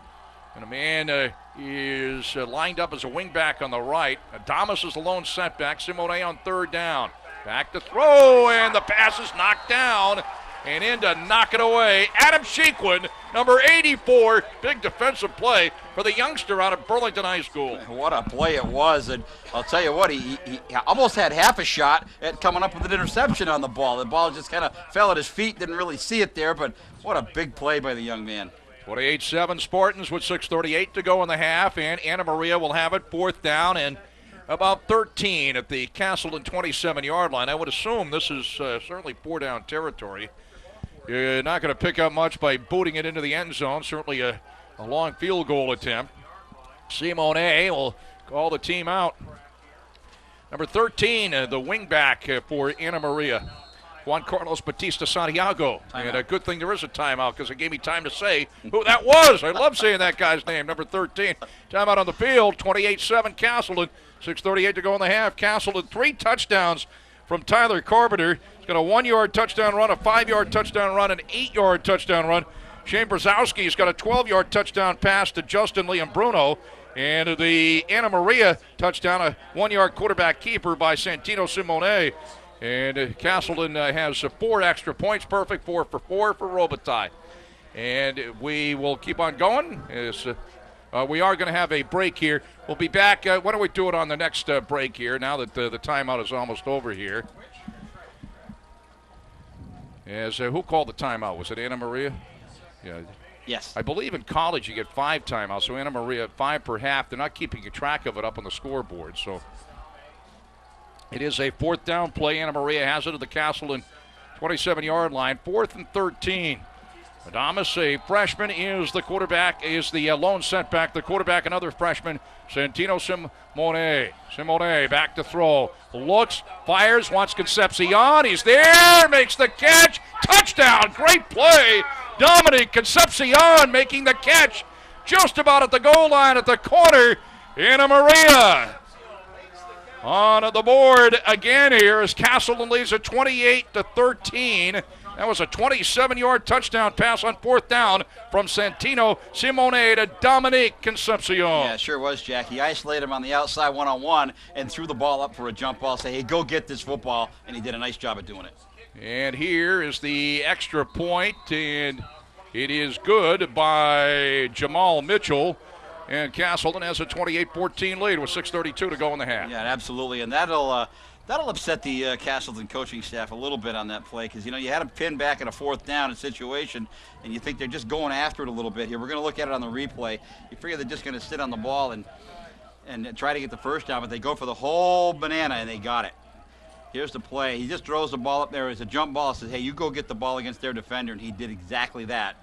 And a man is lined up as a wingback on the right. Adamas is the lone setback. Simone on 3rd down. Back to throw, and the pass is knocked down. And in to knock it away, Adam Shequin, number 84. Big defensive play for the youngster out of Burlington High School. What a play it was. And I'll tell you what, he almost had half a shot at coming up with an interception on the ball. The ball just kind of fell at his feet, didn't really see it there, but what a big play by the young man. 28-7 Spartans with 6:38 to go in the half, and Anna Maria will have it 4th down and about 13 at the Castleton 27-yard line. I would assume this is certainly 4-down territory. You're not going to pick up much by booting it into the end zone. Certainly a long field goal attempt. Simone will call the team out. Number 13, the wingback for Anna Maria, Juan Carlos Batista Santiago. And a good thing there is a timeout because it gave me time to say who that was. I love saying that guy's name, number 13. Timeout on the field, 28-7 Castleton. 6:38 to go in the half. Castleton, 3 touchdowns from Tyler Carpenter. He's got a 1-yard touchdown run, a 5-yard touchdown run, an 8-yard touchdown run. Shane Brzezowski's got a 12-yard touchdown pass to Justin Liam-Bruno. And the Anna Maria touchdown, a 1-yard quarterback keeper by Santino Simone. And Castleton has 4 extra points, perfect 4 for 4 for Robitaille. And we will keep on going. We are going to have a break here. We'll be back. Why don't we do it on the next break here now that the timeout is almost over here. As who called the timeout? Was it Anna Maria? Yeah. Yes. I believe in college you get 5 timeouts, so Anna Maria 5 per half. They're not keeping track of it up on the scoreboard, so it is a 4th down play. Anna Maria has it at the Castleton 27-yard line, 4th and 13. Adamas, a freshman, is the quarterback, is the lone setback. The quarterback, another freshman, Santino Simone. Simone back to throw. Looks, fires, wants Concepcion. He's there, makes the catch. Touchdown, great play. Dominic Concepcion making the catch just about at the goal line at the corner. Anna Maria on the board again here as Castleton leads at 28-13. That was a 27-yard touchdown pass on 4th down from Santino Simone to Dominique Concepcion. Yeah, it sure was, Jack. He isolated him on the outside one-on-one and threw the ball up for a jump ball, say, hey, go get this football, and he did a nice job of doing it. And here is the extra point, and it is good by Jamal Mitchell. And Castleton has a 28-14 lead with 6:32 to go in the half. Yeah, absolutely, and that'll upset the Castleton coaching staff a little bit on that play because, you know, you had them pinned back in a 4th down situation, and you think they're just going after it a little bit here. We're going to look at it on the replay. You figure they're just going to sit on the ball and try to get the first down, but they go for the whole banana, and they got it. Here's the play. He just throws the ball up there as a jump ball, says, hey, you go get the ball against their defender, and he did exactly that.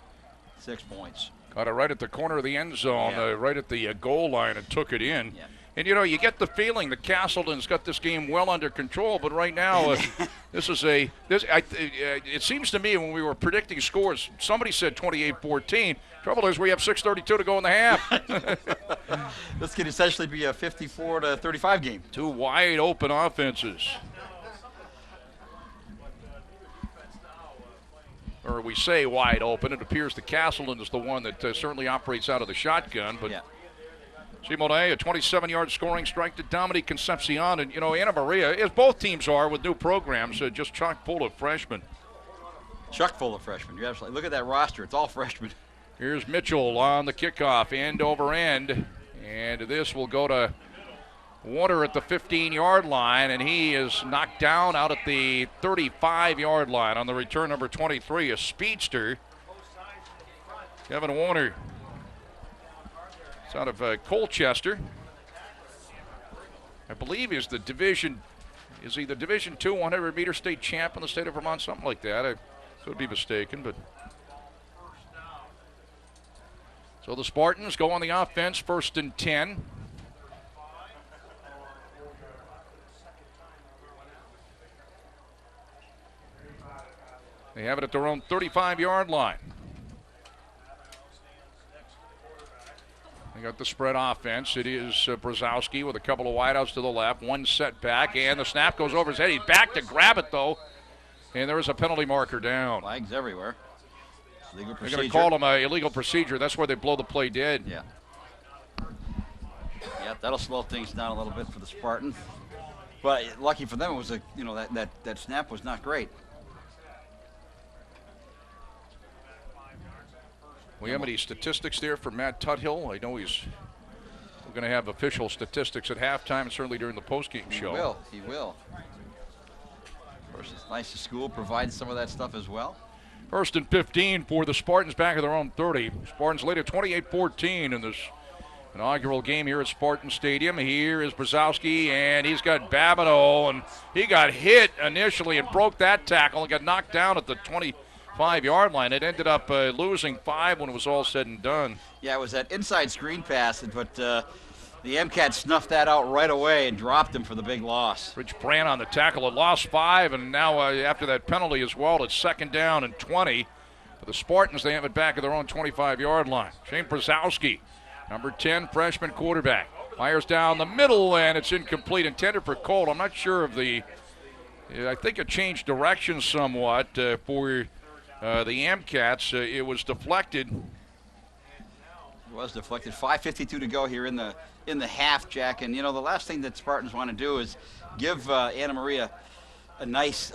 6 points. Got it right at the corner of the end zone, right at the goal line, and took it in. Yeah. And, you know, you get the feeling that Castleton's got this game well under control, but right now it seems to me when we were predicting scores, somebody said 28-14. Trouble is we have 6:32 to go in the half. This could essentially be a 54-35 game. 2 wide open offenses. Or we say wide open. It appears that Castleton is the one that certainly operates out of the shotgun. But Simone, a 27-yard scoring strike to Dominique Concepcion. And, you know, Anna Maria, as both teams are with new programs, just chock full of freshmen. Chock full of freshmen. You're absolutely. Look at that roster. It's all freshmen. Here's Mitchell on the kickoff, end over end. And this will go to Warner at the 15-yard line, and he is knocked down out at the 35-yard line on the return. Number 23, a speedster. Kevin Warner. It's out of Colchester. I believe he's the Division 2 100-meter state champ in the state of Vermont, something like that. I could be mistaken, but. So the Spartans go on the offense, 1st and 10. They have it at their own 35-yard line. They got the spread offense. It is Brzezowski with a couple of wideouts to the left, one setback, and the snap goes over his head. He's back to grab it, though, and there is a penalty marker down. Flags everywhere. Legal procedure. They're going to call him an illegal procedure. That's where they blow the play dead. Yeah. Yeah, that'll slow things down a little bit for the Spartans. But lucky for them, it was that snap was not great. We have any statistics there for Matt Tuthill? I know he's going to have official statistics at halftime and certainly during the postgame show. He will. Of course, it's nice the school provides some of that stuff as well. 1st and 15 for the Spartans back at their own 30. Spartans lead at 28-14 in this inaugural game here at Spartan Stadium. Here is Brzezowski, and he's got Babineau, and he got hit initially and broke that tackle and got knocked down at the 25-yard line. It ended up losing 5 when it was all said and done. Yeah, it was that inside screen pass, but the MCAT snuffed that out right away and dropped him for the big loss. Rich Brandt on the tackle. It lost 5, and now after that penalty as well, it's 2nd down and 20. For the Spartans, they have it back at their own 25-yard line. Shane Brzezowski, number 10, freshman quarterback. Fires down the middle, and it's incomplete. Intended for Colt. I'm not sure of I think it changed direction somewhat for the MCATs. It was deflected. It was deflected. 5:52 to go here in the half, Jack. And, the last thing that Spartans want to do is give Anna Maria a nice,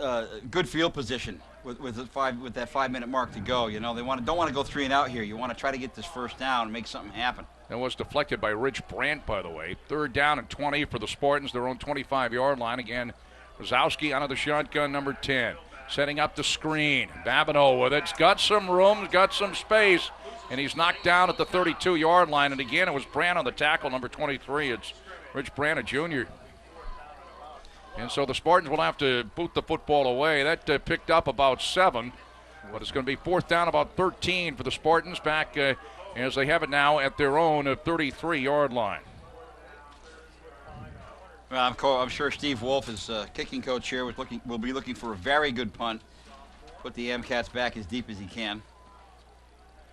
good field position with that 5-minute mark to go. They don't want to go 3 and out here. You want to try to get this first down and make something happen. That was deflected by Rich Brandt, by the way. 3rd down and 20 for the Spartans, their own 25-yard line. Again, Brzezowski out of the shotgun, number 10. Setting up the screen. Babineau with it. It's got some room, got some space, and he's knocked down at the 32-yard line. And again, it was Brandt on the tackle, number 23. It's Rich Brandt, a junior. And so the Spartans will have to boot the football away. That picked up about 7, but it's going to be 4th down, about 13 for the Spartans back as they have it now at their own 33-yard line. Well, I'm sure Steve Wolf, his kicking coach here, will be looking for a very good punt. Put the MCATs back as deep as he can.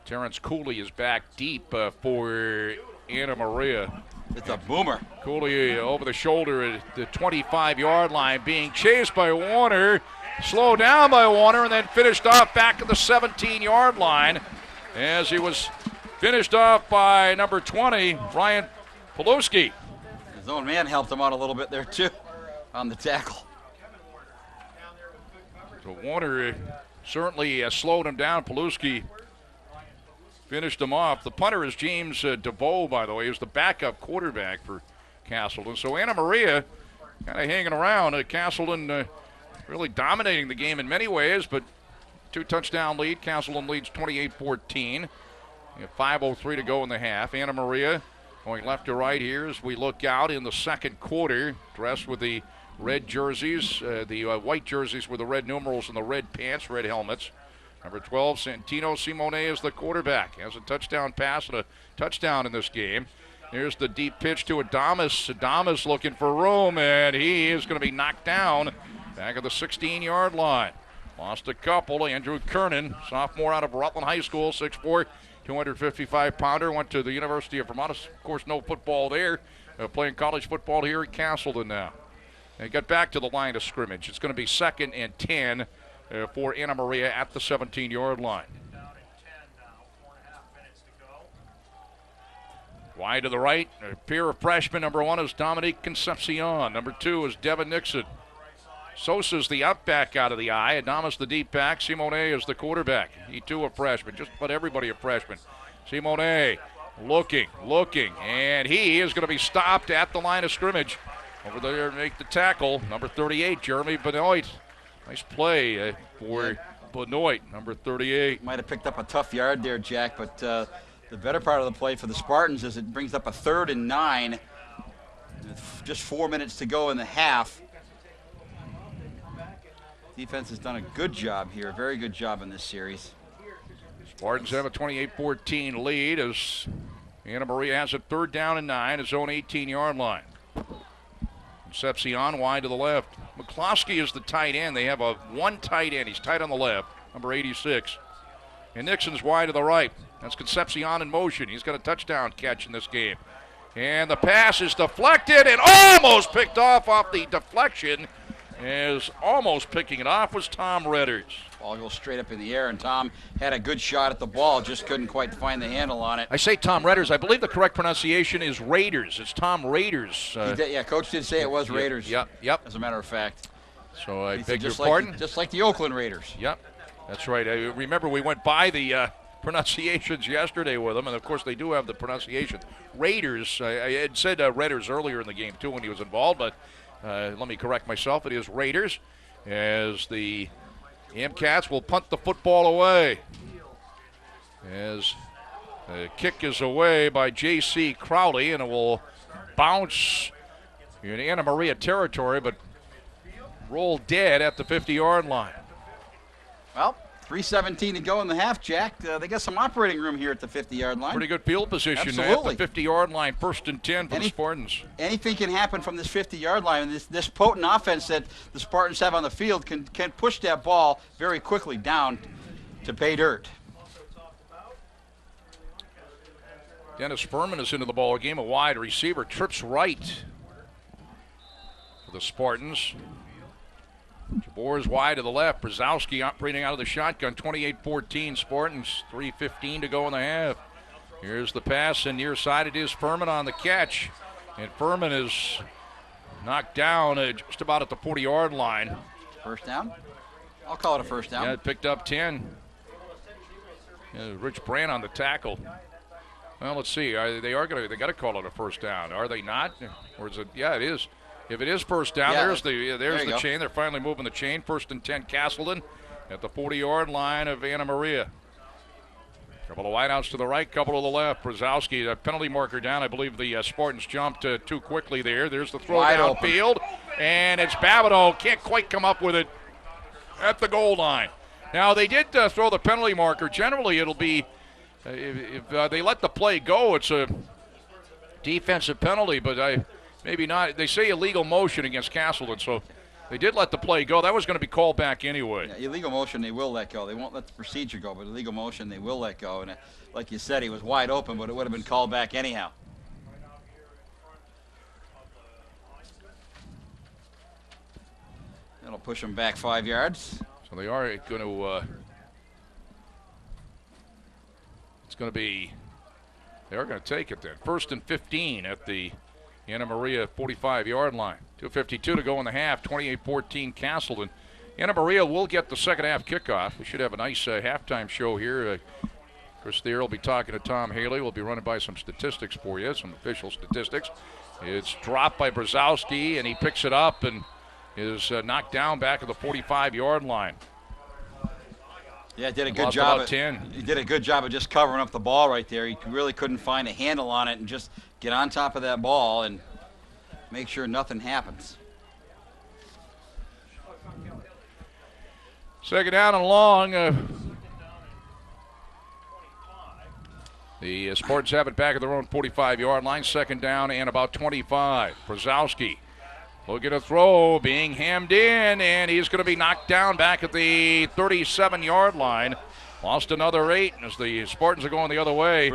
Terrence Cooley is back deep for Anna Maria. It's a boomer. Cooley over the shoulder at the 25-yard line, being chased by Warner, slowed down by Warner, and then finished off back at the 17-yard line as he was finished off by number 20, Brian Pawlowski. His own man helped him out a little bit there, too, on the tackle. So Warner certainly slowed him down. Pawlowski finished him off. The punter is James DeVoe, by the way. He's the backup quarterback for Castleton. So Anna Maria kind of hanging around. Castleton really dominating the game in many ways, but 2-touchdown lead. Castleton leads 28-14. 5:03 to go in the half. Anna Maria going left to right here as we look out in the second quarter, dressed with the red jerseys, the white jerseys with the red numerals and the red pants, red helmets. Number 12, Santino Simone is the quarterback. Has a touchdown pass and a touchdown in this game. Here's the deep pitch to Adamas. Adamas looking for room, and he is going to be knocked down back at the 16-yard line. Lost a couple. Andrew Kernan, sophomore out of Rutland High School, 6'4", 255-pounder. Went to the University of Vermont. Of course, no football there. Playing college football here at Castleton now. They got back to the line of scrimmage. It's going to be 2nd and 10 for Anna Maria at the 17-yard line. Wide to the right, a pair of freshmen. Number 1 is Dominique Concepcion. Number 2 is Devin Nixon. Sosa's the outback out of the eye. Adamas the deep back. Simone is the quarterback. He too a freshman. Just about everybody a freshman. Simone looking, and he is going to be stopped at the line of scrimmage. Over there to make the tackle, number 38, Jeremy Benoit. Nice play for Benoit, number 38. Might have picked up a tough yard there, Jack, but the better part of the play for the Spartans is it brings up a 3rd and 9. Just 4 minutes to go in the half. Defense has done a good job here, a very good job in this series. Spartans have a 28-14 lead as Anna Maria has it 3rd down and 9, his own 18-yard line. Concepcion wide to the left. McCloskey is the tight end. They have one tight end. He's tight on the left, number 86. And Nixon's wide to the right. That's Concepcion in motion. He's got a touchdown catch in this game. And the pass is deflected and almost picked off the deflection. As almost picking it off was Tom Redders. Ball goes straight up in the air, and Tom had a good shot at the ball, just couldn't quite find the handle on it. I say Tom Redders. I believe the correct pronunciation is Raiders. It's Tom Raiders. Yeah, Coach did say it was Raiders. Yep. As a matter of fact. So I beg your pardon? Just like the Oakland Raiders. Yep, that's right. I remember we went by the pronunciations yesterday with them, and of course they do have the pronunciation. Raiders, I had said Raiders earlier in the game too when he was involved, but let me correct myself. It is Raiders, as the Amcats will punt the football away. As the kick is away by J.C. Crowley, and it will bounce in Anna Maria territory, but roll dead at the 50-yard line. Well, 3:17 to go in the half, Jack. They got some operating room here at the 50-yard line. Pretty good field position Absolutely. At the 50-yard line, 1st and 10 for the Spartans. Anything can happen from this 50-yard line. And this potent offense that the Spartans have on the field can push that ball very quickly down to pay dirt. Dennis Furman is into the ball game, a wide receiver, trips right for the Spartans. Jabor is wide to the left. Brzezowski operating out of the shotgun. 28-14 Spartans. 3:15 to go in the half. Here's the pass, and near side it is Furman on the catch. And Furman is knocked down just about at the 40-yard line. First down? I'll call it a first down. Yeah, it picked up 10. Rich Brand on the tackle. Well, let's see. They got to call it a first down. Are they not? Or is it? Yeah, it is. If it is first down, there's the chain. They're finally moving the chain. 1st and 10, Castleton at the 40-yard line of Anna Maria. Couple of wideouts to the right, couple to the left. Brzezowski, the penalty marker down. I believe the Spartans jumped too quickly there. There's the throw downfield, and it's Babineau. Can't quite come up with it at the goal line. Now, they did throw the penalty marker. Generally, it'll be, if they let the play go, it's a defensive penalty, but maybe not. They say illegal motion against Castleton, so they did let the play go. That was going to be called back anyway. Yeah, illegal motion, they will let go. They won't let the procedure go, but illegal motion, they will let go. And like you said, he was wide open, but it would have been called back anyhow. That'll push them back 5 yards. So they are going to. It's going to be. They are going to take it then. 1st and 15 at the Anna Maria 45-yard line. 2:52 to go in the half. 28-14 Castleton. Anna Maria will get the second half kickoff. We should have a nice halftime show here. Chris Thayer will be talking to Tom Healey. We'll be running by some statistics for you, some official statistics. It's dropped by Brzezowski, and he picks it up and is knocked down back at the 45-yard line. Yeah, did a good job. 10. He did a good job of just covering up the ball right there. He really couldn't find a handle on it and just get on top of that ball and make sure nothing happens. Second down and long. The Spartans have it back at their own 45-yard line. Second down and about 25. Brzezowski looking to throw, being hammed in, and he's going to be knocked down back at the 37-yard line. Lost another 8 as the Spartans are going the other way.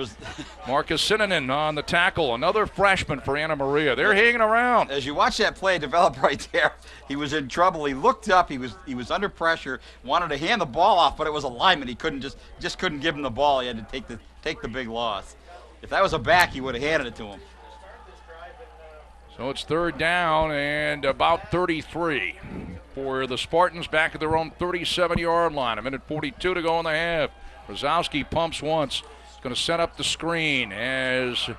Marcus Sinanen on the tackle, another freshman for Anna Maria. They're hanging around. As you watch that play develop right there, he was in trouble. He looked up. He was under pressure. Wanted to hand the ball off, but it was a lineman. He couldn't just couldn't give him the ball. He had to take the big loss. If that was a back, he would have handed it to him. So it's third down and about 33 for the Spartans back at their own 37-yard line. 1:42 to go in the half. Brzezowski pumps once, going to set up the screen as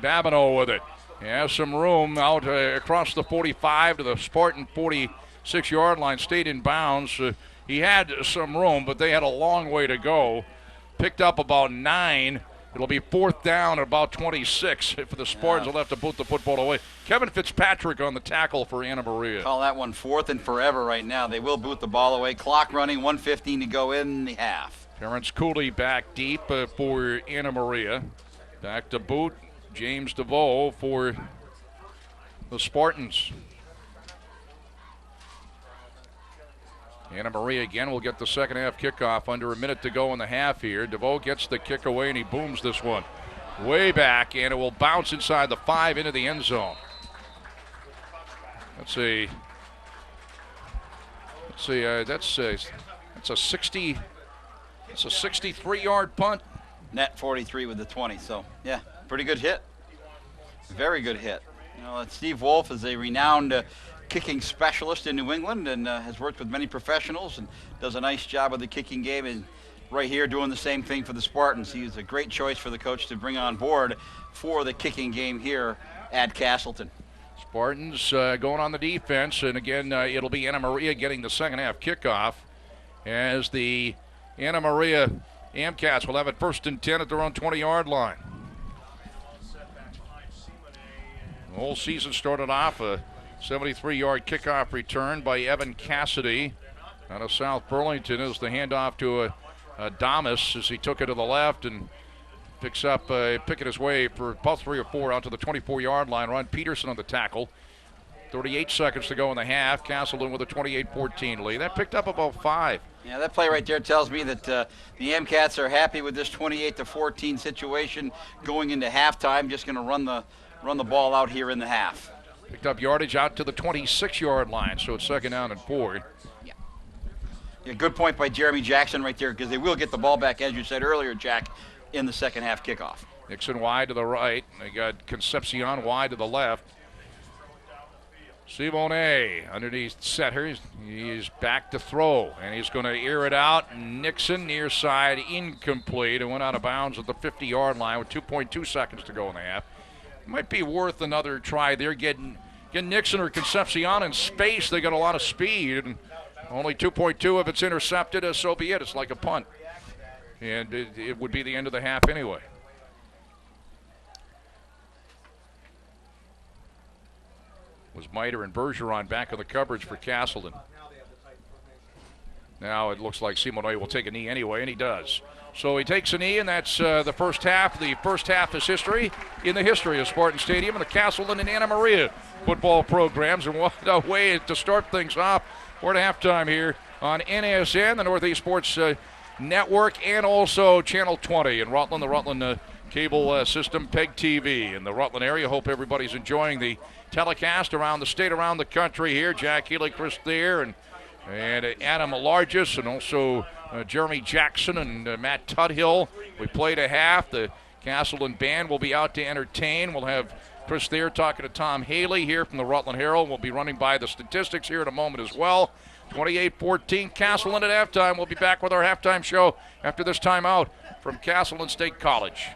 Babineau with it. He has some room out across the 45 to the Spartan 46-yard line. Stayed in bounds. He had some room, but they had a long way to go. Picked up about 9. It'll be 4th down at about 26 for the Spartans. Will have to boot the football away. Kevin Fitzpatrick on the tackle for Anna Maria. Call that one 4th and forever right now. They will boot the ball away. Clock running, 1:15 to go in the half. Terrence Cooley back deep for Anna Maria. Back to boot. James DeVoe for the Spartans. Anna Maria again will get the second half kickoff. Under a minute to go in the half here. DeVoe gets the kick away and he booms this one way back, and it will bounce inside the 5 into the end zone. Let's see. That's a 63-yard punt. Net 43 with the 20. So yeah, pretty good hit. Very good hit. You know, Steve Wolk is a renowned kicking specialist in New England and has worked with many professionals and does a nice job of the kicking game, and right here doing the same thing for the Spartans. He's a great choice for the coach to bring on board for the kicking game here at Castleton. Spartans going on the defense, and again it'll be Anna Maria getting the second half kickoff as the Anna Maria Amcats will have it 1st and 10 at their own 20-yard line. The whole season started off a 73-yard kickoff return by Evan Cassidy out of South Burlington as the handoff to Adamas as he took it to the left and picking his way for about 3 or 4 out to the 24-yard line. Ron Peterson on the tackle. 38 seconds to go in the half. Castleton with a 28-14 lead. That picked up about 5. Yeah, that play right there tells me that the Amcats are happy with this 28-14 situation going into halftime. Just going to run the ball out here in the half. Picked up yardage out to the 26-yard line, so it's 2nd down and 4. Yeah, good point by Jeremy Jackson right there, because they will get the ball back, as you said earlier, Jack, in the second half kickoff. Nixon wide to the right. They got Concepcion wide to the left. Simone underneath setter. He's back to throw, and he's going to air it out. Nixon near side, incomplete. It went out of bounds at the 50-yard line with 2.2 seconds to go in the half. Might be worth another try there. Getting Nixon or Concepcion in space. They got a lot of speed, and only 2.2 if it's intercepted, so be it. It's like a punt, and it would be the end of the half anyway. Was Miter and Bergeron back in the coverage for Castleton. Now it looks like Simone will take a knee anyway, and he does. So he takes a knee, and that's the first half. The first half is history in the history of Spartan Stadium and the Castleton and Anna Maria football programs. And what a way to start things off. We're at halftime here on NASN, the Northeast Sports Network, and also Channel 20 in Rutland, the Rutland cable system, PEGTV in the Rutland area. Hope everybody's enjoying the telecast around the state, around the country here. Jack Healey, Chris Thayer, and Adam Largis, and also Jeremy Jackson and Matt Tudhill. We played a half. The Castleton band will be out to entertain. We'll have Chris Thayer talking to Tom Haley here from the Rutland Herald. We'll be running by the statistics here in a moment as well. 28-14 Castleton at halftime. We'll be back with our halftime show after this timeout from Castleton State College.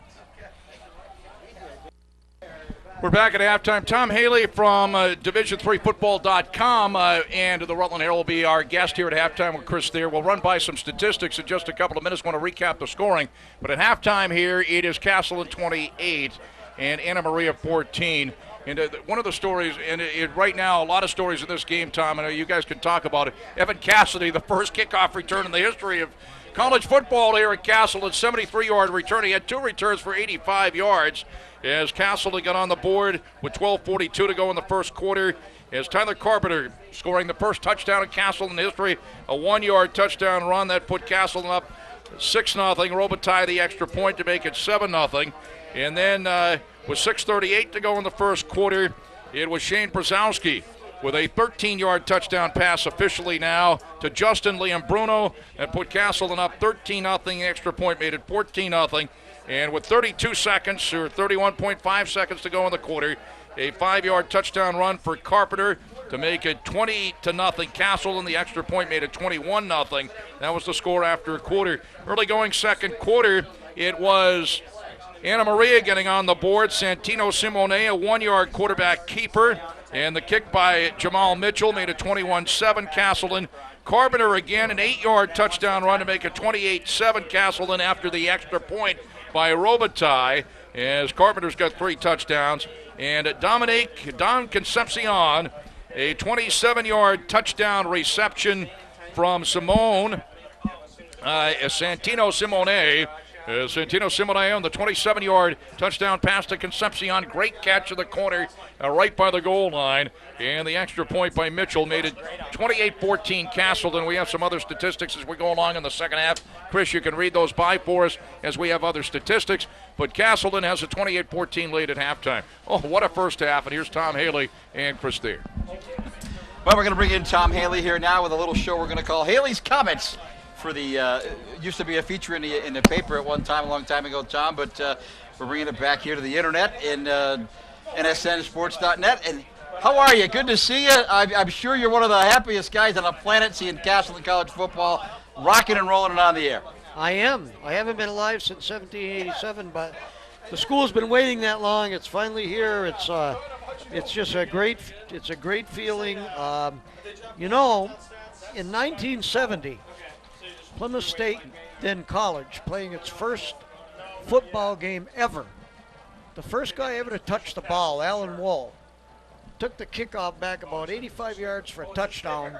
We're back at halftime. Tom Haley from Division3Football.com and the Rutland Herald will be our guest here at halftime with Chris Thayer. We'll run by some statistics in just a couple of minutes. Want to recap the scoring. But at halftime here, it is Castleton 28 and Anna Maria 14. And one of the stories, and right now, a lot of stories in this game, Tom, and you guys can talk about it. Evan Cassidy, the first kickoff return in the history of college football here at Castleton, 73-yard return. He had 2 returns for 85 yards. As Castleton got on the board with 12:42 to go in the first quarter, as Tyler Carpenter scoring the first touchdown in Castleton history, a 1-yard touchdown run that put Castleton up 6-0. Robitaille the extra point to make it 7-0. And then with 6:38 to go in the first quarter, it was Shane Brzezowski with a 13-yard touchdown pass officially now to Justin Liam-Bruno that put Castleton up 13-0. The extra point made it 14-0. And with 32 seconds, or 31.5 seconds to go in the quarter, a 5-yard touchdown run for Carpenter to make it 20-0 Castleton. The extra point made it 21-0. That was the score after a quarter. Early going second quarter, It was Anna Maria getting on the board. Santino Simone, a 1-yard quarterback keeper. And the kick by Jamal Mitchell made it 21-7 Castleton. Carpenter again, an 8-yard touchdown run to make it 28-7 Castleton after the extra point by Robitaille, as Carpenter's got 3 touchdowns. And Don Concepcion, a 27-yard touchdown reception from Santino Simone. Santino Simone on the 27-yard touchdown pass to Concepcion. Great catch of the corner right by the goal line. And the extra point by Mitchell made it 28-14 Castleton. We have some other statistics as we go along in the second half. Chris, you can read those by for us as we have other statistics. But Castleton has a 28-14 lead at halftime. Oh, what a first half. And here's Tom Haley and Chris Thayer. Well, we're going to bring in Tom Haley here now with a little show we're going to call Haley's Comments. For the used to be a feature in the paper at one time, a long time ago, Tom, but we're bringing it back here to the internet in nsnsports.net. And how are you? Good to see you. I'm sure you're one of the happiest guys on the planet seeing Castleton College football rocking and rolling and on the air. I am. I haven't been alive since 1787, but the school's been waiting that long. It's finally here. It's just a great feeling. You know, in 1970. Plymouth State, then college, playing its first football game ever. The first guy ever to touch the ball, Alan Wall, took the kickoff back about 85 yards for a touchdown.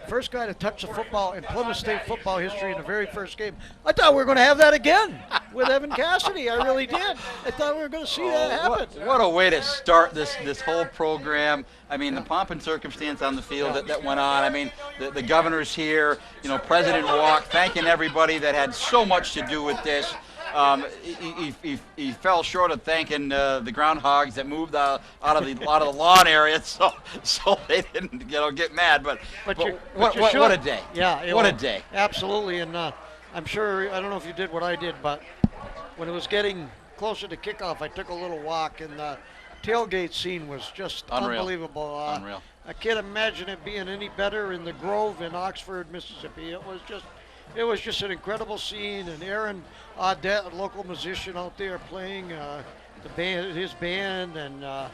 First guy to touch the football in Plymouth State football history in the very first game. I thought we were going to have that again with Evan Cassidy. I really did. I thought we were going to see that happen. What a way to start this whole program. I mean, the pomp and circumstance on the field that went on. I mean, the governor's here, you know, President Wolk, thanking everybody that had so much to do with this. He fell short of thanking the groundhogs that moved out of the lawn area, so they didn't get mad. But what a day! Yeah, what a day! Absolutely, and I'm sure I don't know if you did what I did, but when it was getting closer to kickoff, I took a little walk, and the tailgate scene was just unbelievable. Unreal. I can't imagine it being any better in the Grove in Oxford, Mississippi. It was just an incredible scene, and Aaron Audette, a local musician out there playing his band, and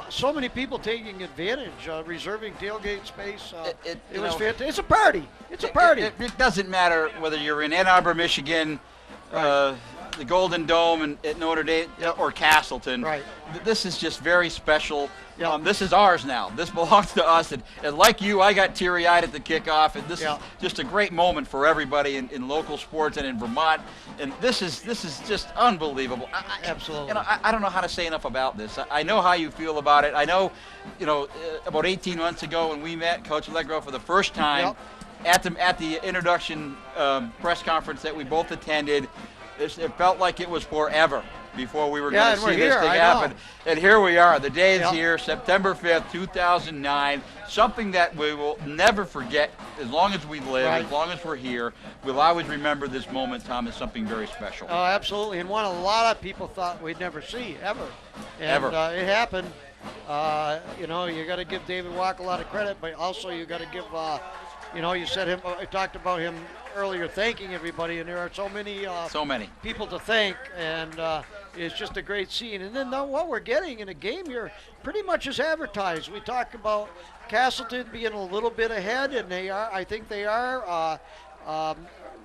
so many people taking advantage, reserving tailgate space. It was fantastic. It's a party. It's a party. It doesn't matter whether you're in Ann Arbor, Michigan, the Golden Dome at Notre Dame, or Castleton. Right. This is just very special. This is ours now. This belongs to us. And like you, I got teary-eyed at the kickoff. And this is just a great moment for everybody in local sports and in Vermont. And this is just unbelievable. Absolutely. I don't know how to say enough about this. I know how you feel about it. I know, about 18 months ago when we met Coach Allegro for the first time at the introduction press conference that we both attended. It felt like it was forever before we were going to see this thing happen. And here we are. The day is here, September 5th, 2009. Something that we will never forget as long as we live, as long as we're here. We'll always remember this moment, Tom, as something very special. Oh, absolutely. And one a lot of people thought we'd never see, ever. And it happened. You got to give David Walk a lot of credit, but also you got to give, you said him. I talked about him earlier, thanking everybody, and there are so many people to thank, and it's just a great scene. And then what we're getting in a game here pretty much is advertised. We talk about Castleton being a little bit ahead, and I think they are.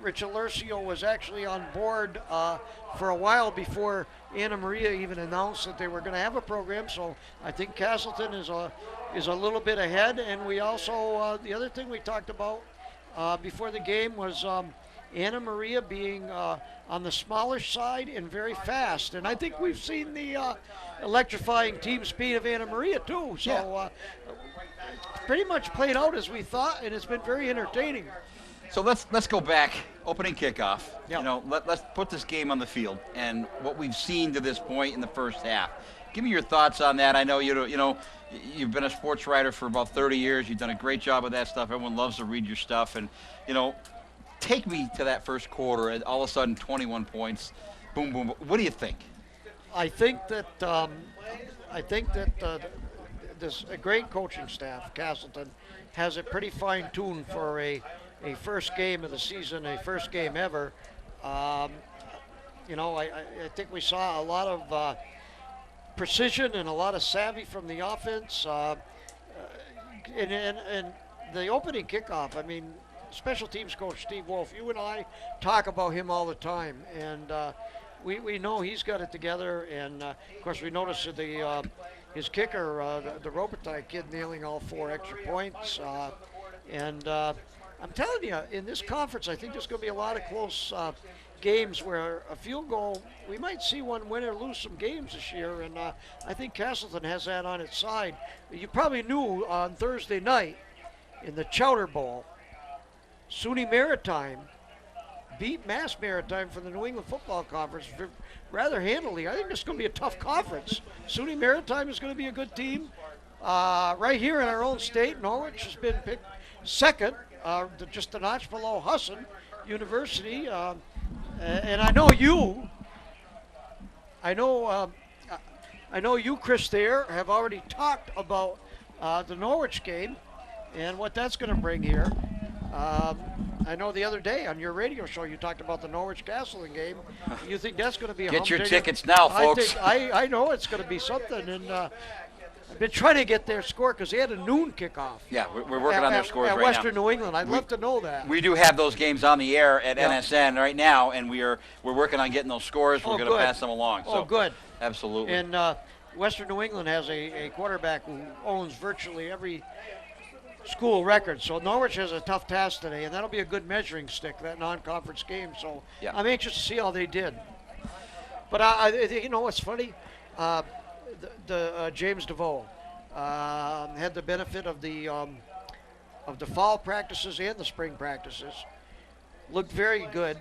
Rich Alercio was actually on board for a while before Anna Maria even announced that they were going to have a program. So I think Castleton is a little bit ahead. And we also, the other thing we talked about before the game was Anna Maria being on the smallish side and very fast. And I think we've seen the electrifying team speed of Anna Maria too. So pretty much played out as we thought, and it's been very entertaining. So let's go back. Opening kickoff. Let's put this game on the field and what we've seen to this point in the first half. Give me your thoughts on that. I know you've been a sports writer for about 30 years. You've done a great job with that stuff. Everyone loves to read your stuff. And take me to that first quarter. And all of a sudden, 21 points. Boom, boom. What do you think? I think that this a great coaching staff, Castleton, has it pretty fine-tuned for a first game of the season, a first game ever. You know, I think we saw a lot of precision and a lot of savvy from the offense. And the opening kickoff, I mean, special teams coach Steve Wolk, you and I talk about him all the time, and we know he's got it together. And of course, we noticed that his kicker, the Robitaille kid, nailing all 4 extra points. And I'm telling you, in this conference, I think there's going to be a lot of close games where a field goal, we might see one win or lose some games this year, and I think Castleton has that on its side. You probably knew on Thursday night in the Chowder Bowl, SUNY Maritime beat Mass Maritime for the New England Football Conference rather handily. I think this is going to be a tough conference. SUNY Maritime is going to be a good team. Right here in our own state, Norwich has been picked second, just a notch below Husson University. And I know you, Chris, there have already talked about the Norwich game and what that's going to bring here. I know the other day on your radio show you talked about the Norwich-Castleton game. You think that's going to be a Get your humdinger? tickets now, folks. I know it's going to be something, and I've been trying to get their score because they had a noon kickoff. Yeah, we're working on their scores right now. At Western New England. I'd love to know that. We do have those games on the air at NSN right now, and we're working on getting those scores. We're going to pass them along. Oh, good. Absolutely. And Western New England has a quarterback who owns virtually every school record. So Norwich has a tough task today, and that'll be a good measuring stick, that non-conference game. So I'm anxious to see how they did. But you know what's funny? James DeVoe had the benefit of the fall practices and the spring practices. Looked very good.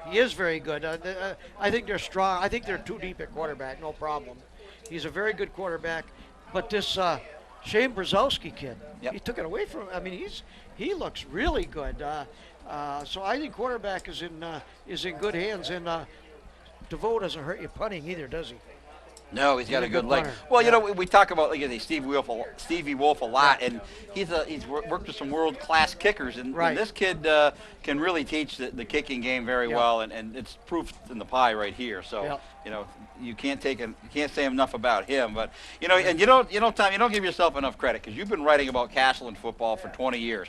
He is very good. I think they're strong. I think they're too deep at quarterback, no problem. He's a very good quarterback. But this Shane Brzezowski kid, he took it away from him. I mean, he looks really good. So I think quarterback is in good hands. And DeVoe doesn't hurt you punting either, does he? No, he's got a good leg. Well, you know, we talk about Stevie Wolf a lot, and he's worked with some world-class kickers, and this kid can really teach the kicking game very well, and it's proof in the pie right here. So you know, you can't say enough about him. But you know, and Tom, you don't give yourself enough credit because you've been writing about Castleton football for 20 years,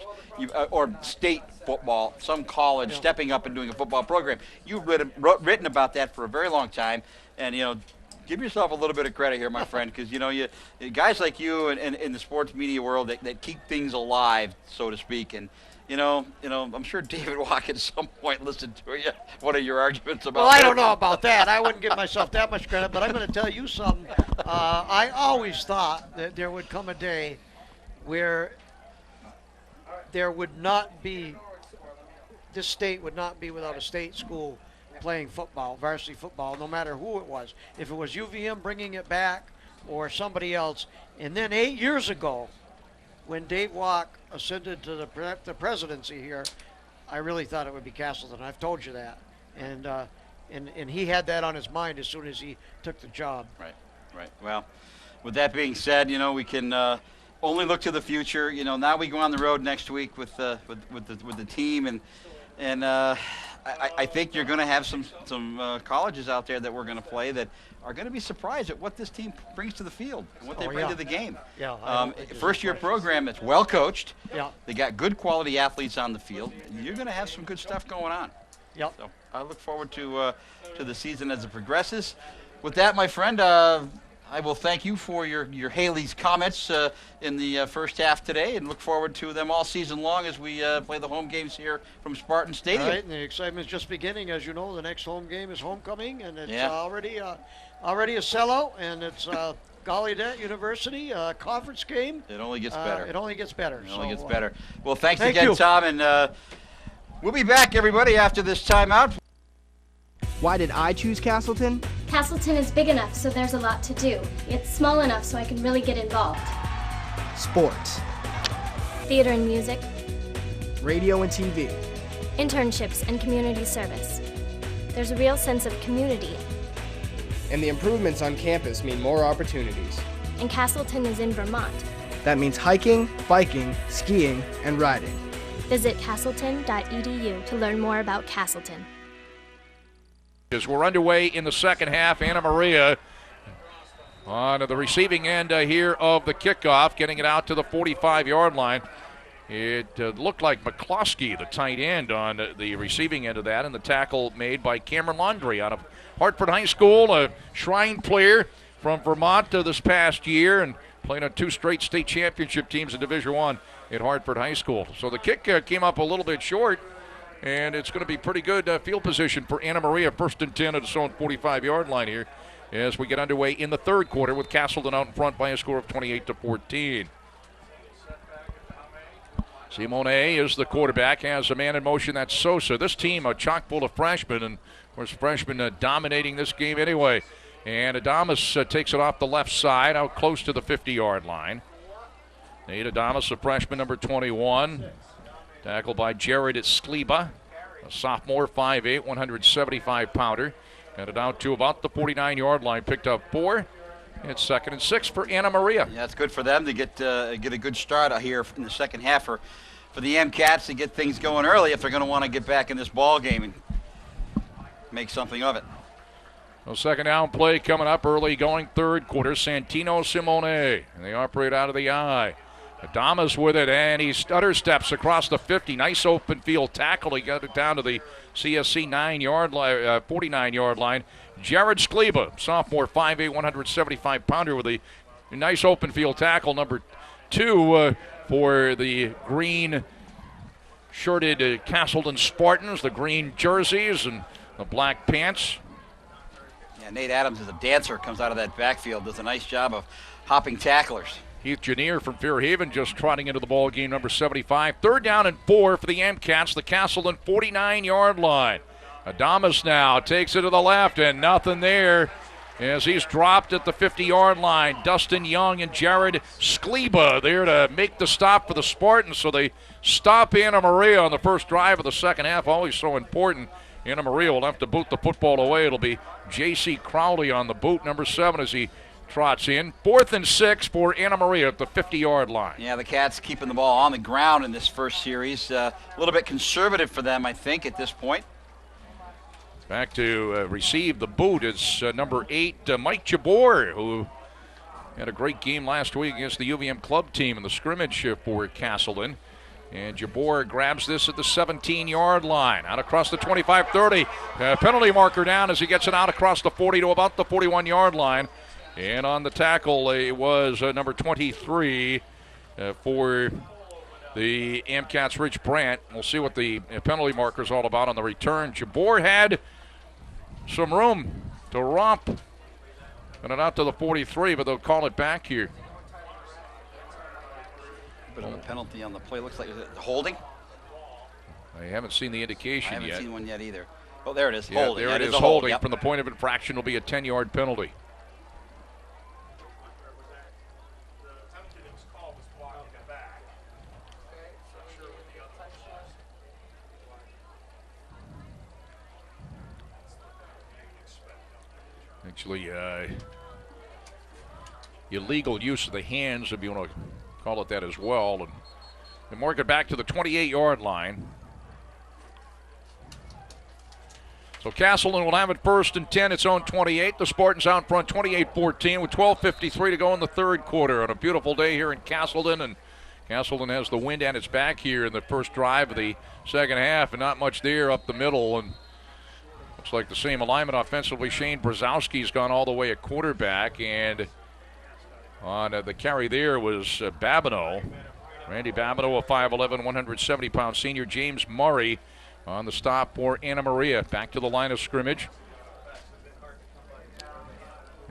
or state football, some college stepping up and doing a football program. You've written about that for a very long time, and you know. Give yourself a little bit of credit here, my friend, because you know guys like you and in the sports media world that keep things alive, so to speak. And you know, I'm sure David Walk at some point listened to one of your arguments about. Well, I don't know about that. I wouldn't give myself that much credit, but I'm going to tell you something. I always thought that there would come a day where there would not be. This state would not be without a state school playing football, varsity football, no matter who it was. If it was UVM bringing it back or somebody else. And then 8 years ago, when Dave Walk ascended to the presidency here, I really thought it would be Castleton. I've told you that. And he had that on his mind as soon as he took the job. Right. Well, with that being said, you know, we can only look to the future. You know, now we go on the road next week with the team, and I think you're going to have some colleges out there that we're going to play that are going to be surprised at what this team brings to the field and what they bring to the game. First-year program that's well coached. They got good quality athletes on the field. You're going to have some good stuff going on. So I look forward to the season as it progresses. With that, my friend, I will thank you for your Healey's comments in the first half today, and look forward to them all season long as we play the home games here from Spartan Stadium. All right, and the excitement's just beginning. As you know, the next home game is homecoming, and it's already a sellout, and it's Gallaudet University conference game. It only gets better. It only gets better. Well, thanks again, Tom, and we'll be back, everybody, after this timeout. Why did I choose Castleton? Castleton is big enough, so there's a lot to do. It's small enough so I can really get involved. Sports. Theater and music. Radio and TV. Internships and community service. There's a real sense of community. And the improvements on campus mean more opportunities. And Castleton is in Vermont. That means hiking, biking, skiing, and riding. Visit castleton.edu to learn more about Castleton. As we're underway in the second half, Anna Maria on the receiving end here of the kickoff, getting it out to the 45-yard line. It looked like McCloskey, the tight end, on the receiving end of that, and the tackle made by Cameron Laundrie out of Hartford High School, a Shrine player from Vermont this past year, and played on 2 straight state championship teams in Division I at Hartford High School. So the kick came up a little bit short, and it's going to be pretty good field position for Anna Maria. 1st and 10 at its own 45-yard line here as we get underway in the third quarter with Castleton out in front by a score of 28-14. Simone is the quarterback, has a man in motion. That's Sosa. This team a chock full of freshmen, and of course freshmen dominating this game anyway. And Adamas takes it off the left side out close to the 50-yard line. Nate Adamas, a freshman, number 21. Tackled by Jared Skleba, a sophomore, 5'8", 175-pounder. Got it out to about the 49-yard line. Picked up 4. It's 2nd and 6 for Anna Maria. Yeah, it's good for them to get a good start out here in the second half for the MCats to get things going early if they're going to want to get back in this ball game and make something of it. Well, second down play coming up early, going third quarter. Santino Simone, and they operate out of the I. Adamas with it, and he stutter steps across the 50. Nice open field tackle. He got it down to the CSC 49-yard line. Jared Skleba, sophomore, 5'8", 175-pounder with a nice open field tackle. Number 2 for the green shirted Castleton Spartans, the green jerseys and the black pants. Yeah, Nate Adams is a dancer, comes out of that backfield, does a nice job of hopping tacklers. Heath Janier from Fairhaven just trotting into the ball game, number 75. 3rd down and 4 for the MCats, the Castleton 49-yard line. Adamas now takes it to the left, and nothing there as he's dropped at the 50-yard line. Dustin Young and Jared Skleba there to make the stop for the Spartans, so they stop Anna Maria on the first drive of the second half. Always so important. Anna Maria will have to boot the football away. It'll be J.C. Crowley on the boot, number 7, as he trots in. 4th and 6 for Anna Maria at the 50-yard line. Yeah, the Cats keeping the ball on the ground in this first series. A little bit conservative for them, I think, at this point. Back to receive the boot is number 8, Mike Jabor, who had a great game last week against the UVM club team in the scrimmage for Castleton. And Jabor grabs this at the 17-yard line. Out across the 25-30. Penalty marker down as he gets it out across the 40 to about the 41-yard line. And on the tackle, it was number 23 for the MCats, Rich Brandt. We'll see what the penalty marker is all about on the return. Jabor had some room to romp. And it out to the 43, but they'll call it back here. Bit of a penalty on the play. Looks like is it holding? I haven't seen the indication yet. I haven't seen one yet either. Oh, there it is. Yeah, holding. there it is, holding. Yep. From the point of infraction will be a 10-yard penalty. Actually, illegal use of the hands, if you want to call it that as well. And they mark it back to the 28-yard line. So Castleton will have it 1st and 10, its own 28. The Spartans out in front 28-14 with 12:53 to go in the third quarter on a beautiful day here in Castleton. And Castleton has the wind at its back here in the first drive of the second half, and not much there up the middle. And looks like the same alignment offensively. Shane Brzezowski's gone all the way at quarterback, and on the carry there was Babineau. Randy Babineau, a 5'11", 170-pound senior. James Murray on the stop for Anna Maria. Back to the line of scrimmage.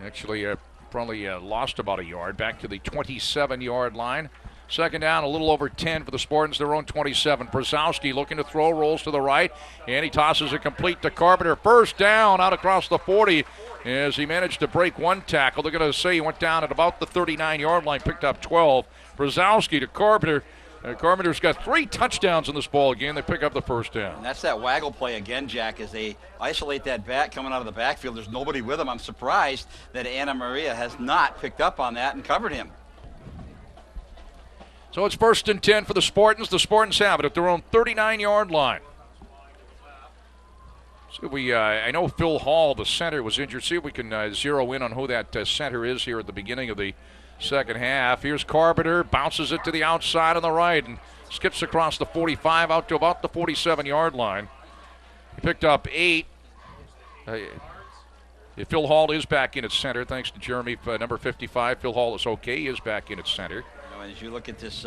Actually, probably lost about a yard. Back to the 27-yard line. Second down, a little over 10 for the Spartans, their own 27. Brzezowski looking to throw, rolls to the right, and he tosses it complete to Carpenter. First down out across the 40 as he managed to break one tackle. They're going to say he went down at about the 39-yard line, picked up 12. Brzezowski to Carpenter. Carpenter's got 3 touchdowns in this ball game. They pick up the first down. And that's that waggle play again, Jack, as they isolate that back coming out of the backfield. There's nobody with him. I'm surprised that Anna Maria has not picked up on that and covered him. So it's 1st and 10 for the Spartans. The Spartans have it at their own 39-yard line. So I know Phil Hall, the center, was injured. See if we can zero in on who that center is here at the beginning of the second half. Here's Carpenter, bounces it to the outside on the right and skips across the 45 out to about the 47-yard line. He picked up 8. Phil Hall is back in at center, thanks to Jeremy, number 55. Phil Hall is okay. He is back in at center. As you look at this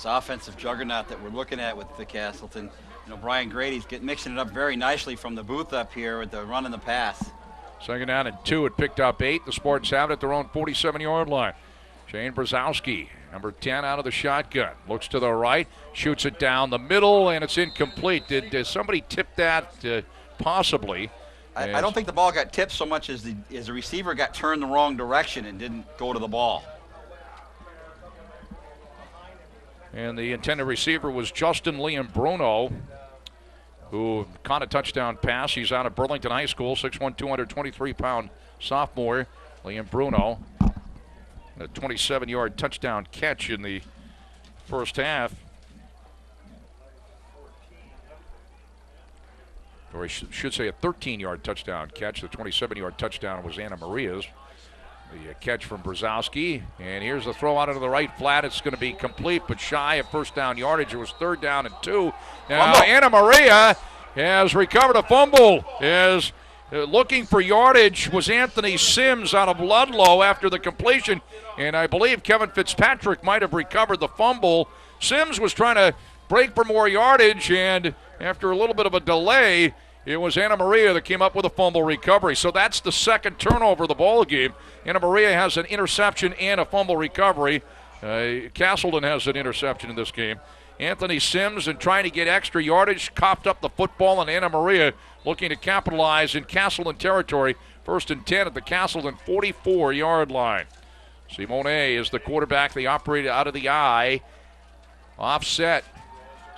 offensive juggernaut that we're looking at with the Castleton, Brian Grady's mixing it up very nicely from the booth up here with the run and the pass. Second down and 2. It picked up 8. The Spartans have it at their own 47-yard line. Shane Brzezowski, number 10, out of the shotgun. Looks to the right, shoots it down the middle, and it's incomplete. Did somebody tip that? Possibly. I don't think the ball got tipped so much as the receiver got turned the wrong direction and didn't go to the ball. And the intended receiver was Justin Liam Bruno, who caught a touchdown pass. He's out of Burlington High School, 6'1", 223-pound sophomore. Liam Bruno, a 27-yard touchdown catch in the first half. Or I should say a 13-yard touchdown catch. The 27-yard touchdown was Anna Maria's. The catch from Brzezowski. And here's the throw out into the right flat. It's going to be complete, but shy of first down yardage. It was 3rd down and 2. Now Anna Maria has recovered a fumble. Is looking for yardage was Anthony Sims out of Ludlow after the completion. And I believe Kevin Fitzpatrick might have recovered the fumble. Sims was trying to break for more yardage, and after a little bit of a delay, it was Anna Maria that came up with a fumble recovery. So that's the second turnover of the ball game. Anna Maria has an interception and a fumble recovery. Castleton has an interception in this game. Anthony Sims, and trying to get extra yardage, coughed up the football, and Anna Maria looking to capitalize in Castleton territory. 1st and 10 at the Castleton 44-yard line. Simone is the quarterback. They operate out of the eye. Offset.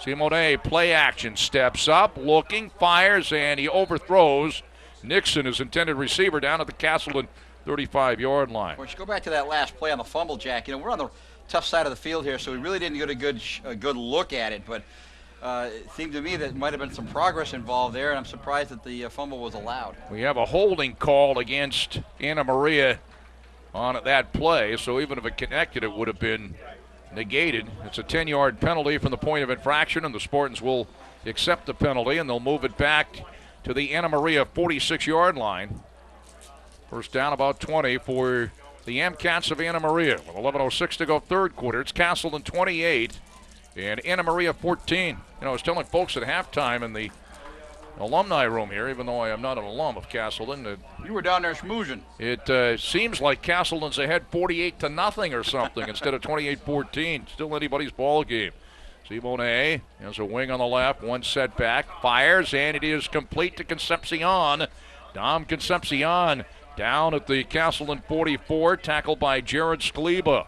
Simone, play action, steps up, looking, fires, and he overthrows Nixon, his intended receiver, down at the Castleton 35-yard line. Well, you go back to that last play on the fumble, Jack. We're on the tough side of the field here, so we really didn't get a good look at it, but it seemed to me that might have been some progress involved there, and I'm surprised that the fumble was allowed. We have a holding call against Anna Maria on that play, so even if it connected, it would have been negated. It's a 10-yard penalty from the point of infraction, and the Spartans will accept the penalty, and they'll move it back to the Anna Maria 46-yard line. First down, about 20 for the MCATs of Anna Maria. With 11:06 to go, third quarter. It's Castleton 28 and Anna Maria 14. I was telling folks at halftime in the alumni room here, even though I am not an alum of Castleton. You were down there schmoozing. It seems like Castleton's ahead 48-0 or something instead of 28-14. Still anybody's ball game. Simone has a wing on the left, one setback, fires, and it is complete to Concepcion. Dom Concepcion down at the Castleton 44, tackled by Jared Skleba.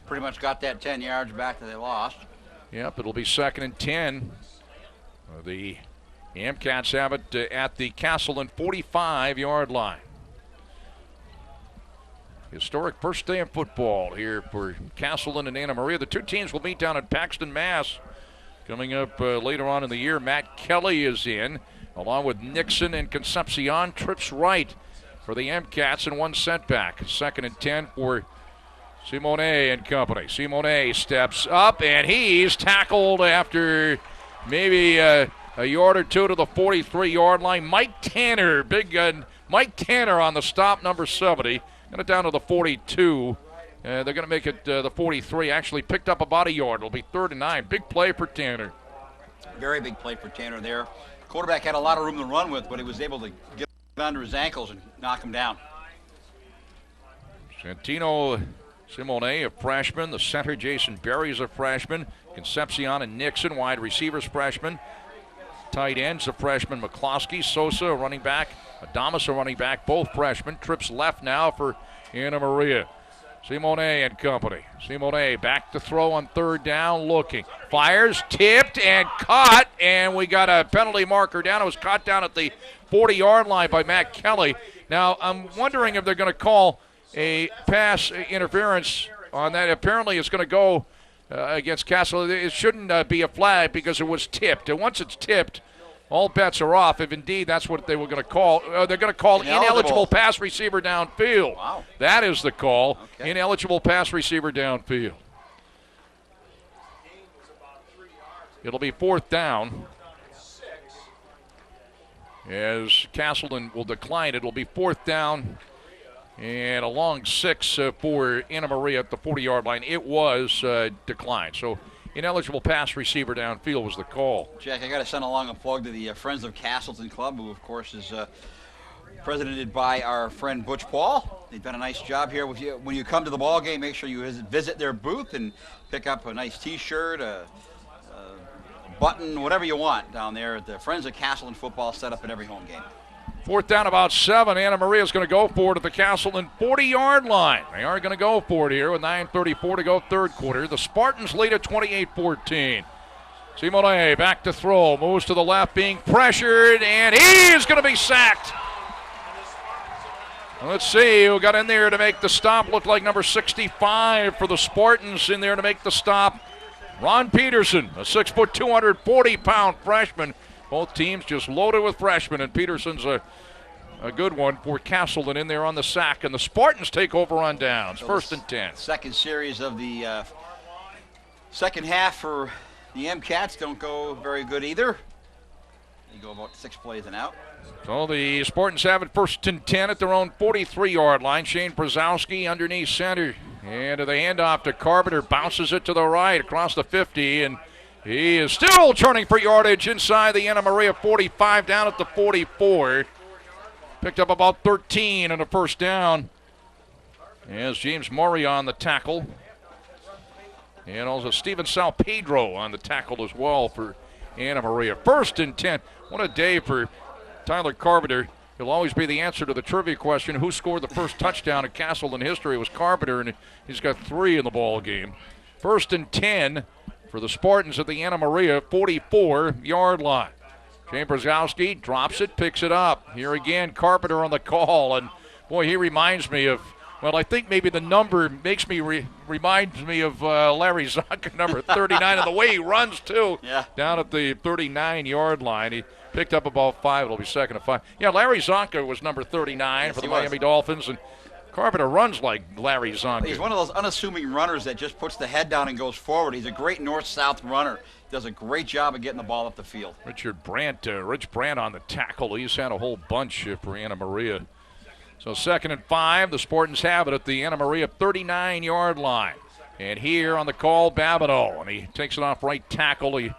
Pretty much got that 10 yards back that they lost. Yep, it'll be 2nd and 10. The MCATs have it at the Castleton 45-yard line. Historic first day of football here for Castleton and Anna Maria. The two teams will meet down at Paxton, Mass. Coming up later on in the year, Matt Kelly is in, along with Nixon and Concepcion. Trips right for the MCATs and one setback. 2nd and 10 for Simone and company. Simone steps up, and he's tackled after maybe a yard or two to the 43-yard line. Mike Tanner, Mike Tanner on the stop, number 70. Got it down to the 42. They're going to make it the 43. Actually picked up about a yard. It'll be 3rd and 9. Big play for Tanner. Very big play for Tanner there. Quarterback had a lot of room to run with, but he was able to get under his ankles and knock him down. Santino Simone, a freshman. The center, Jason Berry, is a freshman. Concepcion and Nixon, wide receivers, freshman. Tight ends, a freshman, McCloskey. Sosa, a running back. Adamas, a running back, both freshmen. Trips left now for Anna Maria. Simone and company. Simone back to throw on 3rd down, looking. Fires, tipped, and caught, and we got a penalty marker down. It was caught down at the 40-yard line by Matt Kelly. Now, I'm wondering if they're going to call a pass interference on that. Apparently it's going to go against Castle. It shouldn't be a flag because it was tipped. And once it's tipped, all bets are off. If indeed that's what they were going to call, they're going to call ineligible pass receiver downfield. Wow. That is the call. Okay. Ineligible pass receiver downfield. It'll be 4th down. As Castleton will decline, it will be 4th down and a long 6 for Anna Maria at the 40-yard line. It was declined. So ineligible pass receiver downfield was the call. Jack, I got to send along a plug to the Friends of Castleton Club, who, of course, is presidented by our friend Butch Paul. They've done a nice job here with you. When you come to the ball game, make sure you visit their booth and pick up a nice T-shirt, button, whatever you want down there at the Friends of Castleton football set up at every home game. 4th down, about 7. Anna Maria is going to go for it at the Castleton 40-yard line. They are going to go for it here with 9:34 to go, 3rd quarter. The Spartans lead at 28-14. Simone back to throw, moves to the left, being pressured, and he is going to be sacked. Let's see who got in there to make the stop. Looked like number 65 for the Spartans in there to make the stop. Ron Peterson, a 6', 240-pound freshman. Both teams just loaded with freshmen, and Peterson's a good one for Castleton in there on the sack. And the Spartans take over on downs, so 1st and 10. Second series of the second half for the MCats don't go very good either. They go about 6 plays and out. So the Spartans have it 1st and 10 at their own 43-yard line. Shane Brzezowski underneath center. And the handoff to Carpenter, bounces it to the right across the 50, and he is still turning for yardage inside the Anna Maria 45, down at the 44. Picked up about 13 on the 1st down. As James Murray on the tackle. And also Steven Sal Pedro on the tackle as well for Anna Maria. 1st and 10. What a day for Tyler Carpenter. He'll always be the answer to the trivia question, who scored the first touchdown in Castleton history. It was Carpenter, and he's got 3 in the ball game. 1st and 10 for the Spartans at the Anna Maria 44-yard line. Shane Brzezowski drops it, picks it up. Here again, Carpenter on the call, and boy, he reminds me of, well, I think maybe the number makes me reminds me of Larry Zonka, number 39, and the way he runs, too, down at the 39-yard line. He picked up about 5. It'll be 2nd and 5. Yeah, Larry Zonka was number 39 for the Miami Dolphins, and Carpenter runs like Larry Zonka. He's one of those unassuming runners that just puts the head down and goes forward. He's a great north-south runner. Does a great job of getting the ball up the field. Rich Brandt on the tackle. He's had a whole bunch for Anna Maria. So 2nd and 5. The Spartans have it at the Anna Maria 39-yard line. And here on the call, Babineau, and he takes it off right tackle. He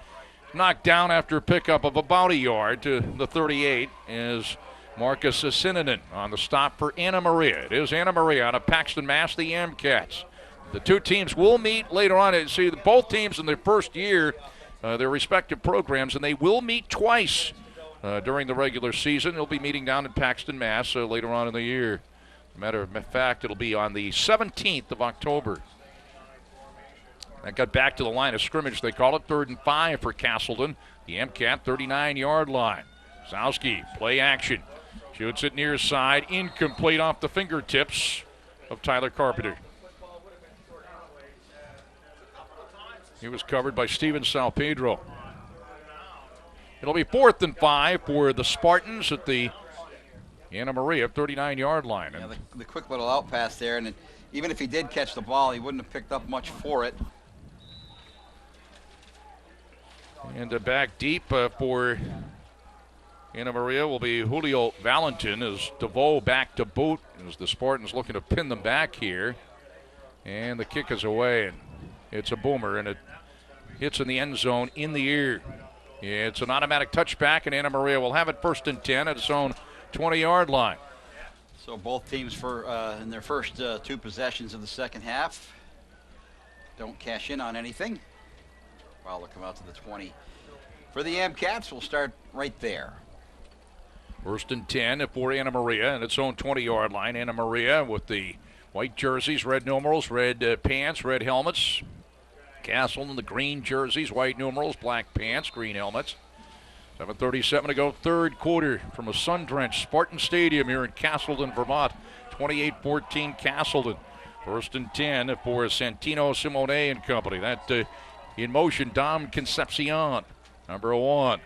knocked down after a pickup of about a yard to the 38 is Marcus Sininen on the stop for Anna Maria. It is Anna Maria out of Paxton, Mass, the MCats. The two teams will meet later on. See, both teams in their first year, their respective programs, and they will meet twice during the regular season. They'll be meeting down in Paxton, Mass later on in the year. As a matter of fact, it'll be on the 17th of October. That got back to the line of scrimmage. They call it 3rd and 5 for Castleton. The MCAT 39-yard line. Zowski, play action. Shoots it near side. Incomplete off the fingertips of Tyler Carpenter. He was covered by Steven Salpedro. It'll be 4th and 5 for the Spartans at the Anna Maria 39-yard line. Yeah, the quick little out pass there, and even if he did catch the ball, he wouldn't have picked up much for it. And back deep for Anna Maria will be Julio Valentin as DeVoe back to boot as the Spartans looking to pin them back here. And the kick is away, and it's a boomer, and it hits in the end zone in the ear. It's an automatic touchback, and Anna Maria will have it 1st and 10 at its own 20-yard line. So both teams in their first 2 possessions of the second half don't cash in on anything. Well, they'll come out to the 20. For the MCats, we'll start right there. 1st and 10 for Anna Maria and its own 20-yard line. Anna Maria with the white jerseys, red numerals, red pants, red helmets. Castleton, the green jerseys, white numerals, black pants, green helmets. 7:37 to go, 3rd quarter from a sun-drenched Spartan Stadium here in Castleton, Vermont. 28-14 Castleton. 1st and 10 for Santino Simone and company. That in motion, Dom Concepcion, number 1.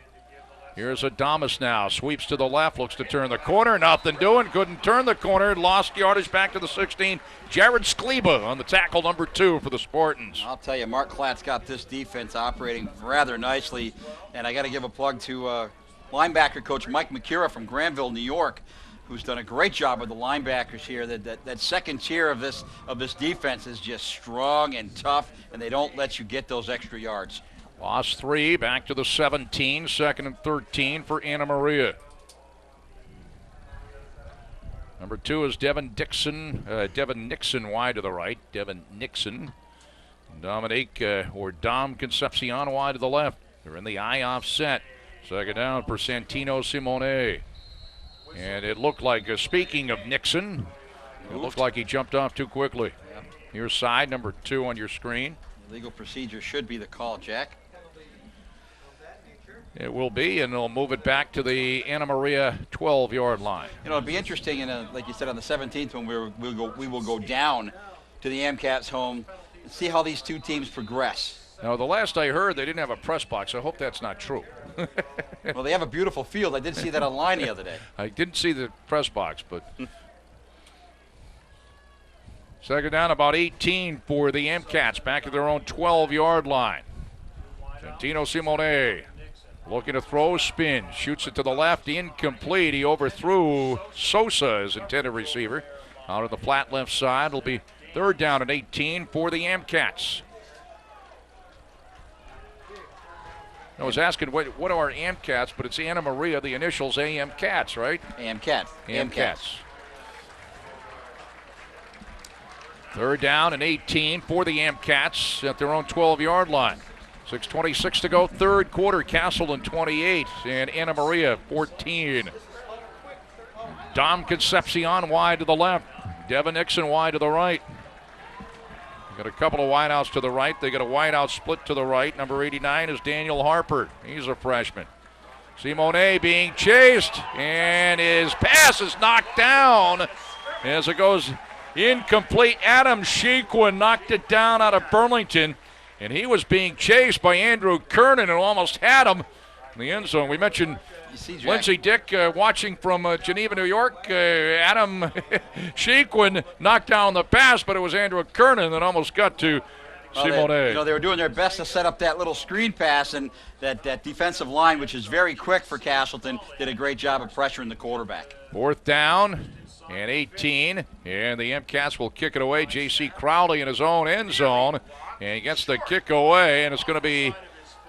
Here's Adamas now. Sweeps to the left. Looks to turn the corner. Nothing doing. Couldn't turn the corner. Lost yardage back to the 16. Jared Skleba on the tackle, number 2 for the Spartans. I'll tell you, Mark Klatt's got this defense operating rather nicely. And I got to give a plug to linebacker coach Mike McCura from Granville, New York, who's done a great job with the linebackers here. That second tier of this defense is just strong and tough, and they don't let you get those extra yards. Lost 3, back to the 17, 2nd and 13 for Anna Maria. Number 2 is Devin Nixon wide to the right. Devin Nixon. Dominique or Dom Concepcion wide to the left. They're in the eye offset. 2nd down for Santino Simone. And it looked like, speaking of Nixon, it looked like he jumped off too quickly. Yeah. Here's side number 2 on your screen. Legal procedure should be the call, Jack. It will be, and they'll move it back to the Anna Maria 12-yard line. You know, it'll be interesting, like you said, on the 17th when we will go down to the AMCAT's home and see how these two teams progress. Now, the last I heard, they didn't have a press box. I hope that's not true. Well, they have a beautiful field. I did see that online the other day. I didn't see the press box, but 2nd down, about 18 for the MCATs, back at their own 12-yard line. Santino Simone looking to throw, spin, shoots it to the left, incomplete. He overthrew Sosa, his intended receiver. Out of the flat left side, it'll be 3rd down and 18 for the AMCATs. I was asking what are our AMCATs, but it's Anna Maria, the initials AMCATs, right? AMCAT. AMCATs. 3rd down and 18 for the AMCATs at their own 12-yard line. 6:26 to go, 3rd quarter. Castleton 28 and Anna Maria 14. Dom Concepcion wide to the left. Devin Nixon wide to the right. Got a couple of wideouts to the right. They got a wideout split to the right. Number 89 is Daniel Harper. He's a freshman. Simone being chased, and his pass is knocked down as it goes incomplete. Adam Shequin knocked it down out of Burlington, and he was being chased by Andrew Kernan and almost had him in the end zone. We mentioned Lindsey Dick watching from Geneva, New York. Adam Shequin knocked down the pass, but it was Andrew Kernan that almost got to Simone. They were doing their best to set up that little screen pass, and that defensive line, which is very quick for Castleton, did a great job of pressuring the quarterback. 4th down and 18, and the MCATs will kick it away. J.C. Crowley in his own end zone, and he gets the kick away, and it's going to be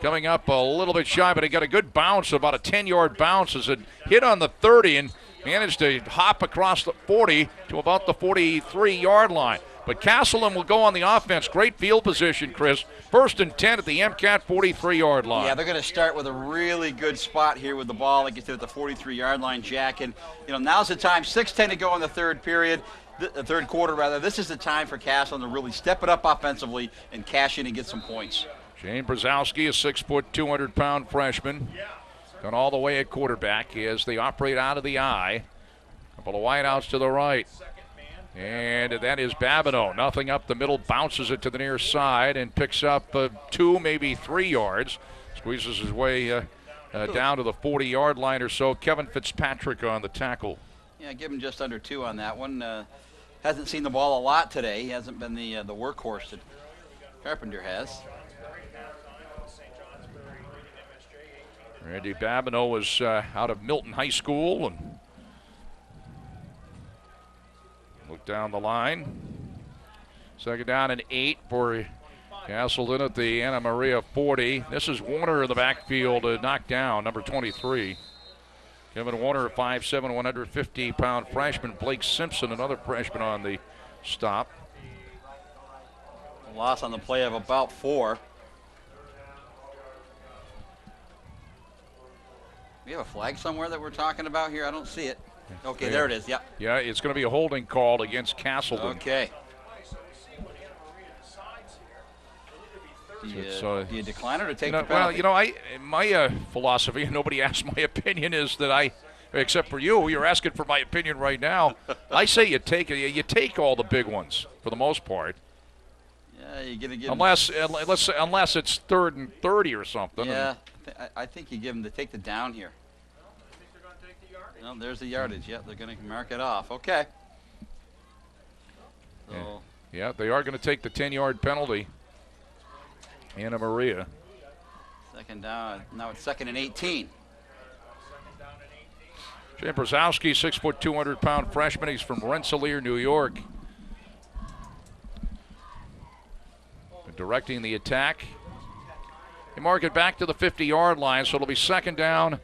coming up a little bit shy, but he got a good bounce, about a 10-yard bounce as it hit on the 30 and managed to hop across the 40 to about the 43-yard line. But Castleton will go on the offense. Great field position, Chris. 1st and 10 at the MCAT 43-yard line. Yeah, they're going to start with a really good spot here with the ball, like you said, at the 43-yard line, Jack. And, now's the time. 6:10 to go in the third quarter, rather. This is the time for Castleton to really step it up offensively and cash in and get some points. Shane Brzezowski, a 6-foot, 200-pound freshman. Gone all the way at quarterback as they operate out of the eye. Couple of wideouts to the right. And that is Babineau. Nothing up the middle, bounces it to the near side and picks up 2, maybe 3 yards. Squeezes his way down to the 40-yard line or so. Kevin Fitzpatrick on the tackle. Yeah, give him just under 2 on that one. Hasn't seen the ball a lot today. He hasn't been the workhorse that Carpenter has. Randy Babineau was out of Milton High School and look down the line. 2nd down and 8 for Castleton at the Anna Maria 40. This is Warner in the backfield, knocked down, number 23. Kevin Warner, 5'7", 150-pound freshman. Blake Simpson, another freshman on the stop. A loss on the play of about 4. We have a flag somewhere that we're talking about here? I don't see it. Okay, there it is. Yep. Yeah, it's going to be a holding call against Castleton. Okay. Do you decline it or take the penalty? Well, my philosophy, and nobody asked my opinion, is that except for you're asking for my opinion right now. I say you take all the big ones for the most part. Yeah, you're gonna get unless it's 3rd and 30 or something. Yeah, I think you give them to take the down here. No, there's the yardage. Yep, they're going to mark it off. Okay. So yeah, they are going to take the 10-yard penalty. Anna Maria. Second down. Now it's 2nd and 18. Jim Brzezowski, 6', 200-pound freshman. He's from Rensselaer, New York. Directing the attack. They mark it back to the 50-yard line, so it'll be 2nd down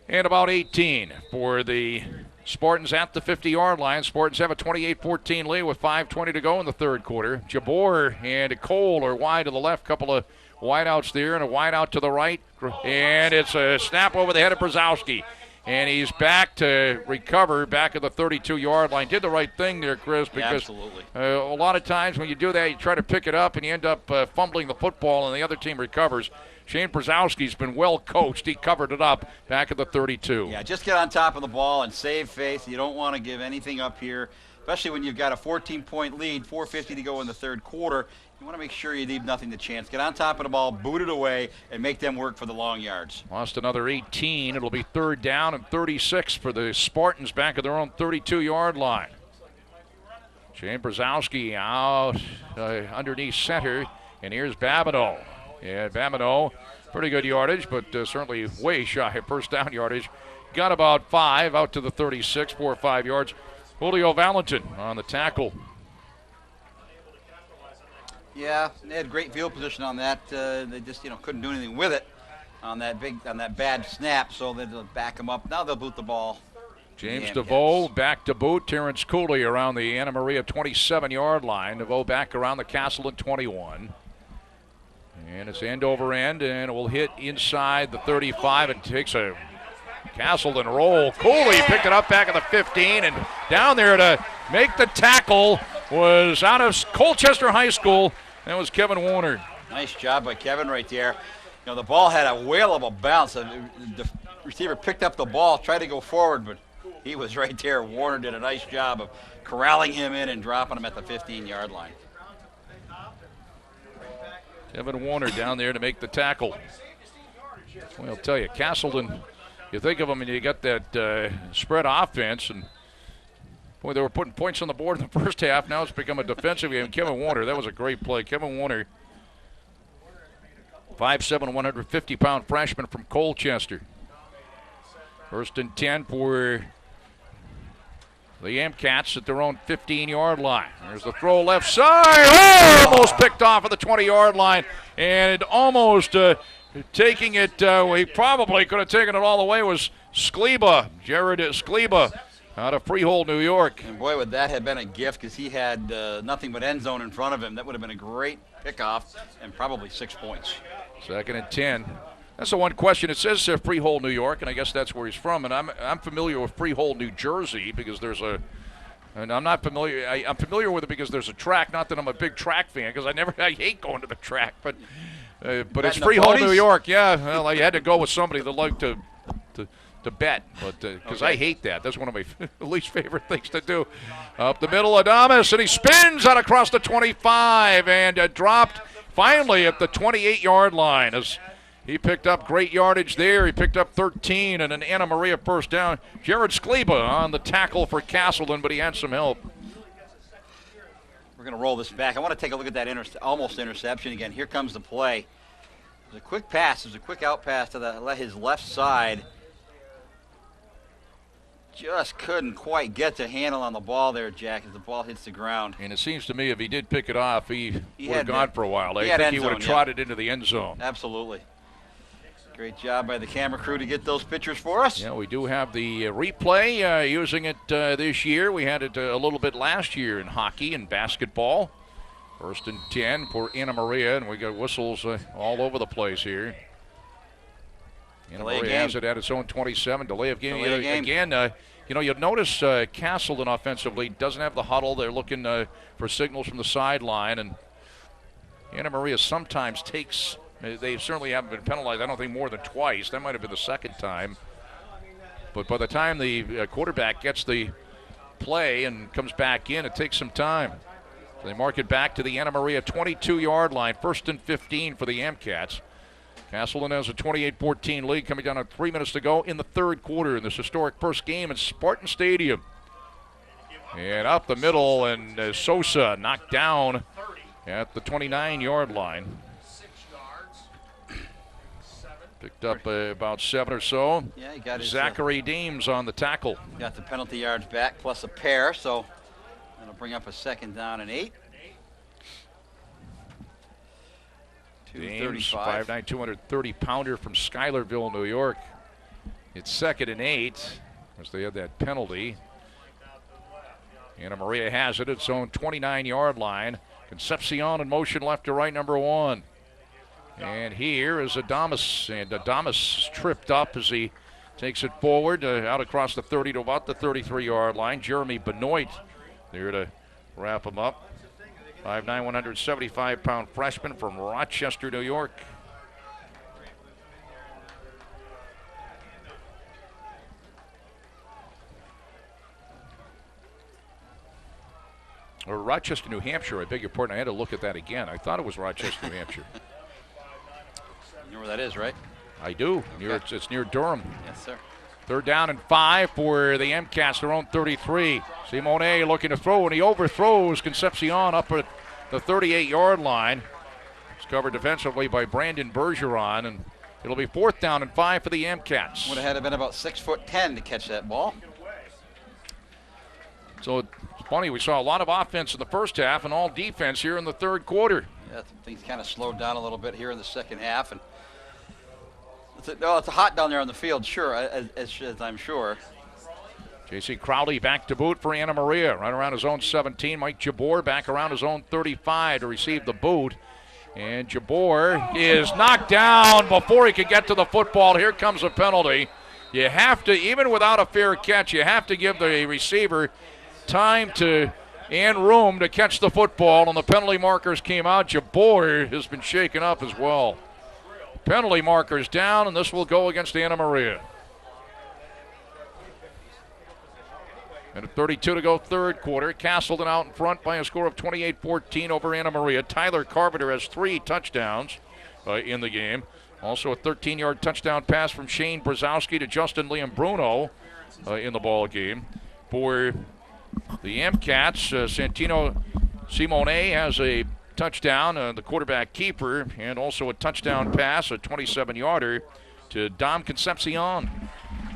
and about 18 for the Spartans at the 50-yard line. Spartans have a 28-14 lead with 5:20 to go in the third quarter. Jabor and Cole are wide to the left. Couple of wideouts there and a wideout to the right. And it's a snap over the head of Brzezowski. And he's back to recover back at the 32-yard line. Did the right thing there, Chris, because a lot of times when you do that, you try to pick it up and you end up fumbling the football and the other team recovers. Shane Brzezowski's been well coached. He covered it up back at the 32. Yeah, just get on top of the ball and save face. You don't want to give anything up here, especially when you've got a 14-point lead, 4:50 to go in the third quarter. You want to make sure you leave nothing to chance. Get on top of the ball, boot it away, and make them work for the long yards. Lost another 18. It'll be 3rd down and 36 for the Spartans back at their own 32-yard line. Shane Brzezowski out underneath center, and here's Babineau. Yeah, Babineau, pretty good yardage, but certainly way shy of first down yardage. Got about 5 out to the 36, 4 or 5 yards. Julio Valentin on the tackle. Yeah, they had great field position on that. They just, couldn't do anything with it on that bad snap, so they'll back them up. Now they'll boot the ball. James DeVoe back to boot. Terrence Cooley around the Anna Maria 27-yard line. DeVoe back around the Castleton 21. And it's end over end, and it will hit inside the 35 and takes a Castleton roll. Cooley picked it up back at the 15, and down there to make the tackle was out of Colchester High School. That was Kevin Warner. Nice job by Kevin right there. The ball had a whale of a bounce. The receiver picked up the ball, tried to go forward, but he was right there. Warner did a nice job of corralling him in and dropping him at the 15-yard line. Kevin Warner down there to make the tackle. Well, I'll tell you, Castleton, you think of them and you got that spread offense, and boy, they were putting points on the board in the first half. Now it's become a defensive game. Kevin Warner, that was a great play. Kevin Warner, 5'7", 150-pound freshman from Colchester. 1st and 10 for the Amcats at their own 15-yard line. There's the throw left side. Oh, almost picked off at the 20-yard line. And almost taking it, he probably could have taken it all the way, was Skleba, Jared Skleba, out of Freehold, New York. And boy, would that have been a gift, because he had nothing but end zone in front of him. That would have been a great pickoff and probably 6 points. 2nd and 10. That's the one question. It says Freehold, New York, and I guess that's where he's from. And I'm familiar with Freehold, New Jersey, because there's and I'm not familiar. I'm familiar with it because there's a track. Not that I'm a big track fan, because I hate going to the track, but it's Freehold, New York. Yeah, well, I had to go with somebody that liked to bet, but because I hate that. That's one of my least favorite things to do. Up the middle, Adamas, and he spins out across the 25 and dropped finally at the 28-yard line. As he picked up great yardage there. He picked up 13 and an Anna Maria first down. Jared Skleba on the tackle for Castleton, but he had some help. We're going to roll this back. I want to take a look at that almost interception again. Here comes the play. There's a quick pass. There's a quick out pass to his left side. Just couldn't quite get the handle on the ball there, Jack, as the ball hits the ground. And it seems to me if he did pick it off, he would have gone for a while. I think he would have trotted into the end zone. Absolutely. Great job by the camera crew to get those pictures for us. Yeah, we do have the replay, using it this year. We had it a little bit last year in hockey and basketball. 1st and 10 for Anna Maria, and we got whistles all over the place here. Anna Maria has it at its own 27. Delay of game. Again, you'll notice Castleton offensively doesn't have the huddle. They're looking for signals from the sideline, and Anna Maria sometimes takes. They certainly haven't been penalized, I don't think, more than twice. That might have been the second time. But by the time the quarterback gets the play and comes back in, it takes some time. They mark it back to the Anna Maria 22-yard line, 1st and 15 for the Amcats. Castleton has a 28-14 lead coming down to 3 minutes to go in the third quarter in this historic first game at Spartan Stadium. And up the middle, and Sosa knocked down at the 29-yard line. Picked up about 7 or so. Yeah, he got his, Zachary Deems on the tackle. Got the penalty yards back plus a pair, so that'll bring up a 2nd down and 8. Deems, 5'9", 230-pounder from Schuylerville, New York. It's 2nd and 8, as they had that penalty. Anna Maria has it at its own 29-yard line. Concepcion in motion left to right, number 1. And here is Adamas, and Adamas tripped up as he takes it forward out across the 30 to about the 33-yard line. Jeremy Benoit there to wrap him up. 5'9", 175-pound freshman from Rochester, New York. Or Rochester, New Hampshire, I beg your pardon. I had to look at that again. I thought it was Rochester, New Hampshire. You know where that is, right? I do. Okay. It's near Durham. Yes, sir. 3rd down and 5 for the MCATs, their own 33. Simone looking to throw, and he overthrows Concepcion up at the 38-yard line. It's covered defensively by Brandon Bergeron, and it'll be 4th down and 5 for the MCATs. Would have had to been about 6'10" to catch that ball. So it's funny, we saw a lot of offense in the first half and all defense here in the third quarter. Yeah, things kind of slowed down a little bit here in the second half, and it's hot down there on the field, sure, as I'm sure. J.C. Crowley back to boot for Anna Maria, right around his own 17. Mike Jabor back around his own 35 to receive the boot. And Jabor is knocked down before he could get to the football. Here comes a penalty. You have to, even without a fair catch, you have to give the receiver time to and room to catch the football, and the penalty markers came out. Jabor has been shaken up as well. Penalty markers down, and this will go against Anna Maria. And at 32 to go, third quarter. Castleton out in front by a score of 28-14 over Anna Maria. Tyler Carpenter has 3 touchdowns in the game. Also a 13-yard touchdown pass from Shane Brzezowski to Justin Liam Bruno in the ball game. For the MCATs, Santino Simone has a touchdown, the quarterback keeper, and also a touchdown pass, a 27-yarder to Dom Concepcion.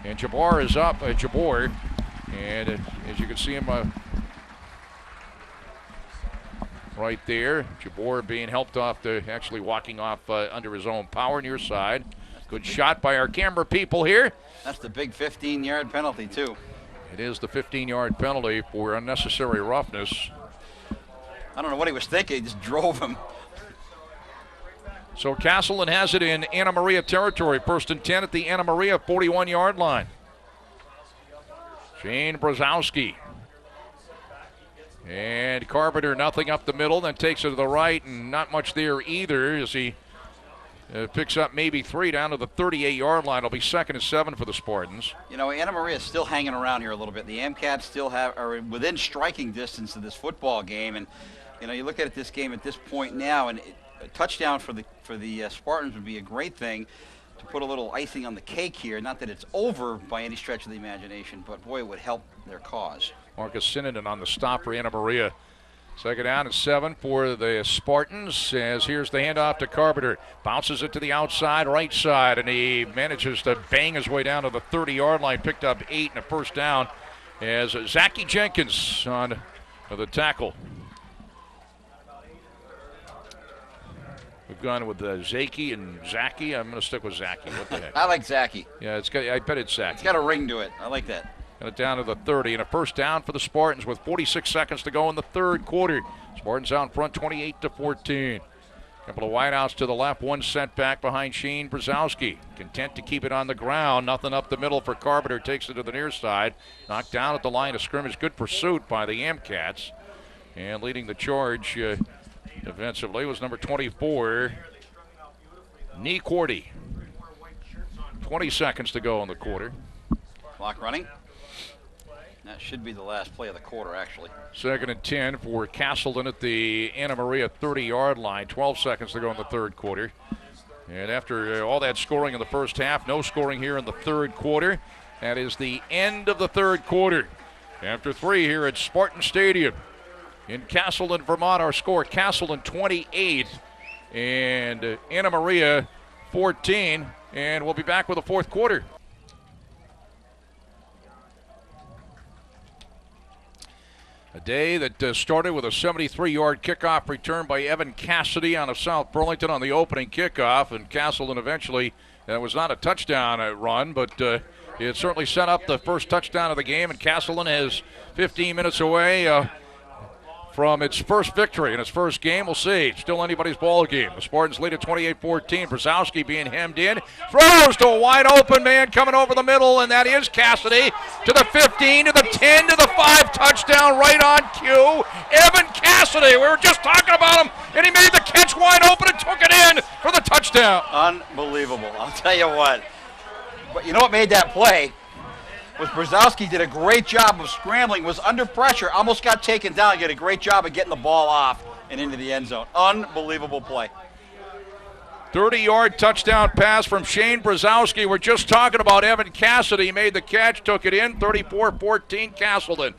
And Jabor is up, Jabor. And as you can see him right there, Jabor being helped off to actually walking off under his own power near side. Good shot by our camera people here. That's the big 15-yard penalty, too. It is the 15-yard penalty for unnecessary roughness. I don't know what he was thinking. He just drove him. So Castleton has it in Anna Maria territory. 1st and 10 at the Anna Maria 41-yard line. Shane Brzezowski. And Carpenter, nothing up the middle, then takes it to the right, and not much there either as he picks up maybe 3 down to the 38-yard line. It'll be 2nd and 7 for the Spartans. You know, Anna Maria is still hanging around here a little bit. The MCATs still are within striking distance of this football game, and you know, you look at this game at this point now, and a touchdown for the Spartans would be a great thing to put a little icing on the cake here. Not that it's over by any stretch of the imagination, but boy, it would help their cause. Marcus Sinanen on the stop for Anna Maria. 2nd down and 7 for the Spartans, as here's the handoff to Carpenter. Bounces it to the outside, right side, and he manages to bang his way down to the 30-yard line. Picked up 8 and a 1st down as Zachy Jenkins on the tackle. We've gone with Zaki and Zachy. I'm going to stick with Zachy. What the heck? I like Zachy. Yeah, I bet it's Zachy. It's got a ring to it. I like that. Got it down to the 30, and a 1st down for the Spartans with 46 seconds to go in the third quarter. Spartans out in front 28-14. Couple of wideouts to the left, 1 sent back behind Shane Brzezowski. Content to keep it on the ground. Nothing up the middle for Carpenter. Takes it to the near side. Knocked down at the line of scrimmage. Good pursuit by the MCATs. And leading the charge defensively was number 24, Nee Cordy. 20 seconds to go in the quarter. Clock running. That should be the last play of the quarter, actually. 2nd and 10 for Castleton at the Anna Maria 30-yard line. 12 seconds to go in the third quarter. And after all that scoring in the first half, no scoring here in the third quarter. That is the end of the third quarter. After 3 here at Spartan Stadium in Castleton, Vermont, our score, Castleton 28 and Anna Maria 14. And we'll be back with the fourth quarter. A day that started with a 73-yard kickoff return by Evan Cassidy out of South Burlington on the opening kickoff, and Castleton eventually, that was not a touchdown run, but it certainly set up the first touchdown of the game, and Castleton is 15 minutes away from its first victory in its first game. We'll see. Still anybody's ball game. The Spartans lead at 28-14. Brzezowski being hemmed in. Throws to a wide open man coming over the middle, and that is Cassidy. To the 15, to the 10, to the 5. Touchdown right on cue. Evan Cassidy. We were just talking about him, and he made the catch wide open and took it in for the touchdown. Unbelievable. I'll tell you what. But you know what made that play? Was Brzezowski did a great job of scrambling, was under pressure, almost got taken down, did a great job of getting the ball off and into the end zone. Unbelievable play. 30-yard touchdown pass from Shane Brzezowski. We're just talking about Evan Cassidy. Made the catch, took it in, 34-14 Castleton.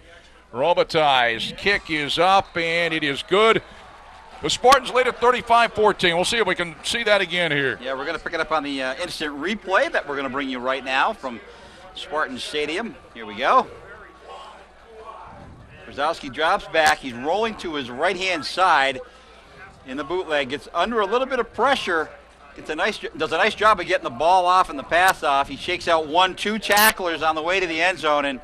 Robitaille's kick is up, and it is good. The Spartans lead at 35-14. We'll see if we can see that again here. Yeah, we're going to pick it up on the instant replay that we're going to bring you right now from Spartan Stadium. Here we go. Brzezowski drops back. He's rolling to his right-hand side in the bootleg. Gets under a little bit of pressure. Does a nice job of getting the ball off and the pass off. He shakes out 1-2 tacklers on the way to the end zone, and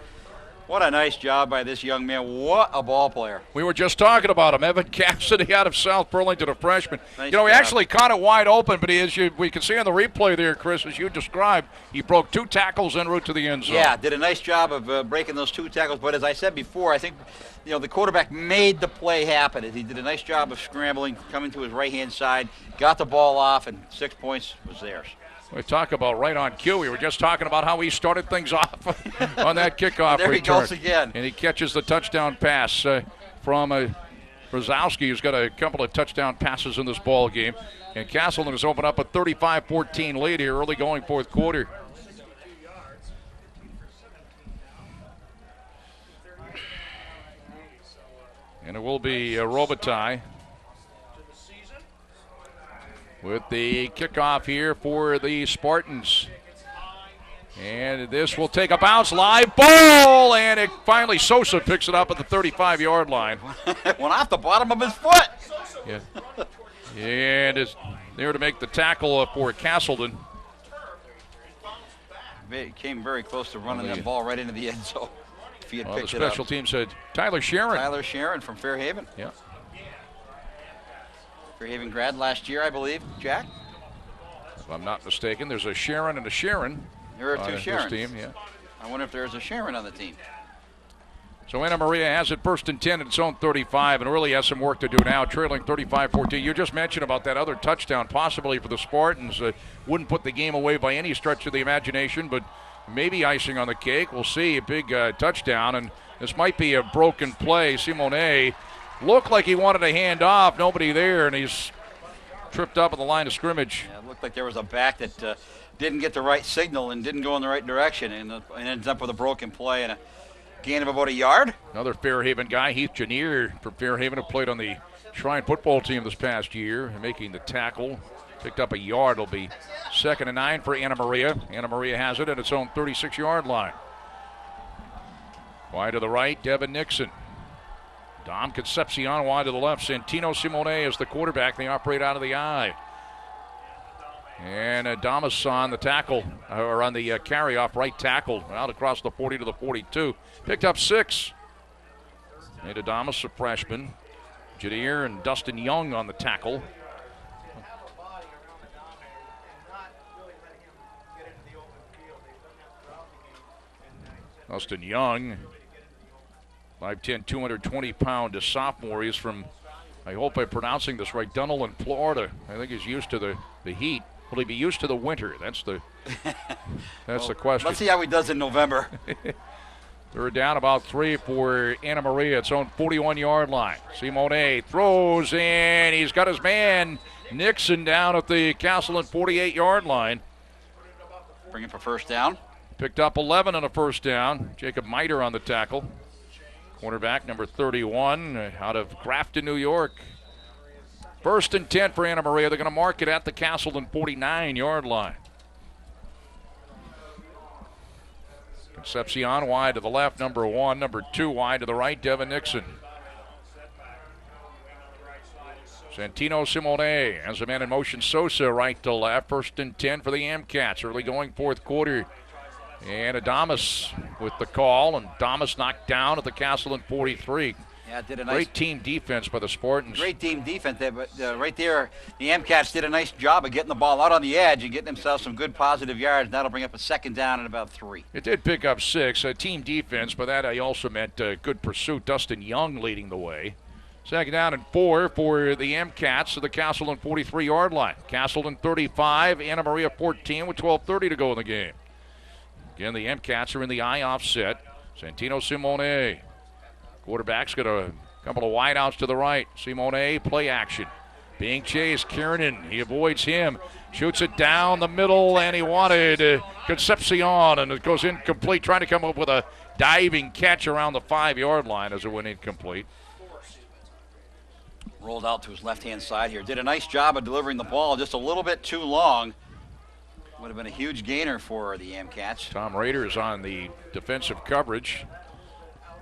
what a nice job by this young man. What a ball player. We were just talking about him. Evan Cassidy out of South Burlington, a freshman. Nice He job. actually caught it wide open, but we can see on the replay there, Chris, as you described, he broke 2 tackles en route to the end zone. Yeah, did a nice job of breaking those 2 tackles. But as I said before, I think the quarterback made the play happen. He did a nice job of scrambling, coming to his right-hand side, got the ball off, and 6 points was theirs. We talk about right on cue. We were just talking about how he started things off on that kickoff There return. he goes again. And he catches the touchdown pass from Brzezowski, who's got a couple of touchdown passes in this ball game. And Castleton has opened up a 35-14 lead here early going fourth quarter. And it will be Robitaille with the kickoff here for the Spartans. And this will take a bounce, live ball, and it finally Sosa picks it up at the 35-yard line. Went off the bottom of his foot. Yeah. And is there to make the tackle for Castleton. Came very close to running that ball right into the end zone. If he had picked the special team said Tyler Sharon. Tyler Sharon from Fairhaven. Yeah. Fairhaven grad last year, I believe. Jack? If I'm not mistaken, there's a Sharon and a Sharon. There are 2 Sharons. Team, yeah. I wonder if there's a Sharon on the team. So Anna Maria has it first and 10 at its own 35 and really has some work to do now, trailing 35-14. You just mentioned about that other touchdown possibly for the Spartans. Wouldn't put the game away by any stretch of the imagination, but maybe icing on the cake. We'll see. A big touchdown, and this might be a broken play. Simone looked like he wanted a hand off. Nobody there, and he's tripped up at the line of scrimmage. Yeah, it looked like there was a back that didn't get the right signal and didn't go in the right direction, and ends up with a broken play and a gain of about a yard. Another Fairhaven guy, Heath Janier from Fairhaven, who played on the Shrine football team this past year, making the tackle. Picked up a yard. It'll be 2nd and 9 for Anna Maria. Anna Maria has it at its own 36-yard line. Wide to the right, Devin Nixon. Dom Concepcion wide to the left. Santino Simone is the quarterback. They operate out of the eye. And Adamas on the tackle, or on the carry-off right tackle, out across the 40 to the 42. Picked up 6. Nate Adamas, a freshman. Jadier and Dustin Young on the tackle. Dustin Young, 5'10", 220-pound sophomore. He's from, I hope I'm pronouncing this right, Dunedin, Florida. I think he's used to the heat. Will he be used to the winter? That's the question. Let's see how he does in November. They're down about 3 for Anna Maria. Its own 41-yard line. Simone throws in. He's got his man. Nixon down at the Castleton 48-yard line. Bring it for first down. Picked up 11 on a first down. Jacob Miter on the tackle. Cornerback number 31 out of Grafton, New York. First and 10 for Anna Maria. They're going to mark it at the Castleton 49-yard line. Concepcion wide to the left, number 1. Number 2 wide to the right, Devin Nixon. Santino Simone has a man in motion. Sosa right to left. First and 10 for the Amcats. Early going fourth quarter. And Adamas with the call. And Adamas knocked down at the Castleton 43. Yeah, did a nice, great team defense by the Spartans. Great team defense there, but right there, the Amcats did a nice job of getting the ball out on the edge and getting themselves some good positive yards. That'll bring up a second down and about 3. It did pick up 6. Team defense, but that I also meant good pursuit. Dustin Young leading the way. Second down and 4 for the Amcats to the Castleton 43-yard line. Castleton 35, Anna Maria 14 with 12:30 to go in the game. Again, the Amcats are in the eye offset. Santino Simone. Quarterback's got a couple of wideouts to the right. Simone, play action. Being chased, Kiernan. He avoids him. Shoots it down the middle, and he wanted Concepcion, and it goes incomplete. Trying to come up with a diving catch around the 5-yard line as it went incomplete. Rolled out to his left-hand side here. Did a nice job of delivering the ball, just a little bit too long. Would have been a huge gainer for the Amcats. Tom Rader is on the defensive coverage.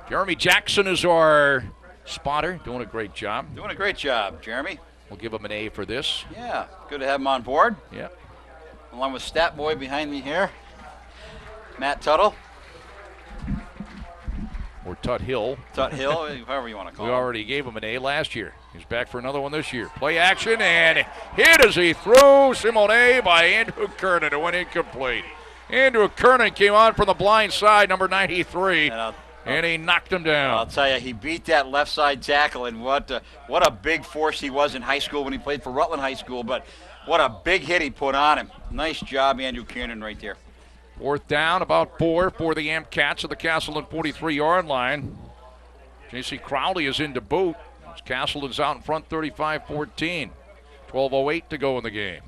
Jeremy Jackson is our spotter, doing a great job. Doing a great job, Jeremy. We'll give him an A for this. Yeah, good to have him on board. Yeah. Along with Stat Boy behind me here, Matt Tuttle. Or Tut Hill. Tut Hill, however you want to call him. We already gave him an A last year. He's back for another one this year. Play action and hit as he threw. Simone by Andrew Kernan. It went incomplete. Andrew Kernan came on from the blind side, number 93, and he knocked him down. I'll tell you, he beat that left side tackle, and what a big force he was in high school when he played for Rutland High School, but what a big hit he put on him. Nice job, Andrew Kernan, right there. Fourth down, about 4 for the Amcats at the Castleton 43-yard line. J.C. Crowley is in to boot. Castleton's out in front 35-14. 12:08 to go in the game.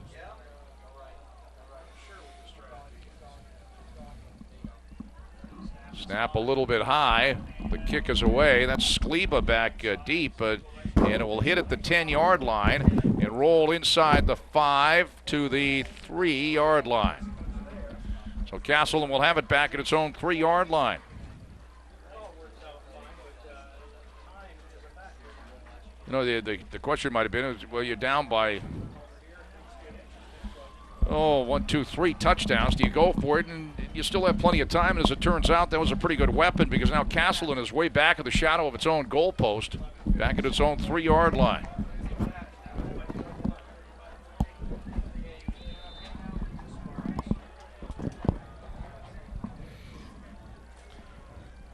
Snap a little bit high. The kick is away. That's Skleba back deep, and it will hit at the 10-yard line and roll inside the 5 to the 3-yard line. So Castleton will have it back at its own 3-yard line. You know, the question might have been, well, you're down by, 1, 2, 3 touchdowns. Do you go for it? And you still have plenty of time. And as it turns out, that was a pretty good weapon because now Castleton is way back in the shadow of its own goalpost, back at its own 3-yard line.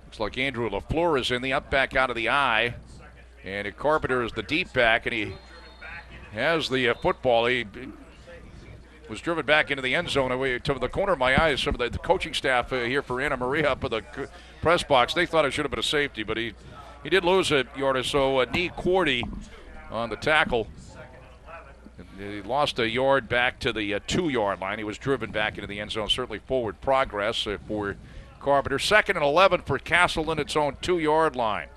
Looks like Andrew LaFleur is in the up back out of the eye. And Carpenter is the deep back, and he has the football. He was driven back into the end zone away to the corner of my eye. Some of the coaching staff here for Anna Maria up at the press box, they thought it should have been a safety, but he did lose a yard or so. Knee Cordy on the tackle. He lost a yard back to the 2-yard line. He was driven back into the end zone. Certainly forward progress for Carpenter. 2nd and 11 for Castleton, its own 2-yard line.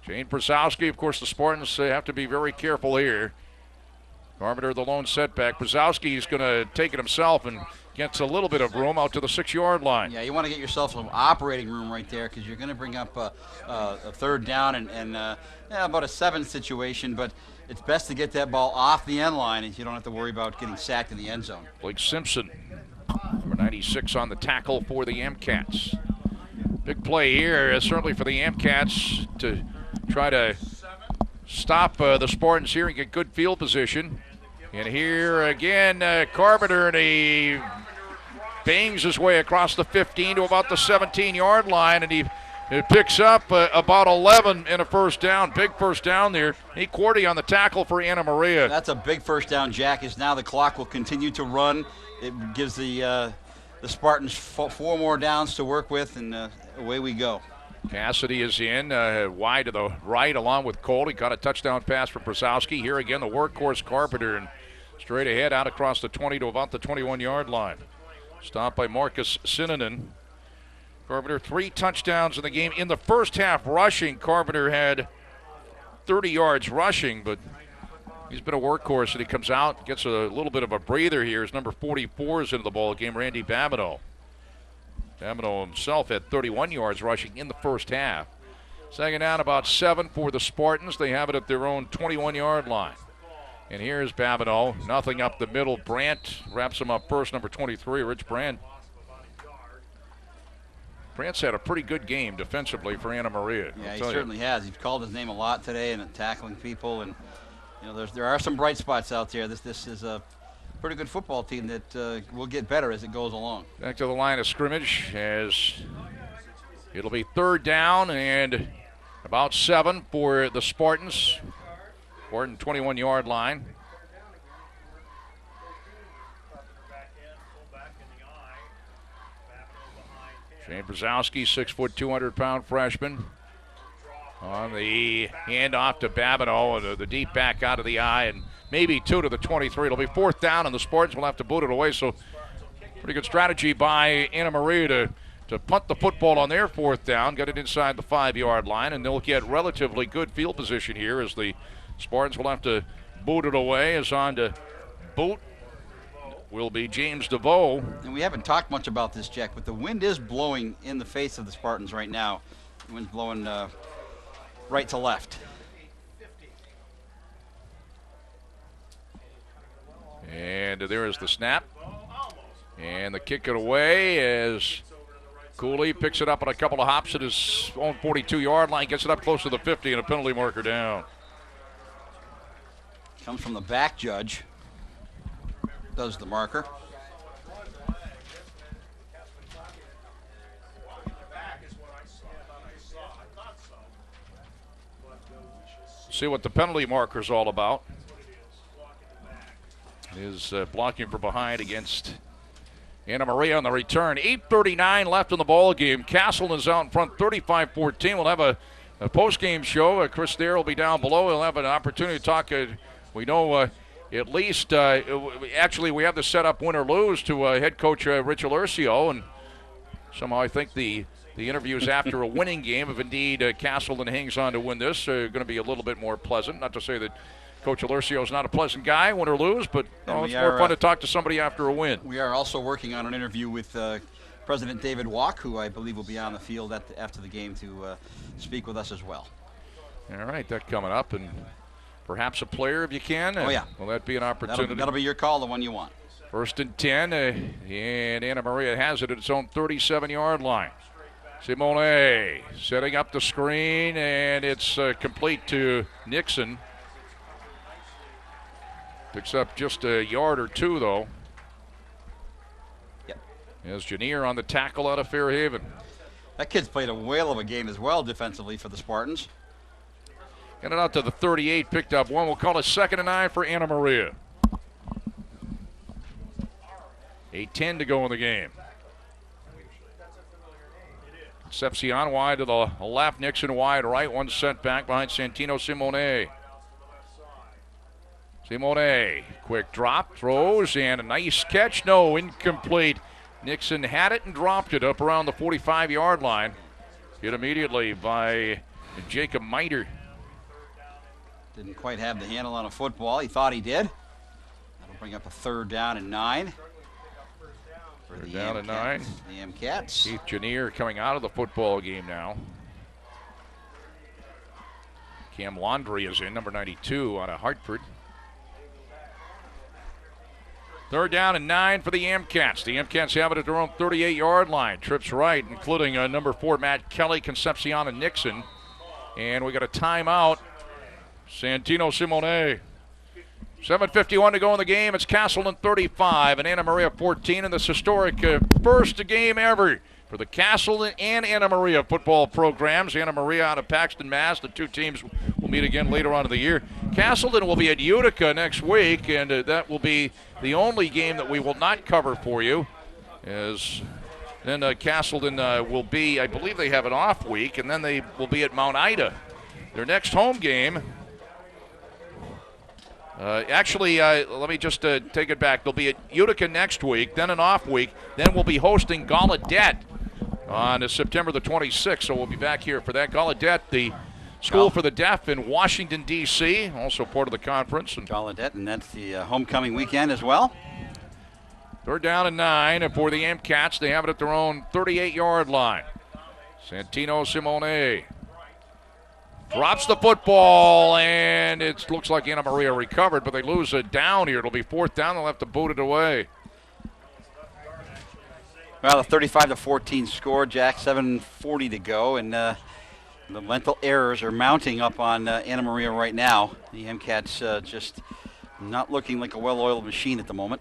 Jane Brzezowski, of course, the Spartans have to be very careful here. Carpenter, the lone setback. Brzezowski is going to take it himself and gets a little bit of room out to the 6-yard line. Yeah, you want to get yourself some operating room right there because you're going to bring up a 3rd down and about a 7 situation, but it's best to get that ball off the end line and you don't have to worry about getting sacked in the end zone. Blake Simpson, number 96 on the tackle for the Amcats. Big play here, certainly for the Amcats to try to stop the Spartans here and get good field position. And here again, Carpenter, and he bangs his way across the 15 to about the 17-yard line, and he picks up about 11 and a first down. Big first down there. Nate Cordy on the tackle for Anna Maria. That's a big first down, Jack, as now the clock will continue to run. It gives the Spartans 4 more downs to work with, and away we go. Cassidy is in, wide to the right along with Cole. He got a touchdown pass from Brzezowski. Here again, the workhorse Carpenter, and straight ahead out across the 20 to about the 21-yard line. Stopped by Marcus Sinanen. Carpenter 3 touchdowns in the game. In the first half rushing, Carpenter had 30 yards rushing, but he's been a workhorse, and he comes out, gets a little bit of a breather here. His number 44 is into the ball game, Randy Babineau. Babineau himself had 31 yards rushing in the first half. Second down, about 7 for the Spartans. They have it at their own 21-yard line. And here's Babineau, nothing up the middle. Brandt wraps him up first, number 23, Rich Brandt. Brandt's had a pretty good game defensively for Anna Maria. Yeah, he certainly has. He's called his name a lot today and tackling people, and there are some bright spots out there. This is a pretty good football team that will get better as it goes along. Back to the line of scrimmage as it'll be third down and about 7 for the Spartans. Spartan 21-yard line. Shane Brzezowski, 6', 200-pound freshman. On the handoff to Babineau, the deep back out of the eye, and maybe 2 to the 23. It'll be fourth down, and the Spartans will have to boot it away. So pretty good strategy by Anna Maria to punt the football on their fourth down, get it inside the 5-yard line, and they'll get relatively good field position here as the Spartans will have to boot it away. As on to boot will be James DeVoe. And we haven't talked much about this, Jack, but the wind is blowing in the face of the Spartans right now. The wind's blowing right to left. And there is the snap. And the kick it away as Cooley picks it up on a couple of hops at his own 42-yard line, gets it up close to the 50, and a penalty marker down. Comes from the back judge. Does the marker. See what the penalty marker's all about. Is blocking from behind against Anna Maria on the return. 8:39 left in the ball game. Castleton's out in front, 35-14. We'll have a post-game show. Chris Thayer will be down below. We'll have an opportunity to talk. We know at least, actually, we have the setup win or lose to head coach Rich Alercio, and somehow I think the interviews after a winning game, if indeed Castleton hangs on to win this, are going to be a little bit more pleasant. Not to say that Coach Alercio is not a pleasant guy, win or lose, but it's more fun to talk to somebody after a win. We are also working on an interview with President David Wolk, who I believe will be on the field after the game to speak with us as well. All right, that coming up, and perhaps a player if you can. Oh, yeah. Will that be an opportunity? That'll be your call, the one you want. First and 10, and Anna Maria has it at its own 37-yard line. Simone setting up the screen, and it's complete to Nixon. Picks up just a yard or two, though. Yep. As Janier on the tackle out of Fairhaven. That kid's played a whale of a game as well defensively for the Spartans. Got it out to the 38, picked up 1. We'll call it 2nd and 9 for Anna Maria. 8:10 to go in the game. Concepcion wide to the left, Nixon wide right, 1 set back behind Santino Simone. Simone, quick drop, throws, and a nice catch. No, incomplete. Nixon had it and dropped it up around the 45-yard line. Hit immediately by Jacob Miter. Didn't quite have the handle on a football. He thought he did. That'll bring up a 3rd down and 9. For the down and 9. The M-Cats. Keith Janier coming out of the football game now. Cam Laundrie is in, number 92 out of Hartford. 3rd down and 9 for the M-Cats. The M-Cats have it at their own 38-yard line. Trips right, including number 4, Matt Kelly, Concepcion, and Nixon. And we got a timeout. Santino Simone. 7:51 to go in the game. It's Castleton 35 and Anna Maria 14 in this historic first game ever for the Castleton and Anna Maria football programs. Anna Maria out of Paxton, Mass. The two teams will meet again later on in the year. Castleton will be at Utica next week, and that will be the only game that we will not cover for you, as Then Castleton will be, I believe they have an off week, and then they will be at Mount Ida. Their next home game. Let me just take it back. They'll be at Utica next week, then an off week. Then we'll be hosting Gallaudet on September the 26th. So we'll be back here for that. Gallaudet, the School for the Deaf in Washington, D.C., also part of the conference. And Gallaudet, and that's the homecoming weekend as well. 3rd down and 9, and for the Amcats, they have it at their own 38-yard line. Santino Simone drops the football, and it looks like Anna Maria recovered, but they lose a down here. It'll be 4th down. They'll have to boot it away. Well, a 35-14 score, Jack. 7:40 to go, and the mental errors are mounting up on Anna Maria right now. The MCAT's just not looking like a well-oiled machine at the moment.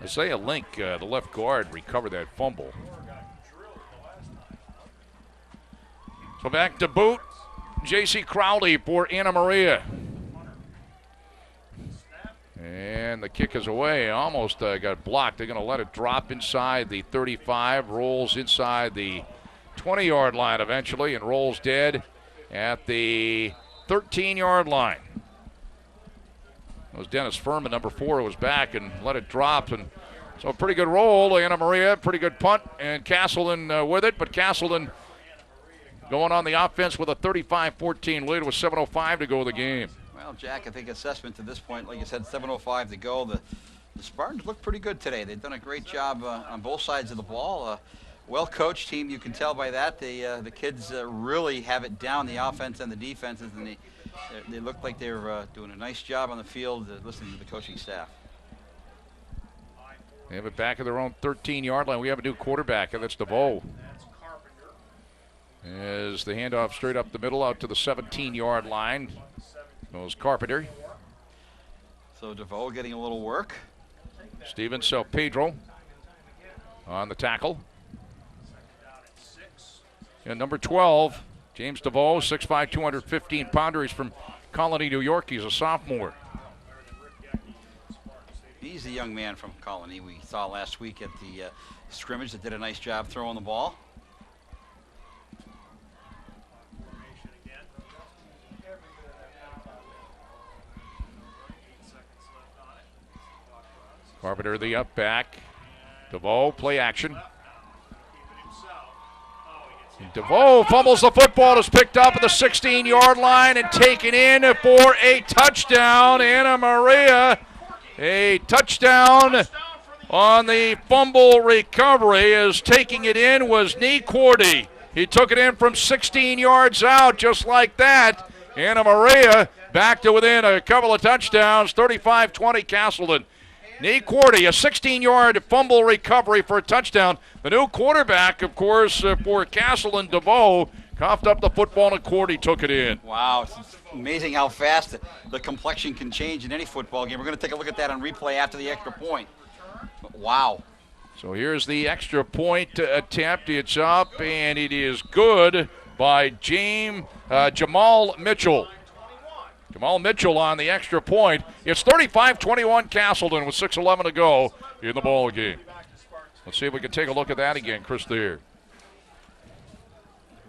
Isaiah Link, the left guard, recovered that fumble. So back to boot. J.C. Crowley for Anna Maria. And the kick is away. Almost got blocked. They're going to let it drop inside the 35. Rolls inside the 20-yard line eventually and rolls dead at the 13-yard line. It was Dennis Furman, number 4, who was back and let it drop. And so a pretty good roll. Anna Maria, pretty good punt. And Castleton with it, but Castleton going on the offense with a 35-14 lead with 7:05 to go in the game. Well, Jack, I think assessment to this point, like you said, 7:05 to go. The Spartans look pretty good today. They've done a great job on both sides of the ball. Well-coached team, you can tell by that. The kids really have it down, the offense and the defenses, and they look like they're doing a nice job on the field listening to the coaching staff. They have it back at their own 13-yard line. We have a new quarterback, and that's DeVoe. As the handoff straight up the middle out to the 17-yard line goes Carpenter. So DeVoe getting a little work. Steven Pedro on the tackle. And number 12, James DeVoe, 6'5", 215-pounder. He's from Colony, New York. He's a sophomore. He's the young man from Colony we saw last week at the scrimmage that did a nice job throwing the ball. Carpenter the up back. DeVoe, play action. DeVoe fumbles the football, is picked up at the 16-yard line and taken in for a touchdown. Anna Maria, a touchdown on the fumble recovery. As taking it in was Nee Cordy. He took it in from 16 yards out just like that. Anna Maria back to within a couple of touchdowns, 35-20 Castleton. Nee Cordy, a 16-yard fumble recovery for a touchdown. The new quarterback, of course, for Castleton, DeVoe, coughed up the football and Cordy took it in. Wow, it's amazing how fast the complexion can change in any football game. We're going to take a look at that on replay after the extra point. Wow. So here's the extra point attempt. It's up, and it is good by Jamal Mitchell. Jamal Mitchell on the extra point. It's 35-21 Castleton with 6:11 to go in the ball game. Let's see if we can take a look at that again, Chris Thayer.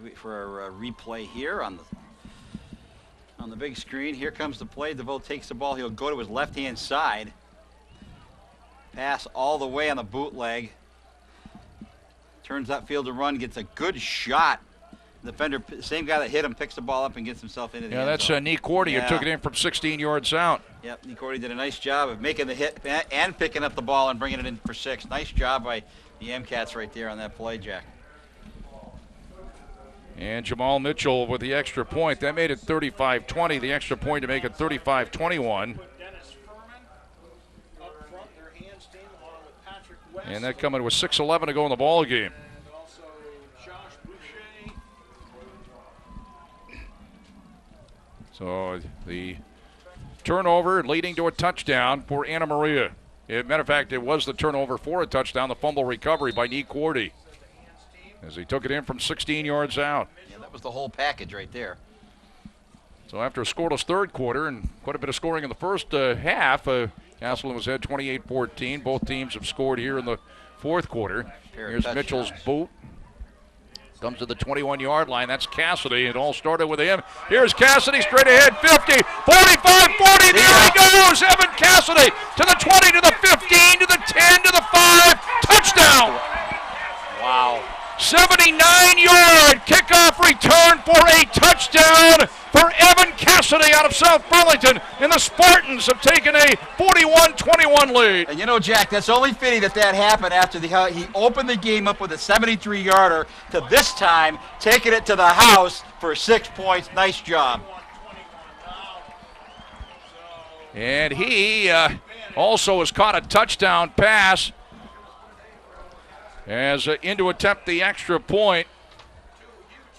Wait for our replay here on the big screen. Here comes the play. DeVoe takes the ball. He'll go to his left-hand side. Pass all the way on the bootleg. Turns upfield to run, gets a good shot. The defender, same guy that hit him, picks the ball up and gets himself into the end zone. That's Nee Cordy who took it in from 16 yards out. Yep, Nee Cordy did a nice job of making the hit and picking up the ball and bringing it in for 6. Nice job by the MCATs right there on that play, Jack. And Jamal Mitchell with the extra point. That made it 35-20. The extra point to make it 35-21. And that coming with 6:11 to go in the ball game. So the turnover leading to a touchdown for Anna Maria. As a matter of fact, it was the turnover for a touchdown, the fumble recovery by Nee Cordy as he took it in from 16 yards out. Yeah, that was the whole package right there. So after a scoreless third quarter and quite a bit of scoring in the first half, Castleton was ahead 28-14. Both teams have scored here in the fourth quarter. Here's touchdowns. Mitchell's boot. Comes to the 21-yard line. That's Cassidy. It all started with him. Here's Cassidy straight ahead. 50, 45, 40. There he goes. Evan Cassidy to the 20, to the 15, to the 10, to the 5. Touchdown. Wow. 79-yard kickoff return for a touchdown for Evan Cassidy out of South Burlington, and the Spartans have taken a 41-21 lead. And you know, Jack, that's only fitting that happened after he opened the game up with a 73-yarder to this time taking it to the house for 6 points. Nice job. And he also has caught a touchdown pass as in to attempt the extra point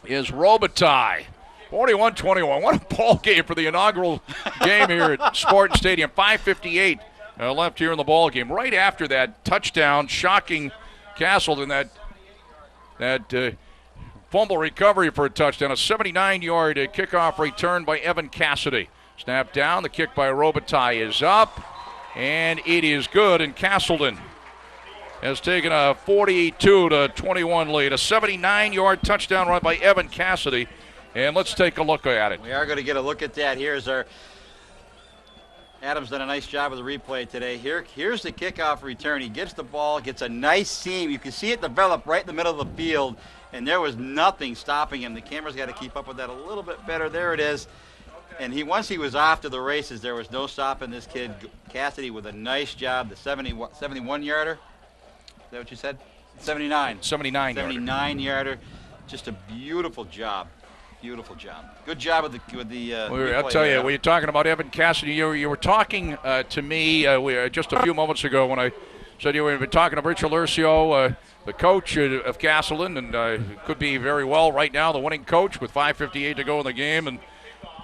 is Robitaille. 41-21. What a ball game for the inaugural game here at Spartan Stadium. 5:58 left here in the ball game. Right after that touchdown, shocking Castleton, that fumble recovery for a touchdown. A 79-yard kickoff return by Evan Cassidy. Snap down. The kick by Robitaille is up, and it is good. And Castleton has taken a 42-21 lead. A 79-yard touchdown run by Evan Cassidy. And let's take a look at it. We are going to get a look at that. Here's our Adam's done a nice job with the replay today. Here's the kickoff return. He gets the ball, gets a nice seam. You can see it develop right in the middle of the field, and there was nothing stopping him. The camera's got to keep up with that a little bit better. There it is. And once he was off to the races, there was no stopping this kid. Cassidy with a nice job. The 71-yarder. Is that what you said? 79. 79-yarder. Just a beautiful job. Beautiful job. Good job with the I'll tell you, when you're talking about Evan Cassidy, you were talking to me just a few moments ago when I said you were talking to Richard Lursio, the coach of Castleton, and could be very well right now the winning coach with 5:58 to go in the game,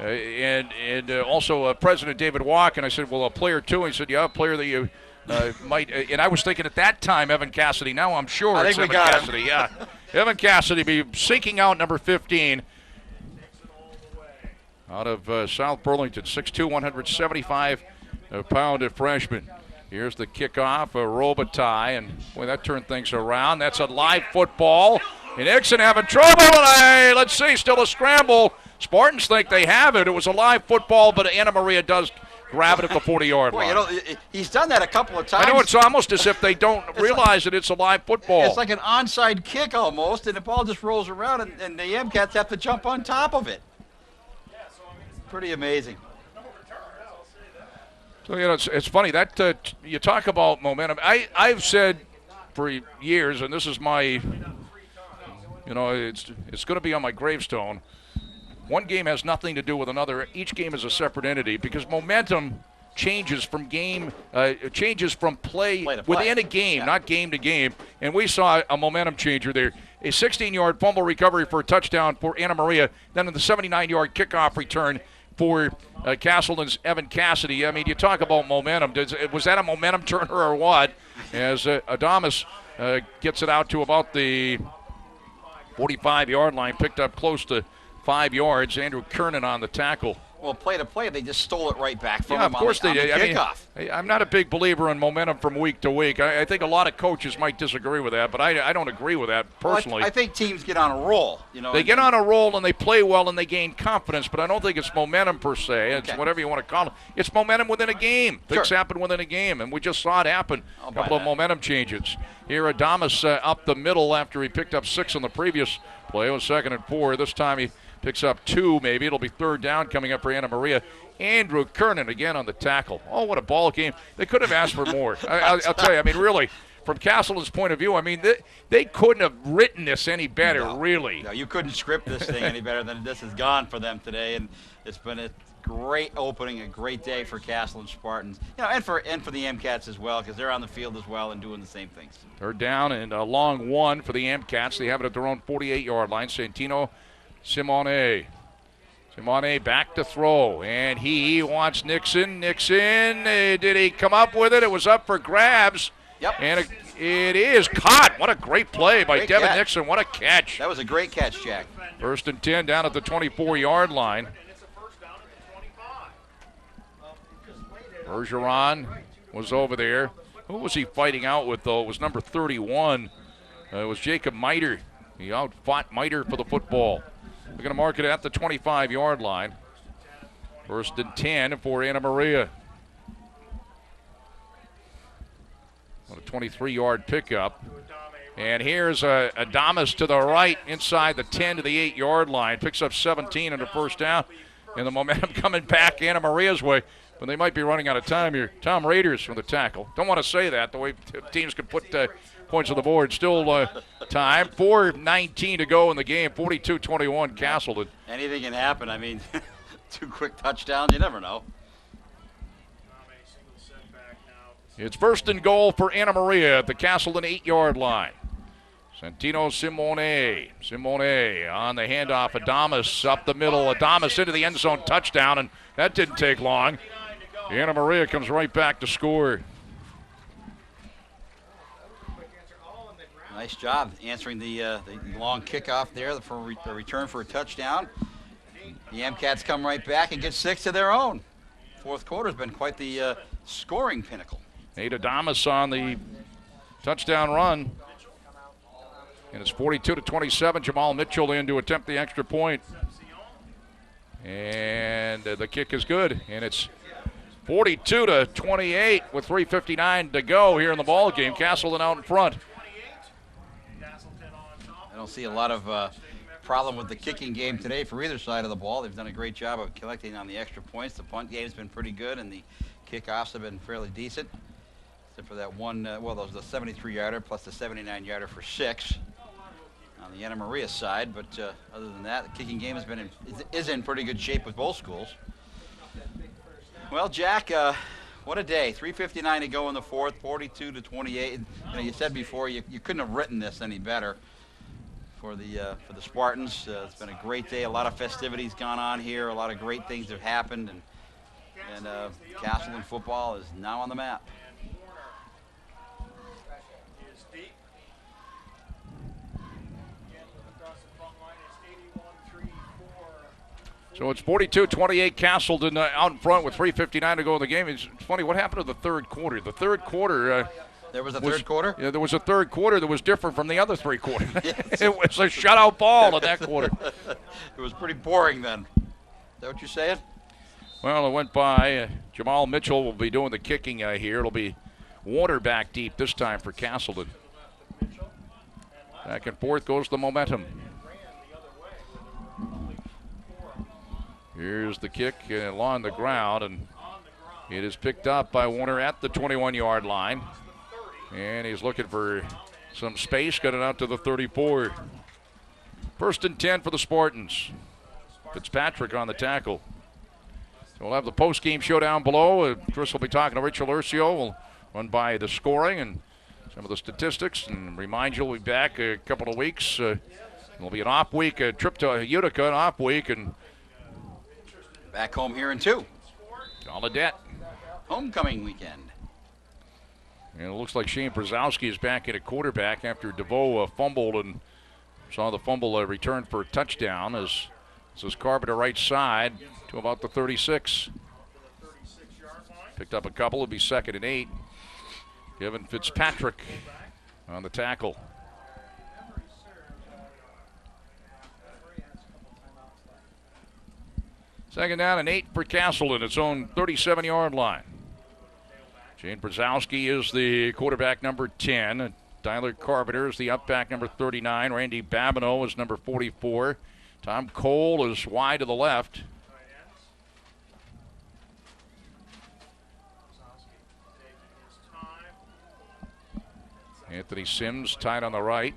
and also President David Wolk. And I said, well, a player too. And he said, yeah, a player that you might. And I was thinking at that time Evan Cassidy. Now I'm sure I it's think Evan Cassidy. Yeah, Evan Cassidy be sinking out number 15. Out of South Burlington, 6'2", 175-pound freshman. Here's the kickoff, Robitaille, and boy, that turned things around. That's a live football, and Ixon having trouble, and let's see, still a scramble. Spartans think they have it. It was a live football, but Anna Maria does grab it at the 40-yard line. You know, he's done that a couple of times. I know, it's almost as if they don't realize that it's a live football. It's like an onside kick almost, and the ball just rolls around, and the MCats have to jump on top of it. Pretty amazing. So, you know, it's funny that you talk about momentum. I've said for years, and this is my, you know, it's going to be on my gravestone. One game has nothing to do with another. Each game is a separate entity because momentum changes from game, changes from play within a game, not game to game. And we saw a momentum changer there. A 16-yard fumble recovery for a touchdown for Anna Maria. Then in the 79-yard kickoff return for Castleton's Evan Cassidy. I mean, you talk about momentum. Was that a momentum turner or what? As Adamas gets it out to about the 45-yard line, picked up close to 5 yards. Andrew Kernan on the tackle. Well, play to play, they just stole it right back from him. Of course they did. Kickoff. I mean, I'm not a big believer in momentum from week to week. I think a lot of coaches might disagree with that, but I don't agree with that personally. Well, I think teams get on a roll. You know, they get on a roll and they play well and they gain confidence, but I don't think it's momentum per se. It's whatever you want to call it. It's momentum within a game. Things happen within a game, and we just saw it happen. A couple of momentum changes. Here, Adamas up the middle after he picked up 6 on the previous play. It was 2nd and 4. This time he picks up 2, maybe. It'll be 3rd down coming up for Anna Maria. Andrew Kernan again on the tackle. Oh, what a ball game. They could have asked for more. I'll tell you, I mean, really, from Castleton's point of view, I mean, they couldn't have written this any better, really. No, you couldn't script this thing any better than this has gone for them today, and it's been a great opening, a great day for Castleton Spartans, you know, and for the MCats as well, because they're on the field as well and doing the same things. 3rd down and a long one for the MCats. They have it at their own 48-yard line. Santino Simone back to throw, and he wants Nixon. Did he come up with it? It was up for grabs. Yep. And it is caught. What a great play by Devin catch. Nixon. What a catch. That was a great catch, Jack. 1st and 10 down at the 24-yard line. Bergeron was over there. Who was he fighting out with, though? It was number 31. It was Jacob Miter. He outfought Miter for the football. They're going to mark it at the 25-yard line. 1st and 10 for Anna Maria. What a 23-yard pickup. And here's Adamas to the right inside the 10 to the 8-yard line. Picks up 17 and a first down. And the momentum coming back Anna Maria's way. But they might be running out of time here. Tom Raiders from the tackle. Don't want to say that, the way teams can put points on the board. Still time. 4:19 to go in the game. 42-21 Castleton. Anything can happen. I mean, 2 quick touchdowns. You never know. It's 1st and goal for Anna Maria at the Castleton 8-yard line. Santino Simone on the handoff. Adamas up the middle. Adamas into the end zone, touchdown, and that didn't take long. Anna Maria comes right back to score. Nice job answering the long kickoff there for a return for a touchdown. The Amcats come right back and get 6 of their own. Fourth quarter has been quite the scoring pinnacle. Nate Adamas on the touchdown run. And it's 42-27. Jamal Mitchell in to attempt the extra point. And the kick is good. And it's 42-28 with 3:59 to go here in the ball game. Castleton out in front. I don't see a lot of problem with the kicking game today for either side of the ball. They've done a great job of collecting on the extra points. The punt game's been pretty good, and the kickoffs have been fairly decent. Except for that one, well, those the 73-yarder plus the 79-yarder for 6 on the Anna Maria side. But other than that, the kicking game has been is in pretty good shape with both schools. Well, Jack, what a day. 3:59 to go in the fourth, 42-28. You said before you couldn't have written this any better for the Spartans. It's been a great day. A lot of festivities gone on here. A lot of great things have happened, and Castleton football is now on the map. So it's 42-28 Castleton out in front with 3:59 to go in the game. It's funny, what happened to the third quarter? The third quarter... there was a third quarter? Yeah, there was a third quarter that was different from the other 3 quarters. Yes. It was a shutout ball in that quarter. It was pretty boring then. Is that what you're saying? Well, it went by. Jamal Mitchell will be doing the kicking here. It'll be Warner back deep this time for Castleton. Back and forth goes the momentum. Here's the kick along the ground, and it is picked up by Warner at the 21-yard line. And he's looking for some space, got it out to the 34. 1st and 10 for the Spartans. Fitzpatrick on the tackle. So we'll have the post-game show down below. Chris will be talking to Rich Alercio. We'll run by the scoring and some of the statistics, and remind you we'll be back a couple of weeks. It'll be an off week, a trip to Utica, an off week, and back home here in 2. Gallaudet. Homecoming weekend. And it looks like Shane Brzezowski is back at a quarterback after DeVoe fumbled and saw the fumble return for a touchdown. As this is Carpenter right side to about the 36. Picked up a couple. It'll be 2nd and 8. Kevin Fitzpatrick on the tackle. Second down and 8 for Castleton, its own 37-yard line. Shane Brzezowski is the quarterback number 10. Tyler Carpenter is the upback number 39. Randy Babineau is number 44. Tom Cole is wide to the left. Anthony Sims tight on the right.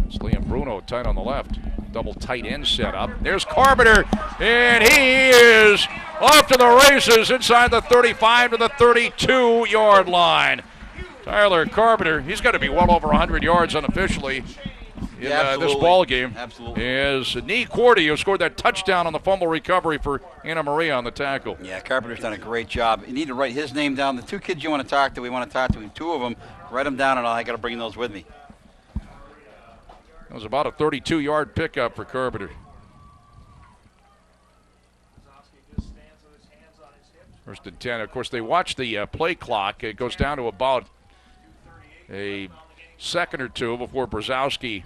It's Liam Bruno tight on the left. Double tight end setup. There's Carpenter, and he is off to the races inside the 35 to the 32-yard line. Tyler Carpenter, he's got to be well over 100 yards unofficially in this ball game. Absolutely. Is Nee Cordy, who scored that touchdown on the fumble recovery for Anna Maria on the tackle. Yeah, Carpenter's done a great job. You need to write his name down. The 2 kids you want to talk to, we want to talk to, 2 of them. Write them down, and I got to bring those with me. That was about a 32-yard pickup for Carpenter. First and 10. Of course, they watch the play clock. It goes down to about a second or two before Brzezowski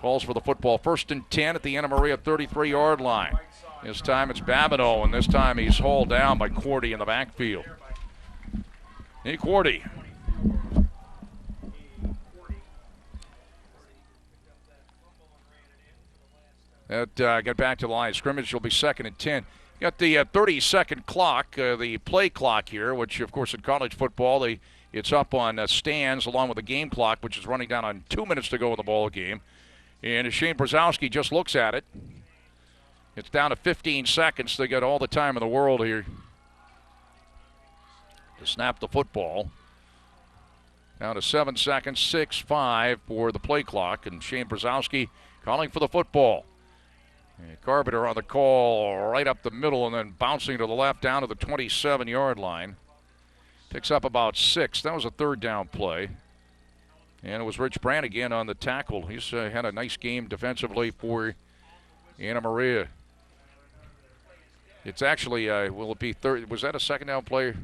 calls for the football. First and 10 at the Anna Maria 33-yard line. This time it's Babineau, and this time he's hauled down by Cordy in the backfield. Hey, Cordy. Get back to the line of scrimmage. It'll be second and 10. Got the 30-second clock, the play clock here, which, of course, in college football, it's up on stands along with the game clock, which is running down on 2 minutes to go in the ball game. And as Shane Brzezowski just looks at it, it's down to 15 seconds. They got all the time in the world here to snap the football. Down to 7 seconds, 6-5 for the play clock, and Shane Brzezowski calling for the football. And Carpenter on the call right up the middle and then bouncing to the left down to the 27-yard line. Picks up about 6. That was a third down play. And it was Rich Brandt again on the tackle. He's had a nice game defensively for Anna Maria. It's actually, will it be third? Was that a second down play?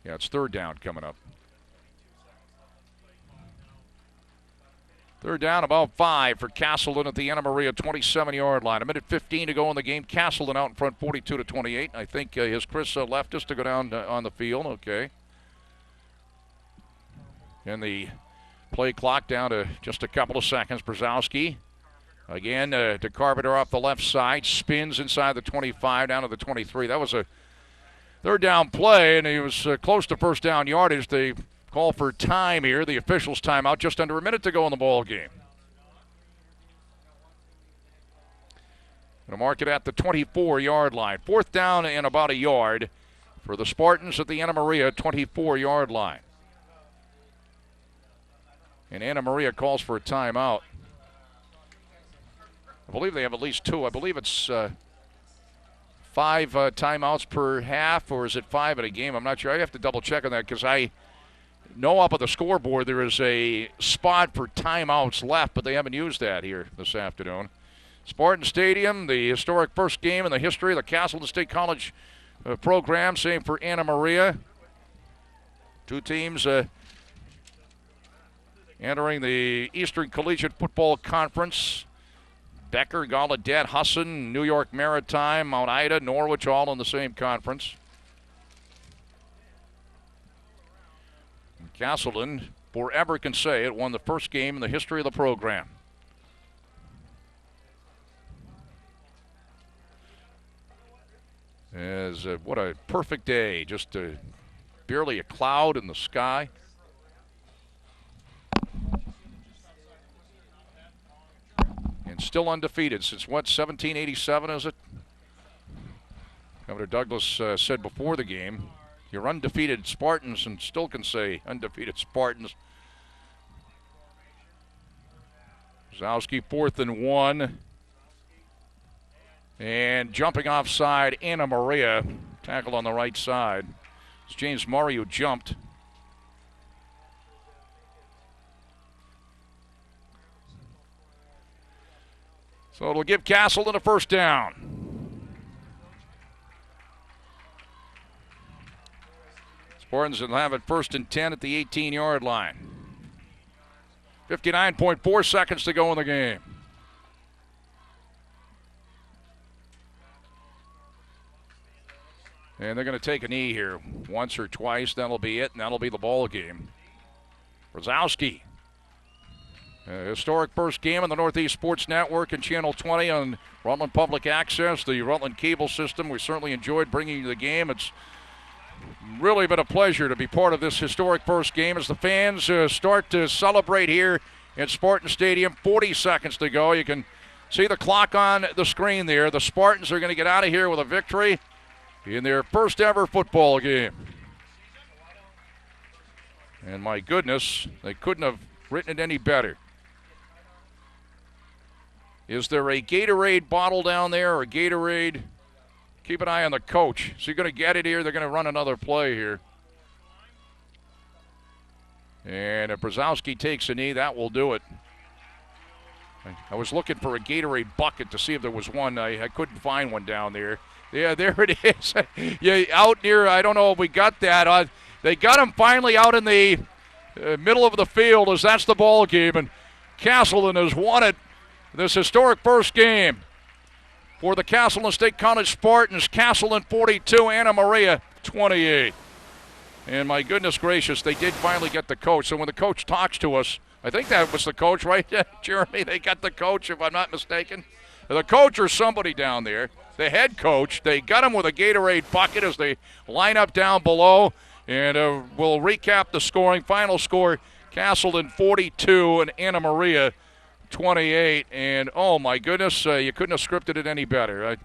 Yeah, it's third down coming up. Third down, about 5 for Castleton at the Anna Maria 27-yard line. 1:15 to go in the game. Castleton out in front, 42-28. I think has Chris left us to go down on the field. Okay. And the play clock down to just a couple of seconds. Brzezowski again to Carpenter off the left side. Spins inside the 25 down to the 23. That was a third down play, and he was close to first down yardage. They call for time here. The officials' timeout. Just under a minute to go in the ball game. Going to mark it at the 24-yard line. Fourth down and about a yard for the Spartans at the Anna Maria 24-yard line. And Anna Maria calls for a timeout. I believe they have at least 2. I believe it's 5 timeouts per half, or is it 5 in a game? I'm not sure. I have to double check on that because I know up at the scoreboard there is a spot for timeouts left, but they haven't used that here this afternoon. Spartan Stadium, the historic first game in the history of the Castleton State College program. Same for Anna Maria. 2 teams entering the Eastern Collegiate Football Conference. Becker, Gallaudet, Husson, New York Maritime, Mount Ida, Norwich, all in the same conference. Castleton forever can say it won the first game in the history of the program. What a perfect day. Just barely a cloud in the sky. And still undefeated since, what, 1787 is it? Governor Douglas said before the game, you're undefeated Spartans, and still can say undefeated Spartans. Brzezowski 4th and 1. And jumping offside, Anna Maria, tackled on the right side. It's James Murray who jumped. So it'll give Castleton a first down. Spartans will have it first and 10 at the 18-yard line. 59.4 seconds to go in the game. And they're going to take a knee here once or twice. That'll be it, and that'll be the ball game. Brzezowski. Historic first game on the Northeast Sports Network and Channel 20 on Rutland Public Access, the Rutland cable system. We certainly enjoyed bringing you the game. It's really been a pleasure to be part of this historic first game as the fans start to celebrate here at Spartan Stadium. 40 seconds to go. You can see the clock on the screen there. The Spartans are going to get out of here with a victory in their first ever football game. And my goodness, they couldn't have written it any better. Is there a Gatorade bottle down there or a Gatorade? Keep an eye on the coach. Is he going to get it here? They're going to run another play here. And if Brzezowski takes a knee, that will do it. I was looking for a Gatorade bucket to see if there was one. I couldn't find one down there. Yeah, there it is. Yeah, out near, I don't know if we got that. They got him finally out in the middle of the field as that's the ball game, and Castleton has won it. This historic first game for the Castleton State College Spartans. Castleton 42, Anna Maria 28. And my goodness gracious, they did finally get the coach. So when the coach talks to us, I think that was the coach, right, Jeremy? They got the coach, if I'm not mistaken. The coach or somebody down there, the head coach, they got him with a Gatorade bucket as they line up down below. And we'll recap the scoring. Final score, Castleton 42 and Anna Maria 28. And, oh, my goodness, you couldn't have scripted it any better.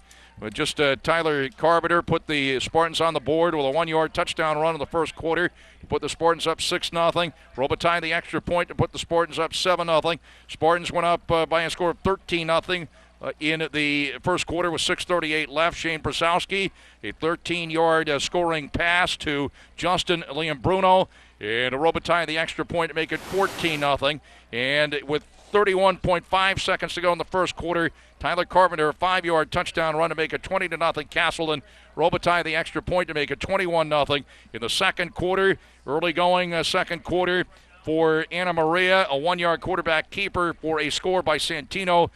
Just Tyler Carpenter put the Spartans on the board with a 1-yard touchdown run in the first quarter to put the Spartans up 6-0. Robitaille the extra point to put the Spartans up 7-0. Spartans went up by a score of 13-0. In the first quarter with 6:38 left. Shane Brzezowski, a 13-yard scoring pass to Justin Liambruno. And Robitaille the extra point to make it 14-0. And with 31.5 seconds to go in the first quarter, Tyler Carpenter, a 5-yard touchdown run to make it 20-0 Castleton. Robitaille the extra point to make it 21-0. In the second quarter, early going second quarter for Anna Maria, a 1-yard quarterback keeper for a score by Santino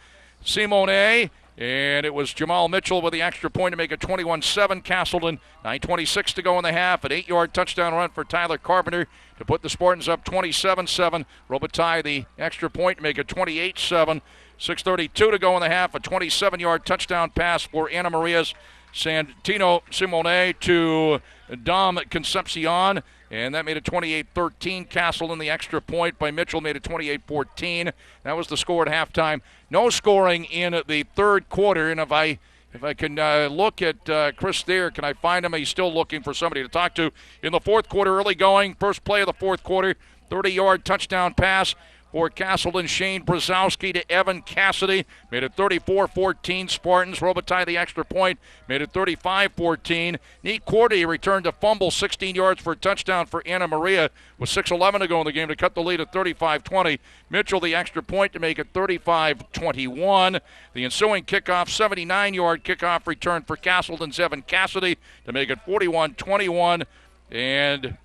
Simone, and it was Jamal Mitchell with the extra point to make it 21-7 Castleton. 9:26 to go in the half. An 8-yard touchdown run for Tyler Carpenter to put the Spartans up 27-7. Robitaille the extra point to make it 28-7. 6:32 to go in the half. A 27-yard touchdown pass for Anna Maria's Santino Simone to Dom Concepcion. And that made it 28-13. Castleton, the extra point by Mitchell, made it 28-14. That was the score at halftime. No scoring in the third quarter. And if I can look at Chris there, can I find him? He's still looking for somebody to talk to. In the fourth quarter, early going, first play of the fourth quarter, 30-yard touchdown pass for Castleton. Shane Brzezowski to Evan Cassidy. Made it 34-14 Spartans. Robitaille the extra point. Made it 35-14. Nate Cordy returned a fumble, 16 yards for a touchdown for Anna Maria with 6:11 to go in the game to cut the lead at 35-20. Mitchell the extra point to make it 35-21. The ensuing kickoff, 79-yard kickoff return for Castleton's Evan Cassidy to make it 41-21. And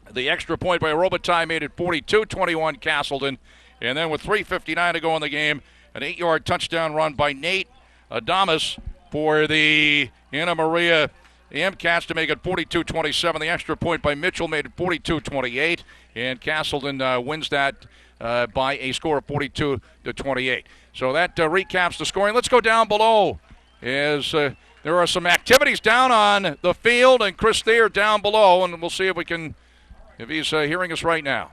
the extra point by Robitaille made it 42-21 Castleton. And then with 3:59 to go in the game, an 8-yard touchdown run by Nate Adamas for the Anna Maria Amcats to make it 42-27. The extra point by Mitchell made it 42-28. And Castleton wins that by a score of 42-28. So that recaps the scoring. Let's go down below as there are some activities down on the field, and Chris Thayer down below, and we'll see if we can, if he's hearing us right now.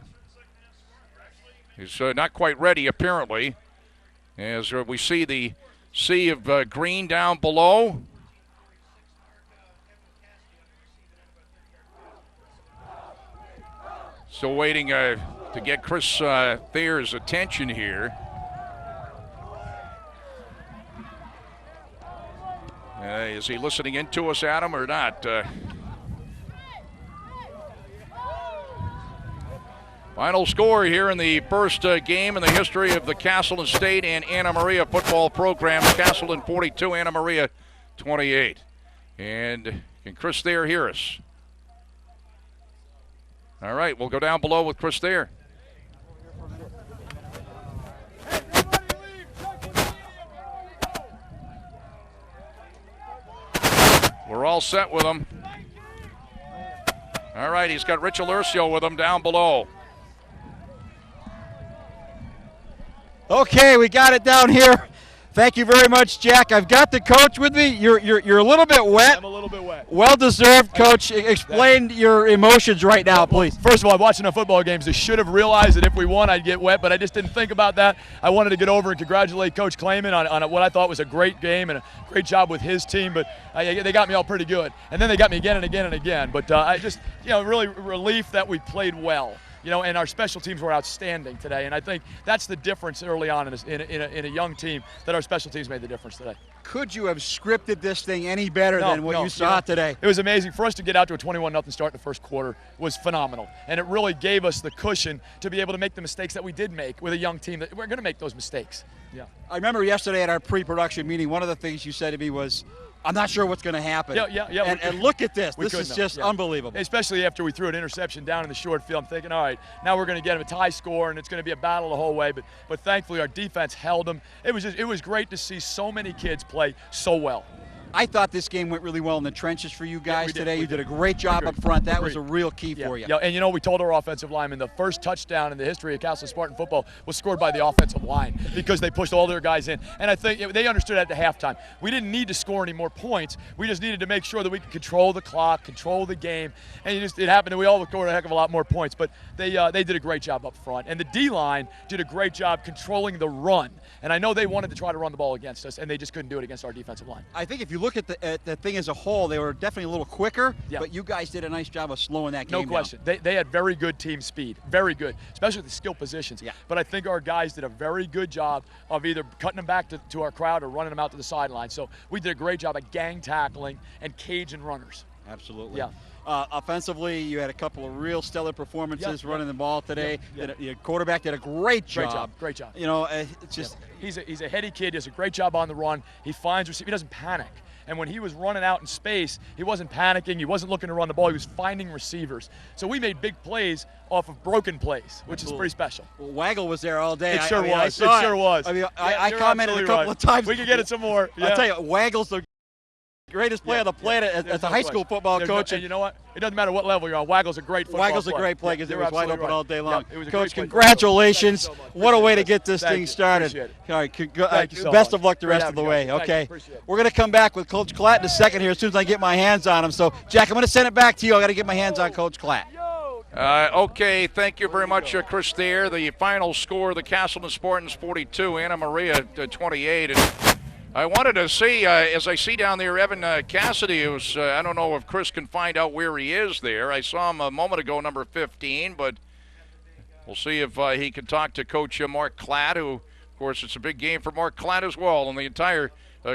He's not quite ready, apparently, as we see the sea of green down below. Still waiting to get Chris Thayer's attention here. Is he listening in to us, Adam, or not? Final score here in the first game in the history of the Castleton State and Anna Maria football programs. Castleton 42, Anna Maria 28. And can Chris Thayer hear us? All right, we'll go down below with Chris Thayer. We're all set with him. All right, he's got Rich Alercio with him down below. Okay, we got it down here. Thank you very much, Jack. I've got the coach with me. You're a little bit wet. I'm a little bit wet. Well deserved, Coach. Explain your emotions right now, please. First of all, I'm watching the football games. I should have realized that if we won, I'd get wet, but I just didn't think about that. I wanted to get over and congratulate Coach Clayman on what I thought was a great game and a great job with his team, but they got me all pretty good. And then they got me again and again and again. But I just, really relief that we played well. And our special teams were outstanding today. And I think that's the difference early on in a young team, that our special teams made the difference today. Could you have scripted this thing any better than what you saw today? It was amazing. For us to get out to a 21-0 start in the first quarter was phenomenal. And it really gave us the cushion to be able to make the mistakes that we did make with a young team. That we're going to make those mistakes. Yeah. I remember yesterday at our pre-production meeting, one of the things you said to me was, I'm not sure what's going to happen. Yeah. And look at this. This is couldn't just have. unbelievable. Especially after we threw an interception down in the short field. I'm thinking, all right, now we're going to get him a tie score, and it's going to be a battle the whole way. But thankfully, our defense held them. It was great to see so many kids play so well. I thought this game went really well in the trenches for you guys today. You did a great job Agreed. up front. That Agreed. was a real key for you. Yeah, and you know, we told our offensive linemen the first touchdown in the history of Castleton Spartan football was scored by the offensive line because they pushed all their guys in. And I think they understood at the halftime. We didn't need to score any more points. We just needed to make sure that we could control the clock, control the game. And it happened that we all scored a heck of a lot more points. But they did a great job up front. And the D-line did a great job controlling the run. And I know they wanted to try to run the ball against us, and they just couldn't do it against our defensive line. I think if you look at the thing as a whole, they were definitely a little quicker, but you guys did a nice job of slowing that game down. No question. They had very good team speed, very good, especially with the skill positions. Yeah. But I think our guys did a very good job of either cutting them back to our crowd or running them out to the sideline. So we did a great job at gang tackling and caging runners. Absolutely. Yeah. Offensively, you had a couple of real stellar performances running the ball today. Your quarterback did a great job. Great job. You know, it's just he's a heady kid. He does a great job on the run. He finds receivers. He doesn't panic. And when he was running out in space, he wasn't panicking. He wasn't looking to run the ball. He was finding receivers. So we made big plays off of broken plays, which is pretty special. Well, Waggle was there all day. It sure was. I Sure was. I mean, Yeah, I commented a couple of times. We could get it some more. Yeah. I'll tell you, Waggle's the greatest player on the planet as a high school football coach. And you know what? It doesn't matter what level you're on. Waggle's a great football Waggle's player. a great player because he was wide open all day long. Yeah, Coach, congratulations. What a way to get this thing started. Appreciate it. All right, Thank you so best much. of luck the Great rest of the way. having you. Okay, Appreciate it. we're going to come back with Coach Klatt in a second here as soon as I get my hands on him. So, Jack, I'm going to send it back to you. I got to get my hands on Coach Klatt. Okay, thank you very much, Chris Thayer. The final score, the Castleton Spartans 42, Anna Maria 28. And I wanted to see, as I see down there, Evan Cassidy, who's, I don't know if Chris can find out where he is there. I saw him a moment ago, number 15, but we'll see if he can talk to Coach Mark Klatt, who, of course, it's a big game for Mark Klatt as well, and the entire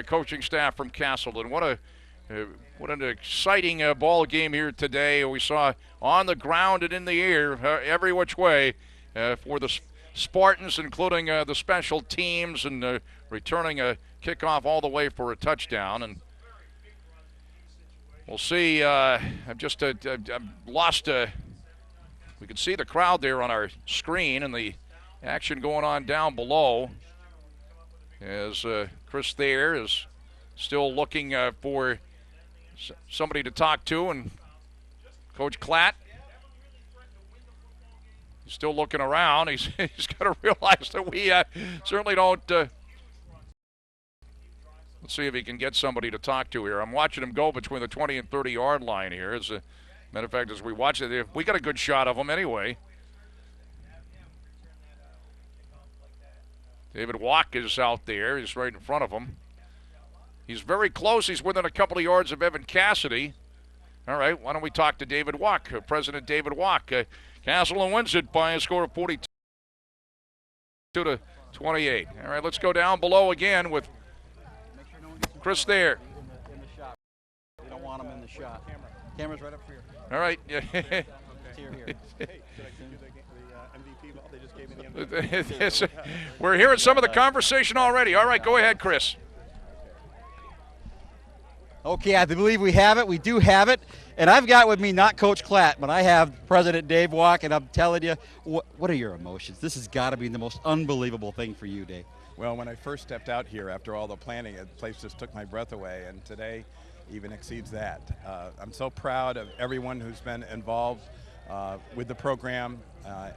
coaching staff from Castleton. What an exciting ball game here today. We saw on the ground and in the air, every which way, for the Spartans, including the special teams, and returning a kickoff all the way for a touchdown. And we'll see. I've just lost. We can see the crowd there on our screen and the action going on down below as Chris Thayer is still looking for somebody to talk to, and Coach Klatt, he's still looking around. He's got to realize that we certainly don't. Let's see if he can get somebody to talk to here. I'm watching him go between the 20 and 30-yard line here. As a matter of fact, as we watch it, we got a good shot of him anyway. David Wolk is out there. He's right in front of him. He's very close. He's within a couple of yards of Evan Cassidy. All right, why don't we talk to David Wolk, President David Wolk. Castleton wins it by a score of 42 to 28. All right, let's go down below again with Chris Thayer. We don't want him in the shot. Camera's right up here. All right. It's here. We're hearing some of the conversation already. All right, go ahead, Chris. Okay, I believe we have it. We do have it. And I've got with me not Coach Klatt, but I have President Dave Wolk, and I'm telling you, what are your emotions? This has got to be the most unbelievable thing for you, Dave. Well, when I first stepped out here after all the planning, the place just took my breath away, and today even exceeds that. I'm so proud of everyone who's been involved with the program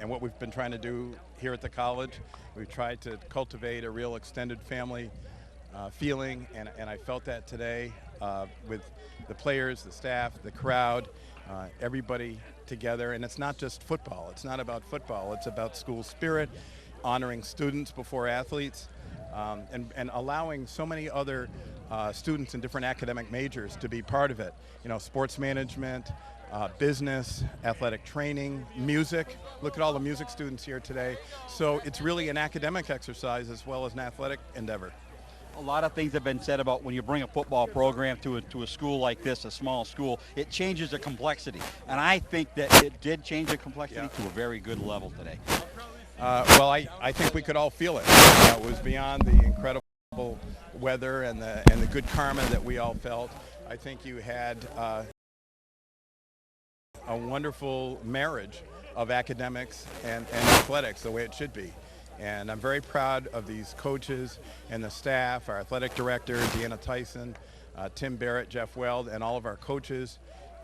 and what we've been trying to do here at the college. We've tried to cultivate a real extended family feeling, and I felt that today with the players, the staff, the crowd, everybody together. And it's not just football. It's not about football. It's about school spirit, honoring students before athletes, and allowing so many other students in different academic majors to be part of it. You know, sports management, business, athletic training, music. Look at all the music students here today. So it's really an academic exercise as well as an athletic endeavor. A lot of things have been said about when you bring a football program to a school like this, a small school, it changes the complexity. And I think that it did change the complexity to a very good level today. Well, I think we could all feel it. It was beyond the incredible weather and the good karma that we all felt. I think you had a wonderful marriage of academics and athletics the way it should be. And I'm very proud of these coaches and the staff, our athletic director, Deanna Tyson, Tim Barrett, Jeff Weld, and all of our coaches,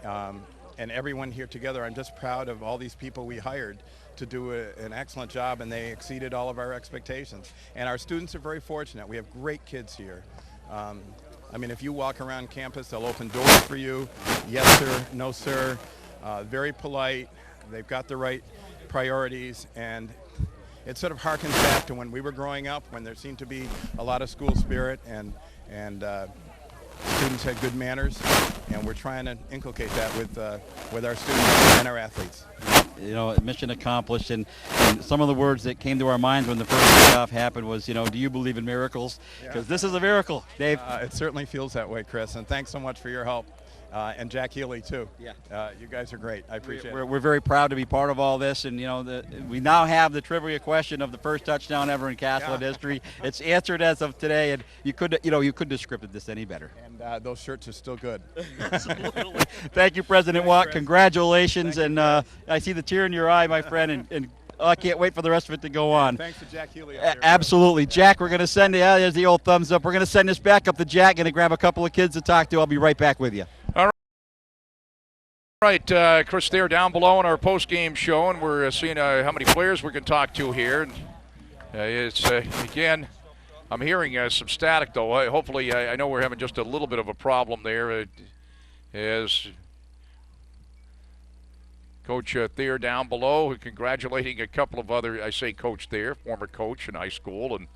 and everyone here together. I'm just proud of all these people we hired to do an excellent job, and they exceeded all of our expectations. And our students are very fortunate. We have great kids here. I mean, if you walk around campus, they'll open doors for you. Yes, sir, no, sir. Very polite. They've got the right priorities, and it sort of harkens back to when we were growing up, when there seemed to be a lot of school spirit, and students had good manners, and we're trying to inculcate that with our students and our athletes. You know, mission accomplished, and some of the words that came to our minds when the first kickoff happened was, you know, do you believe in miracles? Because this is a miracle, Dave. It certainly feels that way, Chris, and thanks so much for your help. And Jack Healey, too. Yeah. You guys are great. I appreciate it. We're very proud to be part of all this, and, you know, we now have the trivia question of the first touchdown ever in Castleton history. It's answered as of today, and you couldn't have scripted this any better. And those shirts are still good. Absolutely. Thank you, President Watt. Congratulations, and I see the tear in your eye, my friend, and I can't wait for the rest of it to go on. Thanks to Jack Healey. Absolutely. Jack, we're going to send it. There's the old thumbs up. We're going to send this back up to Jack. Going to grab a couple of kids to talk to. I'll be right back with you. All right, Chris, there down below in our post-game show, and we're seeing how many players we can talk to here. It's again, I'm hearing some static though. Hopefully, I know we're having just a little bit of a problem there. As Coach Thayer down below, congratulating a couple of other, I say Coach Thayer, former coach in high school, and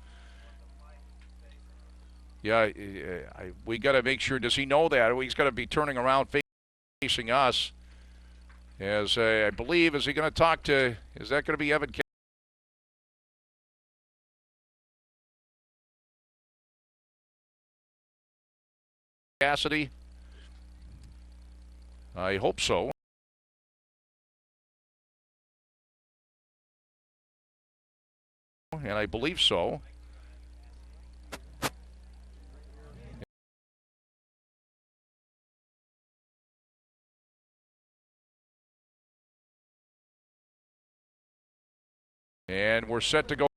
yeah, we got to make sure. Does he know that? He's got to be turning around facing us. As I believe, is he going to talk to? Is that going to be Evan Cassidy? I hope so. And I believe so. And we're set to go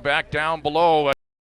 back down below.